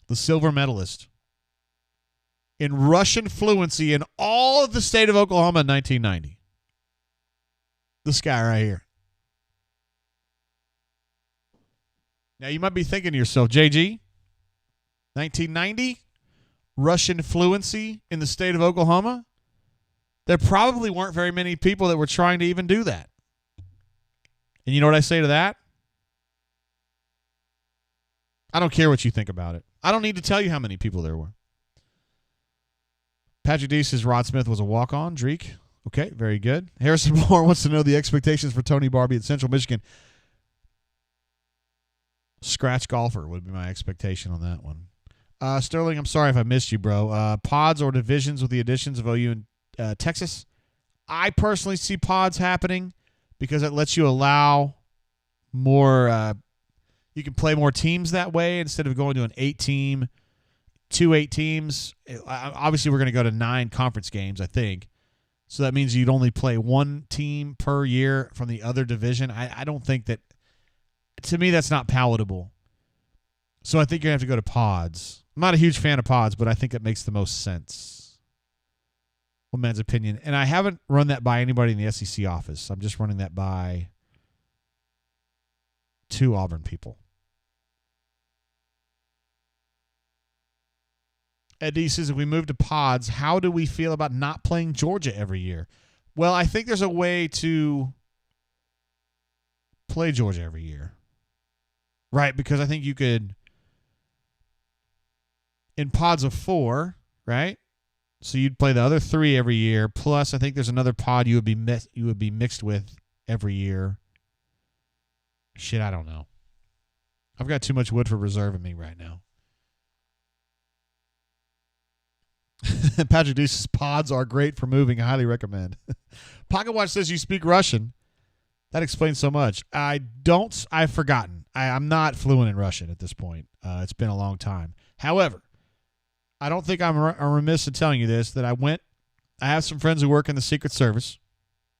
The silver medalist in Russian fluency in all of the state of Oklahoma in 1990. This guy right here. Now, you might be thinking to yourself, JG, 1990, Russian fluency in the state of Oklahoma? There probably weren't very many people that were trying to even do that. And you know what I say to that? I don't care what you think about it. I don't need to tell you how many people there were. Patrick D says Rod Smith was a walk-on. Dreek. Okay, very good. Harrison Moore wants to know the expectations for Tony Barbie at Central Michigan. Scratch golfer would be my expectation on that one. Sterling, I'm sorry if I missed you, bro. Pods or divisions with the additions of OU and Texas. I personally see pods happening because it lets you allow more you can play more teams that way instead of going to an 8-team, 2 teams. Obviously, we're going to go to 9 conference games, I think. So that means you'd only play one team per year from the other division. I don't think that – to me, that's not palatable. So I think you're going to have to go to pods. I'm not a huge fan of pods, but I think it makes the most sense. One man's opinion. And I haven't run that by anybody in the SEC office. I'm just running that by 2 Auburn people. Ed D says, if we move to pods, how do we feel about not playing Georgia every year? Well, I think there's a way to play Georgia every year. Right, because I think you could, in pods of 4, right? So you'd play the other 3 every year. Plus, I think there's another pod you would be mixed with every year. Shit, I don't know. I've got too much Woodford Reserve in me right now. Patrick Deuce's pods are great for moving. I highly recommend. Pocket Watch says you speak Russian. That explains so much. I've forgotten. I'm not fluent in Russian at this point. It's been a long time. However, I don't think I'm remiss in telling you this, that I have some friends who work in the Secret Service.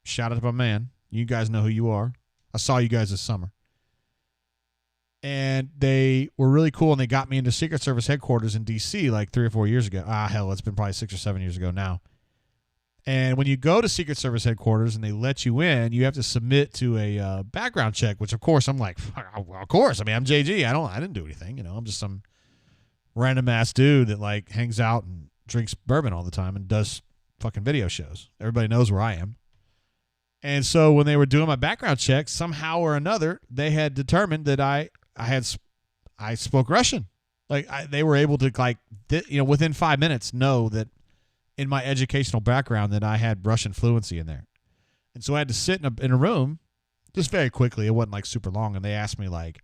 Shout out to my man. You guys know who you are. I saw you guys this summer. And they were really cool, and they got me into Secret Service headquarters in D.C. like 3 or 4 years ago. Hell, it's been probably 6 or 7 years ago now. And when you go to Secret Service headquarters and they let you in, you have to submit to a background check, which, of course, I'm like, of course. I mean, I'm JG. I didn't do anything. You know, I'm just some random-ass dude that, like, hangs out and drinks bourbon all the time and does fucking video shows. Everybody knows where I am. And so when they were doing my background check, somehow or another, they had determined that I spoke Russian. Like, they were able to, like, within 5 minutes know that in my educational background that I had Russian fluency in there. And so I had to sit in a room just very quickly. It wasn't like super long. And they asked me, like,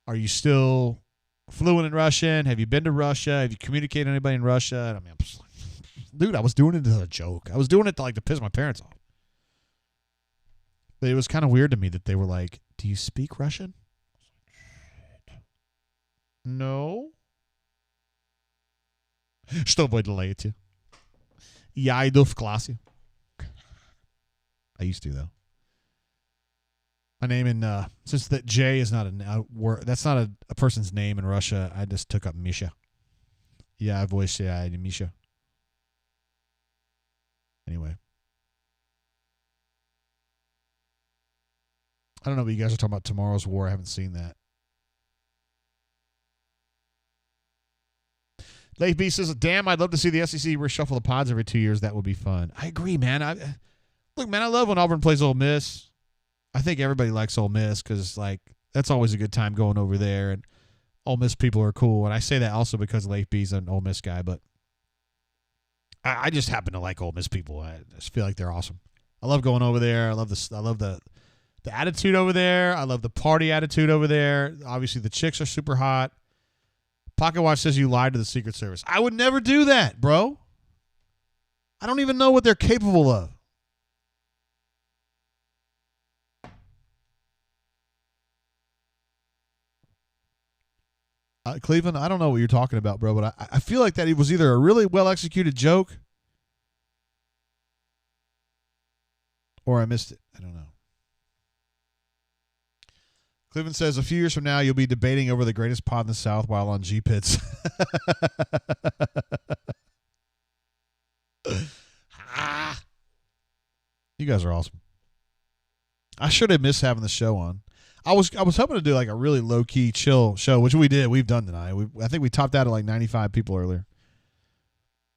are you still fluent in Russian? Have you been to Russia? Have you communicated with anybody in Russia? And I mean, I'm just like, dude, I was doing it as a joke. I was doing it to piss my parents off. But it was kind of weird to me that they were like, "Do you speak Russian?" No. Что вы делаете? Я иду в классе. I used to, though. My name in since that J is not a word, that's not a person's name in Russia. I just took up Misha. Yeah, voice Misha. Anyway, I don't know what you guys are talking about. Tomorrow's War. I haven't seen that. Leif B says, "Damn, I'd love to see the SEC reshuffle the pods every 2 years. That would be fun." I agree, man. Look, man, I love when Auburn plays Ole Miss. I think everybody likes Ole Miss because, like, that's always a good time going over there, and Ole Miss people are cool. And I say that also because Leif B's an Ole Miss guy, but I just happen to like Ole Miss people. I just feel like they're awesome. I love going over there. I love the attitude over there. I love the party attitude over there. Obviously, the chicks are super hot. Pocket Watch says you lied to the Secret Service. I would never do that, bro. I don't even know what they're capable of. Cleveland, I don't know what you're talking about, bro, but I feel like that it was either a really well-executed joke or I missed it. I don't know. Cleveland says, a few years from now, you'll be debating over the greatest pod in the South while on G-Pits. You guys are awesome. I should have missed having the show on. I was hoping to do like a really low-key, chill show, which we did. We've done tonight. I think we topped out at like 95 people earlier.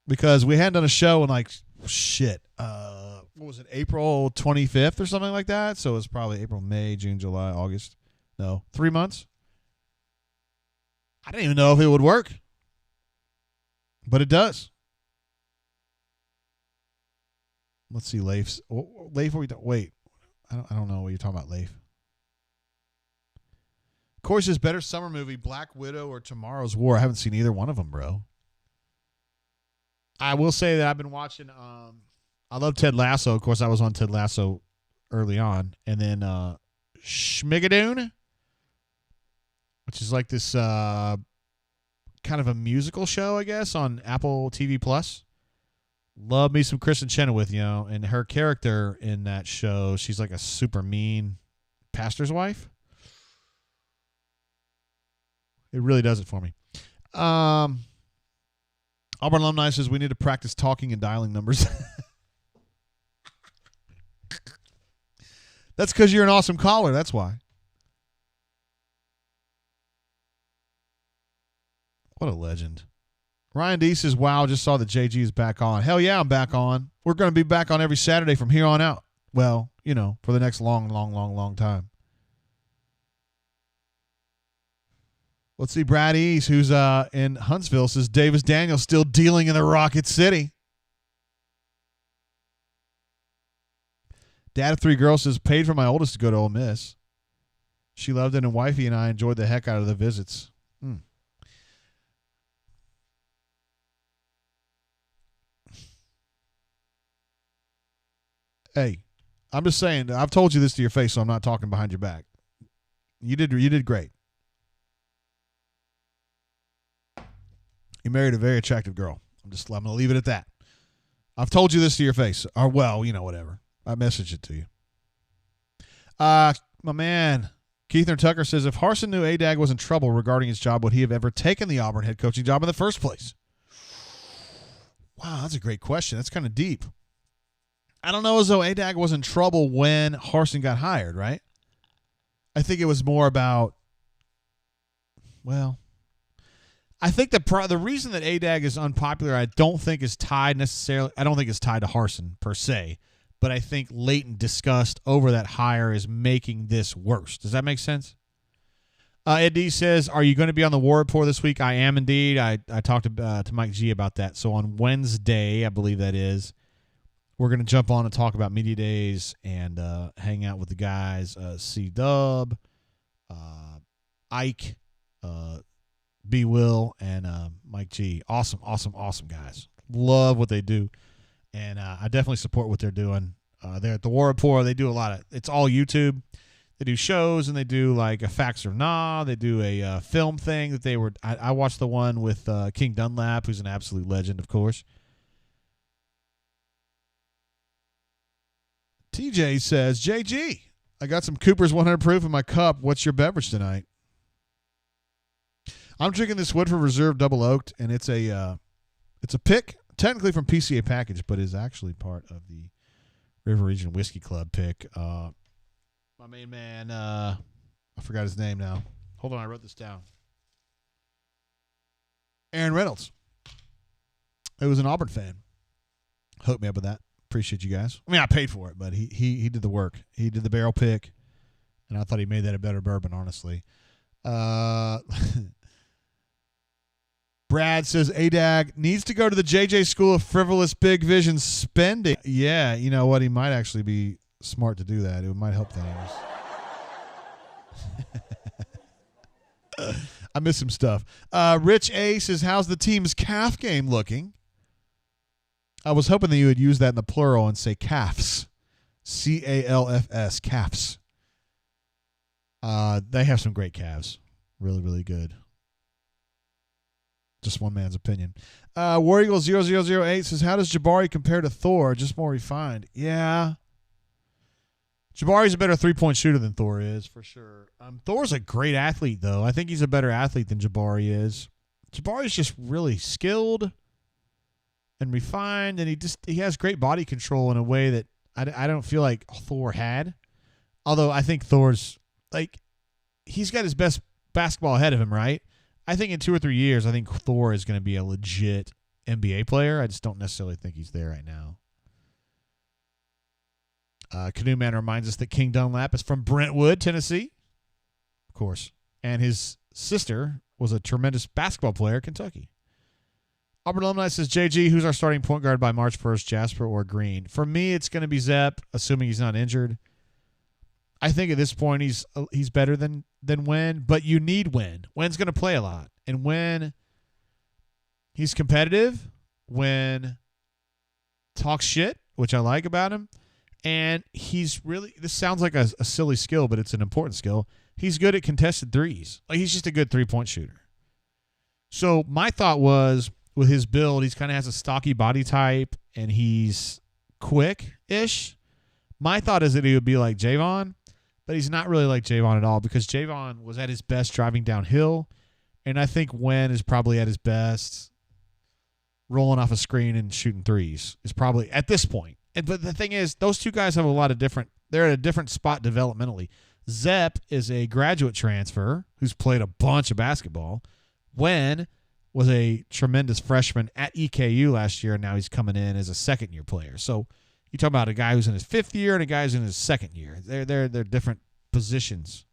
Because we hadn't done a show in like, what was it, April 25th or something like that? So it was probably April, May, June, July, August. No, 3 months. I didn't even know if it would work. But it does. Let's see, Leif. Leif, wait. I don't know what you're talking about, Leif. Corey says, better summer movie, Black Widow or Tomorrow's War. I haven't seen either one of them, bro. I will say that I've been watching, I love Ted Lasso. Of course, I was on Ted Lasso early on. And then Schmigadoon, which is like this kind of a musical show, I guess, on Apple TV Plus. Love me some Kristen Chenoweth, you know, and her character in that show, she's like a super mean pastor's wife. It really does it for me. Auburn alumni says we need to practice talking and dialing numbers. That's because you're an awesome caller. That's why. What a legend. Ryan D says, wow, just saw that JG is back on. Hell yeah, I'm back on. We're going to be back on every Saturday from here on out. Well, you know, for the next long time. Let's see, Brad East, who's in Huntsville, says Davis Daniels still dealing in the Rocket City. Dad of three girls says, paid for my oldest to go to Ole Miss. She loved it, and wifey and I enjoyed the heck out of the visits. Hey, I'm just saying, I've told you this to your face, so I'm not talking behind your back. You did great. You married a very attractive girl. I'm going to leave it at that. I've told you this to your face. Or, well, you know, whatever. I messaged it to you. My man, Keithner Tucker says, if Harsin knew Adag was in trouble regarding his job, would he have ever taken the Auburn head coaching job in the first place? Wow, that's a great question. That's kind of deep. I don't know as though Adag was in trouble when Harsin got hired, right? I think it was more about, well, I think the reason that Adag is unpopular, I don't think is tied to Harsin per se, but I think latent disgust over that hire is making this worse. Does that make sense? Ed D says, are you going to be on the War Report this week? I am indeed. I talked to Mike G about that. So on Wednesday, I believe that is, we're going to jump on and talk about media days and hang out with the guys, C-Dub, Ike, B. Will, and Mike G. Awesome guys. Love what they do. And I definitely support what they're doing They're at the War Report. They do a lot of, it's all YouTube. They do shows, and they do like a Facts or Nah. They do a film thing that I watched the one with King Dunlap, who's an absolute legend, of course. TJ says, JG, I got some Cooper's 100 proof in my cup. What's your beverage tonight? I'm drinking this Woodford Reserve Double Oaked, and it's a pick, technically from PCA Package, but is actually part of the River Region Whiskey Club pick. My main man, I forgot his name now. Hold on, I wrote this down. Aaron Reynolds. He was an Auburn fan. Hooked me up with that. Appreciate you guys. I mean, I paid for it, but he did the work. He did the barrel pick, and I thought he made that a better bourbon, honestly. Brad says ADAG needs to go to the JJ School of Frivolous Big Vision Spending. Yeah, you know what? He might actually be smart to do that. It might help things. I miss some stuff. Rich A says, how's the team's calf game looking? I was hoping that you would use that in the plural and say calves. CALFS, calves. They have some great calves. Really, really good. Just one man's opinion. War Eagle 0008 says, how does Jabari compare to Thor? Just more refined. Yeah. Jabari's a better three-point shooter than Thor is, for sure. Thor's a great athlete, though. I think he's a better athlete than Jabari is. Jabari's just really skilled and refined, and he has great body control in a way that I don't feel like Thor had. Although I think Thor's, he's got his best basketball ahead of him, right? I think in 2 or 3 years, I think Thor is going to be a legit NBA player. I just don't necessarily think he's there right now. Canoe Man reminds us that King Dunlap is from Brentwood, Tennessee, of course, and his sister was a tremendous basketball player at Kentucky. Auburn Alumni says, JG, who's our starting point guard by March 1st, Jasper or Greene? For me, it's going to be Zepp, assuming he's not injured. I think at this point he's better than Wynn, but you need Wynn. Wynn's going to play a lot, and Wynn, he's competitive. Wynn talks shit, which I like about him. And he's really, this sounds like a silly skill, but it's an important skill. He's good at contested threes. He's just a good three-point shooter. So my thought was, with his build, he's kind of has a stocky body type, and he's quick-ish. My thought is that he would be like Javon, but he's not really like Javon at all, because Javon was at his best driving downhill, and I think Wynn is probably at his best rolling off a screen and shooting threes is probably at this point. But the thing is, those two guys have a lot of they're at a different spot developmentally. Zepp is a graduate transfer who's played a bunch of basketball. Wynn was a tremendous freshman at EKU last year, and now he's coming in as a second-year player. So you talk about a guy who's in his 5th year and a guy who's in his 2nd year. They're different positions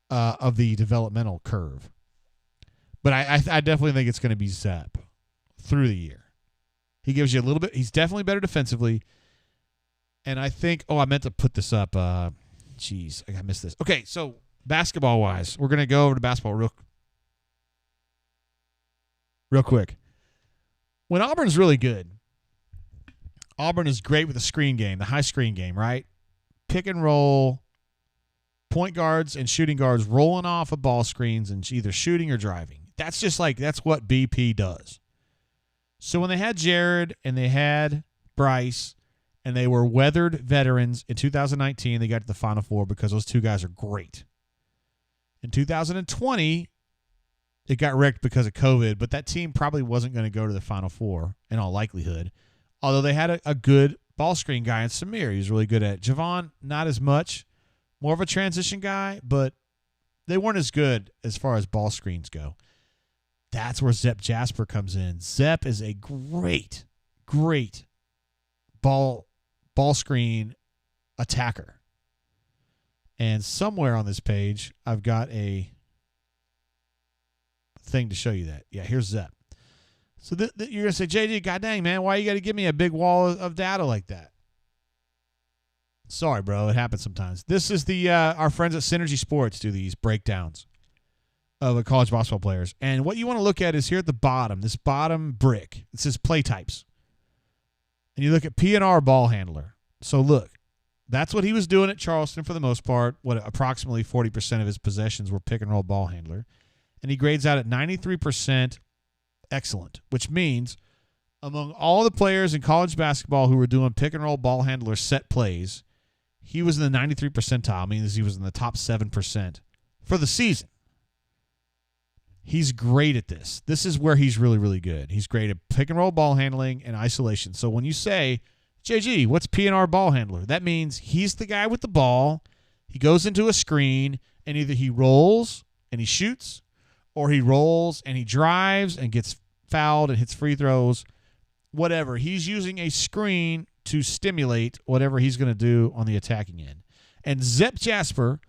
of the developmental curve. But I definitely think it's going to be Zepp through the year. He gives you a little bit. He's definitely better defensively. And I think, I meant to put this up. I missed this. Okay, so basketball-wise, we're going to go over to basketball real quick. When Auburn's really good, Auburn is great with the screen game, the high screen game, right? Pick and roll, point guards and shooting guards rolling off of ball screens and either shooting or driving. That's what BP does. So when they had Jared and they had Bryce and they were weathered veterans in 2019, they got to the Final Four because those two guys are great. In 2020, it got wrecked because of COVID, but that team probably wasn't going to go to the Final Four in all likelihood, although they had a good ball screen guy in Samir. He was really good at it. Javon, not as much. More of a transition guy, but they weren't as good as far as ball screens go. That's where Zepp Jasper comes in. Zepp is a great, great ball screen attacker. And somewhere on this page, I've got a thing to show you that. Yeah, here's Zepp. So you're going to say, JJ, god dang, man, why you got to give me a big wall of data like that? Sorry, bro. It happens sometimes. This is our friends at Synergy Sports do these breakdowns of the college basketball players. And what you want to look at is here at the bottom, this bottom brick. It says play types. And you look at P&R ball handler. So look, that's what he was doing at Charleston for the most part. What approximately 40% of his possessions were pick and roll ball handler. And he grades out at 93% excellent, which means among all the players in college basketball who were doing pick and roll ball handler set plays, he was in the 93 percentile, means he was in the top 7% for the season. He's great at this. This is where he's really, really good. He's great at pick and roll ball handling and isolation. So when you say, JG, what's P&R ball handler? That means he's the guy with the ball. He goes into a screen, and either he rolls and he shoots, or he rolls and he drives and gets fouled and hits free throws, whatever. He's using a screen to stimulate whatever he's going to do on the attacking end. And Zep Jasper,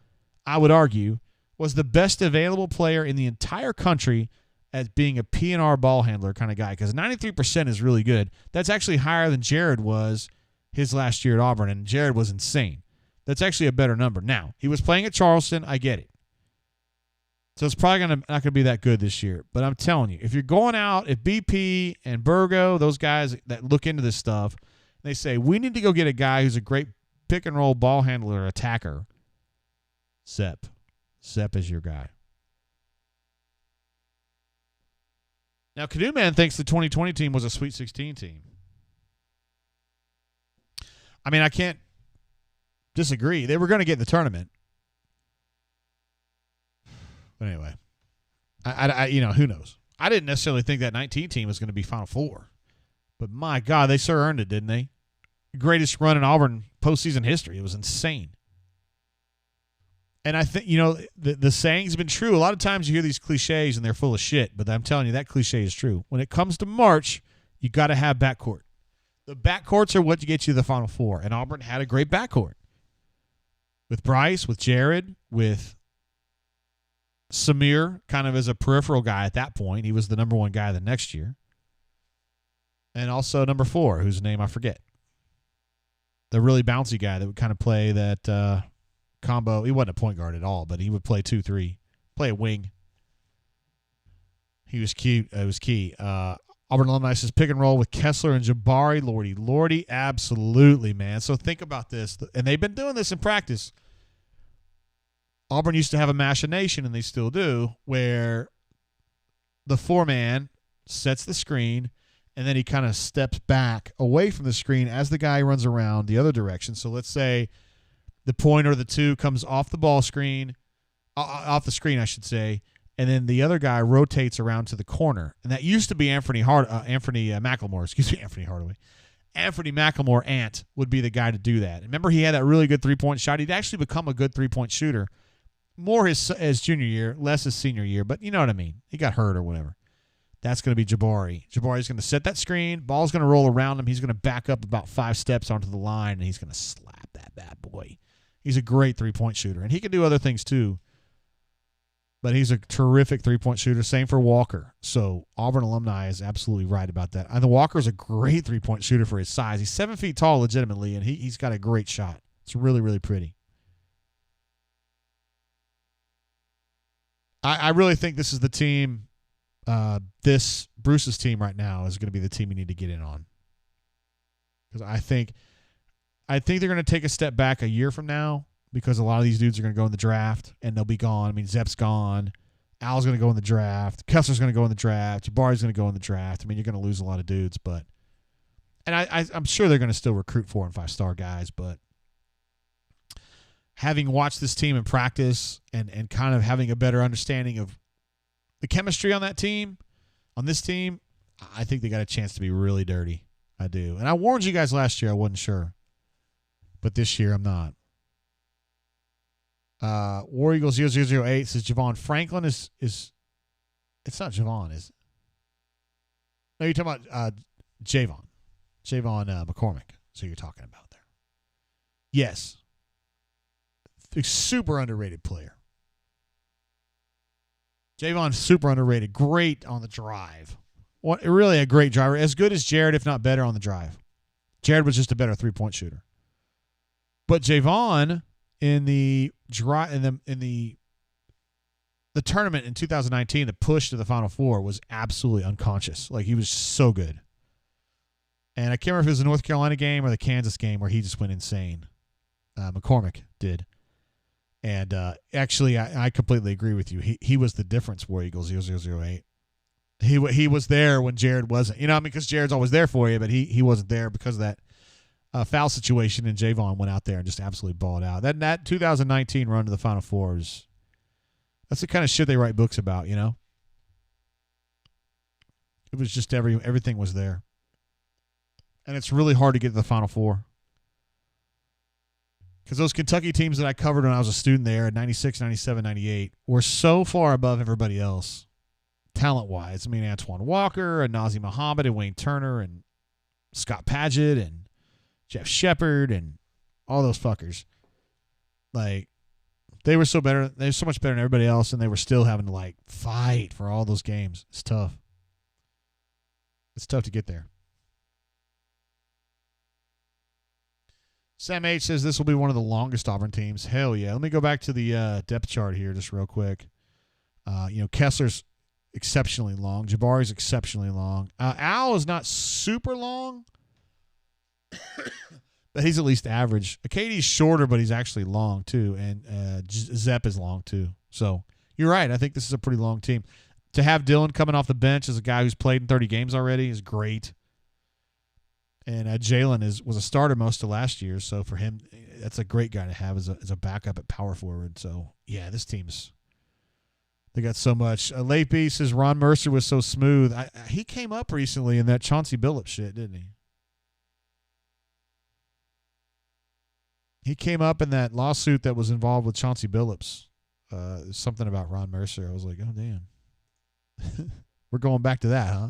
I would argue, was the best available player in the entire country at being a P&R ball handler kind of guy, because 93% is really good. That's actually higher than Jared was his last year at Auburn, and Jared was insane. That's actually a better number. Now, he was playing at Charleston. I get it. So it's probably not going to be that good this year. But I'm telling you, if you're going out, if BP and Burgo, those guys that look into this stuff, they say, we need to go get a guy who's a great pick-and-roll ball handler attacker, Zep. Zep is your guy. Now, Canoe Man thinks the 2020 team was a Sweet 16 team. I mean, I can't disagree. They were going to get in the tournament. But anyway, I who knows? I didn't necessarily think that 19 team was going to be Final Four. But my God, they sure earned it, didn't they? Greatest run in Auburn postseason history. It was insane. And I think, the saying's been true. A lot of times you hear these cliches and they're full of shit, but I'm telling you, that cliche is true. When it comes to March, you got to have backcourt. The backcourts are what get you to the Final Four, and Auburn had a great backcourt. With Bryce, with Jared, with Samir, kind of as a peripheral guy at that point. He was the number one guy the next year. And also number 4, whose name I forget. The really bouncy guy that would kind of play that combo. He wasn't a point guard at all, but he would play 2-3, play a wing. He was cute. It was key. Auburn alumni says pick and roll with Kessler and Jabari. Lordy, absolutely, man. So think about this. And they've been doing this in practice. Auburn used to have a machination, and they still do, where the 4-man sets the screen, and then he kind of steps back away from the screen as the guy runs around the other direction. So let's say the point or the 2 comes off the ball screen, off the screen, I should say, and then the other guy rotates around to the corner. And that used to be Anthony McLemore. Excuse me, Anthony Hardaway. Anthony McLemore, Ant, would be the guy to do that. Remember, he had that really good three-point shot. He'd actually become a good three-point shooter. More his junior year, less his senior year, but you know what I mean. He got hurt or whatever. That's going to be Jabari. Jabari's going to set that screen. Ball's going to roll around him. He's going to back up about 5 steps onto the line, and he's going to slap that bad boy. He's a great three-point shooter, and he can do other things too. But he's a terrific three-point shooter. Same for Walker. So Auburn alumni is absolutely right about that. And Walker's a great three-point shooter for his size. He's 7 feet tall legitimately, and he's got a great shot. It's really, really pretty. I really think this is the team, this Bruce's team right now is going to be the team you need to get in on. Because I think they're going to take a step back a year from now, because a lot of these dudes are going to go in the draft and they'll be gone. I mean, Zep's gone. Al's going to go in the draft. Kessler's going to go in the draft. Jabari's going to go in the draft. I mean, you're going to lose a lot of dudes, but I'm sure they're going to still recruit 4- and 5-star guys, but having watched this team in practice and kind of having a better understanding of the chemistry on this team, I think they got a chance to be really dirty. I do. And I warned you guys last year I wasn't sure. But this year I'm not. War Eagle 0008 says Javon Franklin is it's not Javon, is it? No, you're talking about Javon McCormick. So you're talking about there. Yes. A super underrated player. Javon's super underrated. Great on the drive. Really a great driver. As good as Jared, if not better on the drive. Jared was just a better three-point shooter. But Javon in the tournament in 2019, the push to the Final Four was absolutely unconscious. Like, he was so good. And I can't remember if it was the North Carolina game or the Kansas game where he just went insane. McCormick did. And actually, I completely agree with you. He was the difference for Eagles 0008. He was there when Jared wasn't. You know, I mean, because Jared's always there for you, but he wasn't there because of that foul situation, and Javon went out there and just absolutely balled out. That 2019 run to the Final Four that's the kind of shit they write books about, you know? It was just everything was there. And it's really hard to get to the Final Four. Because those Kentucky teams that I covered when I was a student there in 96, 97, 98 were so far above everybody else, talent-wise. I mean, Antoine Walker and Nazir Muhammad and Wayne Turner and Scott Padgett and Jeff Shepard and all those fuckers. Like, they were so better. They were so much better than everybody else, and they were still having to, like, fight for all those games. It's tough. It's tough to get there. Sam H says this will be one of the longest Auburn teams. Hell yeah. Let me go back to the depth chart here just real quick. Kessler's exceptionally long. Jabari's exceptionally long. Al is not super long, but he's at least average. Katie's shorter, but he's actually long too. And Zepp is long too. So you're right. I think this is a pretty long team. To have Dylan coming off the bench as a guy who's played in 30 games already is great. And Jalen was a starter most of last year, so for him, that's a great guy to have as a backup at power forward. So, yeah, this team's – they got so much. Late B says Ron Mercer was so smooth. He came up recently in that Chauncey Billups shit, didn't he? He came up in that lawsuit that was involved with Chauncey Billups. Something about Ron Mercer. I was like, oh, damn. We're going back to that, huh?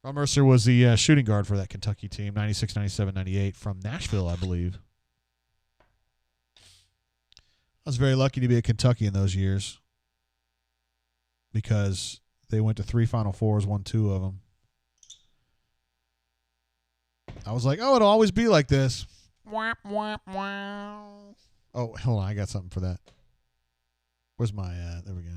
Ron Mercer was the shooting guard for that Kentucky team, 96, 97, 98, from Nashville, I believe. I was very lucky to be at Kentucky in those years because they went to 3 Final Fours, won 2 of them. I was like, oh, it'll always be like this. Oh, hold on. I got something for that. Where's my there we go.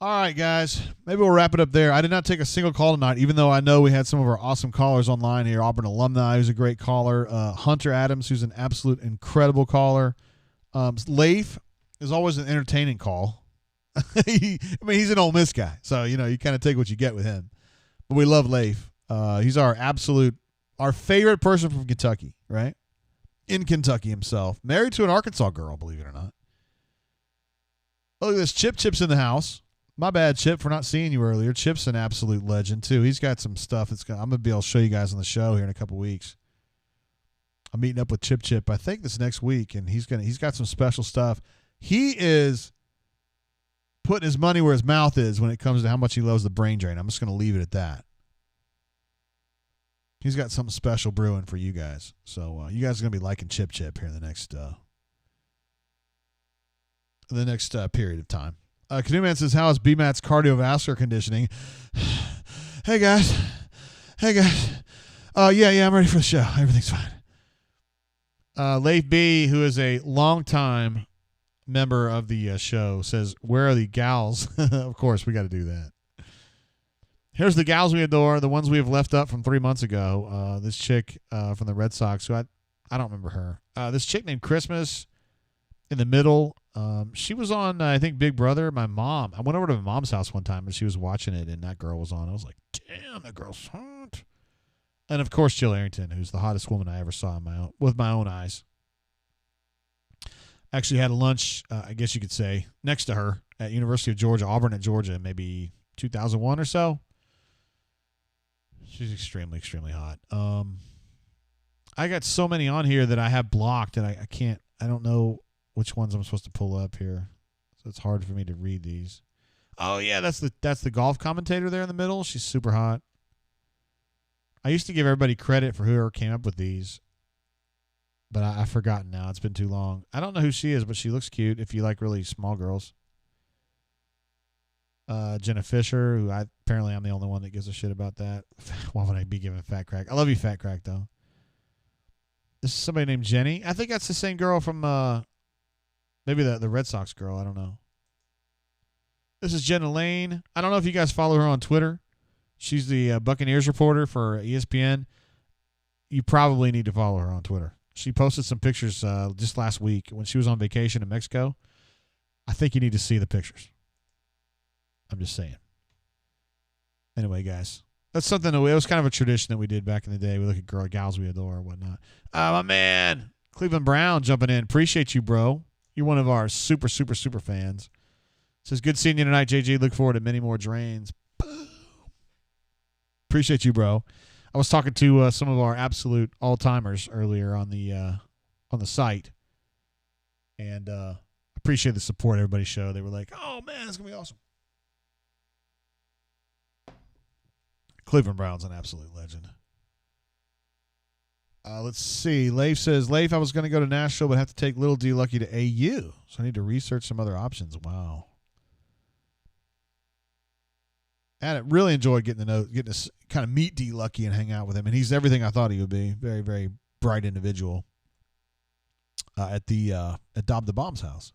All right, guys. Maybe we'll wrap it up there. I did not take a single call tonight, even though I know we had some of our awesome callers online here. Auburn alumni, who's a great caller. Hunter Adams, who's an absolute incredible caller. Leif is always an entertaining call. He's an Ole Miss guy, so, you kind of take what you get with him. But we love Leif. He's our favorite person from Kentucky, right? In Kentucky himself. Married to an Arkansas girl, believe it or not. Oh, look at this. Chip's in the house. My bad, Chip, for not seeing you earlier. Chip's an absolute legend, too. He's got some stuff I'm going to be able to show you guys on the show here in a couple weeks. I'm meeting up with Chip, I think this next week, and he's got some special stuff. He is putting his money where his mouth is when it comes to how much he loves the brain drain. I'm just going to leave it at that. He's got something special brewing for you guys. So you guys are going to be liking Chip here in the next period of time. Canoe Man says, how is BMAT's cardiovascular conditioning? Hey, guys. Yeah, I'm ready for the show. Everything's fine. Leif B., who is a longtime member of the show, says, where are the gals? Of course, we got to do that. Here's the gals we adore, the ones we have left up from 3 months ago. This chick from the Red Sox, who I don't remember her. This chick named Christmas in the middle. She was on, I think, Big Brother. My mom. I went over to my mom's house one time and she was watching it, and that girl was on. I was like, damn, that girl's hot. And of course, Jill Arrington, who's the hottest woman I ever saw with my own eyes. Actually had a lunch, I guess you could say, next to her at University of Georgia, Auburn at Georgia, maybe 2001 or so. She's extremely, extremely hot. I got so many on here that I have blocked, and I don't know which ones I'm supposed to pull up here. So it's hard for me to read these. Oh, yeah, that's the golf commentator there in the middle. She's super hot. I used to give everybody credit for whoever came up with these, but I've forgotten now. It's been too long. I don't know who she is, but she looks cute if you like really small girls. Jenna Fisher, who apparently I'm the only one that gives a shit about that. Why would I be giving Fat Crack? I love you, Fat Crack, though. This is somebody named Jenny. I think that's the same girl from maybe the Red Sox girl. I don't know. This is Jenna Lane. I don't know if you guys follow her on Twitter. She's the Buccaneers reporter for ESPN. You probably need to follow her on Twitter. She posted some pictures just last week when she was on vacation in Mexico. I think you need to see the pictures. I'm just saying. Anyway, guys, that's something that it was kind of a tradition that we did back in the day. We look at gals we adore and whatnot. My man, Cleveland Brown jumping in. Appreciate you, bro. You're one of our super, super, super fans. Says, good seeing you tonight, JG. Look forward to many more drains. Boom. Appreciate you, bro. I was talking to some of our absolute all-timers earlier on the site, and appreciate the support everybody showed. They were like, oh, man, it's going to be awesome. Cleveland Brown's an absolute legend. Let's see. Leif says, Leif, I was going to go to Nashville, but have to take Little D Lucky to AU, so I need to research some other options. Wow. And I really enjoyed getting to kind of meet D Lucky and hang out with him. And he's everything I thought he would be. Very, very bright individual at Dob the Bomb's house.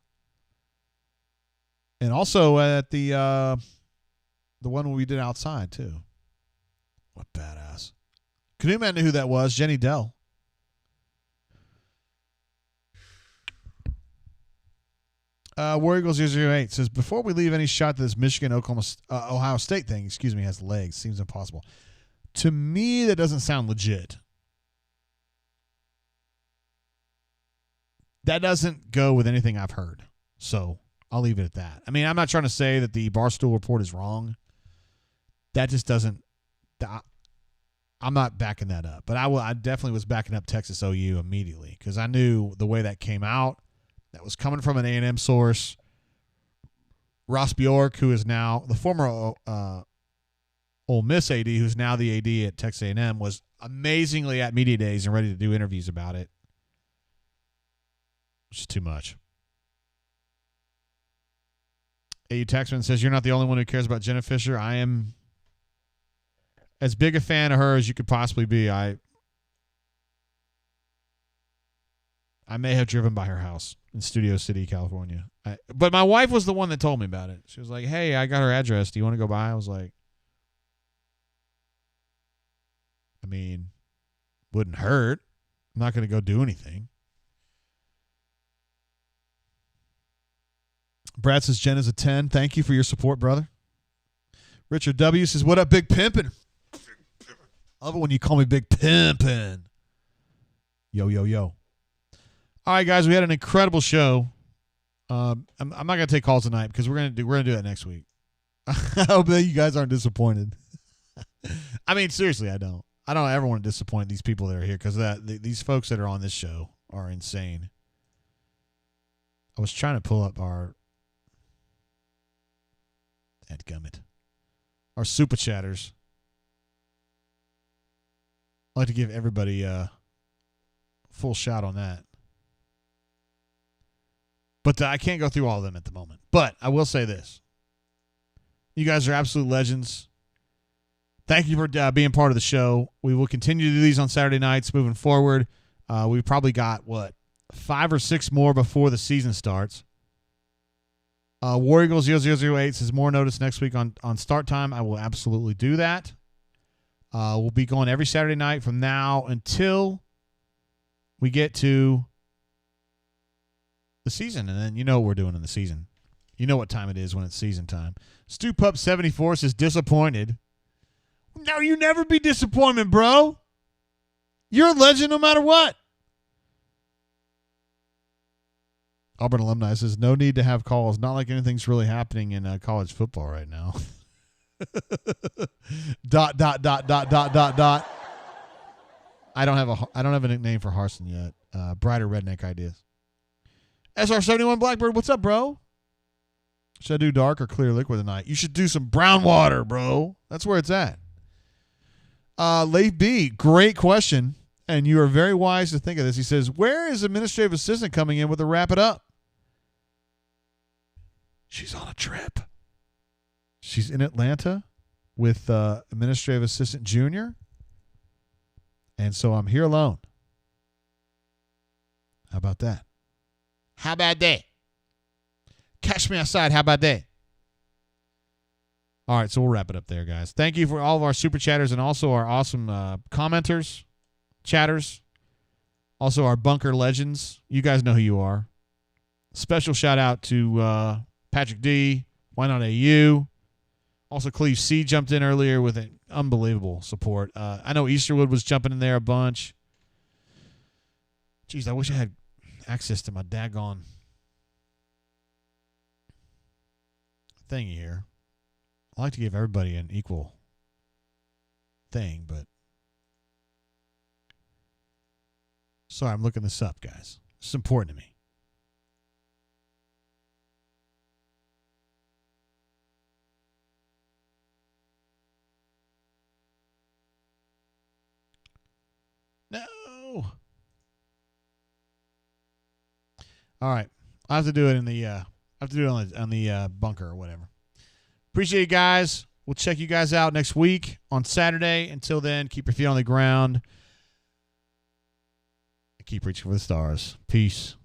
And also at the one we did outside, too. What badass. Canoe Man knew who that was. Jenny Dell. War Eagles 008 says, before we leave, any shot that this Ohio State thing, has legs. Seems impossible. To me, that doesn't sound legit. That doesn't go with anything I've heard. So I'll leave it at that. I mean, I'm not trying to say that the Barstool report is wrong. That just doesn't. I'm not backing that up. But I definitely was backing up Texas OU immediately because I knew the way that came out. That was coming from an A&M source. Ross Bjork, who is now the former Ole Miss AD, who's now the AD at Texas A&M, was amazingly at media days and ready to do interviews about it. Which is too much. AU Taxman says, you're not the only one who cares about Jenna Fisher. I am as big a fan of her as you could possibly be. I may have driven by her house in Studio City, California. But my wife was the one that told me about it. She was like, hey, I got her address. Do you want to go by? I was like, I mean, wouldn't hurt. I'm not going to go do anything. Brad says, Jen is a 10. Thank you for your support, brother. Richard W. says, what up, Big Pimpin'? I love it when you call me Big Pimpin'. Yo, yo, yo. All right, guys, we had an incredible show. I'm not gonna take calls tonight because we're gonna do that next week. I hope that you guys aren't disappointed. I mean, seriously, I don't ever want to disappoint these people that are here because these folks that are on this show are insane. I was trying to pull up our super chatters. I'd like to give everybody a full shout on that. But I can't go through all of them at the moment. But I will say this. You guys are absolute legends. Thank you for being part of the show. We will continue to do these on Saturday nights moving forward. We've probably got, 5 or 6 more before the season starts. War Eagles 0008 says more notice next week on start time. I will absolutely do that. We'll be going every Saturday night from now until we get to the season, and then you know what we're doing in the season. You know what time it is when it's season time. Stu Pup 74 says disappointed. No, you never be disappointed, bro. You're a legend no matter what. Auburn alumni says no need to have calls. Not like anything's really happening in college football right now. ... I don't have a nickname for Harson yet. Brighter redneck ideas. SR71 Blackbird, what's up, bro? Should I do dark or clear liquid tonight? You should do some brown water, bro. That's where it's at. Leif B, great question. And you are very wise to think of this. He says, where is administrative assistant coming in with a wrap it up? She's on a trip. She's in Atlanta with administrative assistant junior. And so I'm here alone. How about that? How about that? Catch me outside. How about that? All right, so we'll wrap it up there, guys. Thank you for all of our super chatters and also our awesome commenters, chatters, also our bunker legends. You guys know who you are. Special shout out to Patrick D. Why not AU? Also, Cleve C jumped in earlier with an unbelievable support. I know Easterwood was jumping in there a bunch. Jeez, I wish I had access to my daggone thingy here. I like to give everybody an equal thing, but sorry, I'm looking this up, guys. It's important to me. No. All right, I have to do it in the. I have to do it on the bunker or whatever. Appreciate you guys. We'll check you guys out next week on Saturday. Until then, keep your feet on the ground. Keep reaching for the stars. Peace.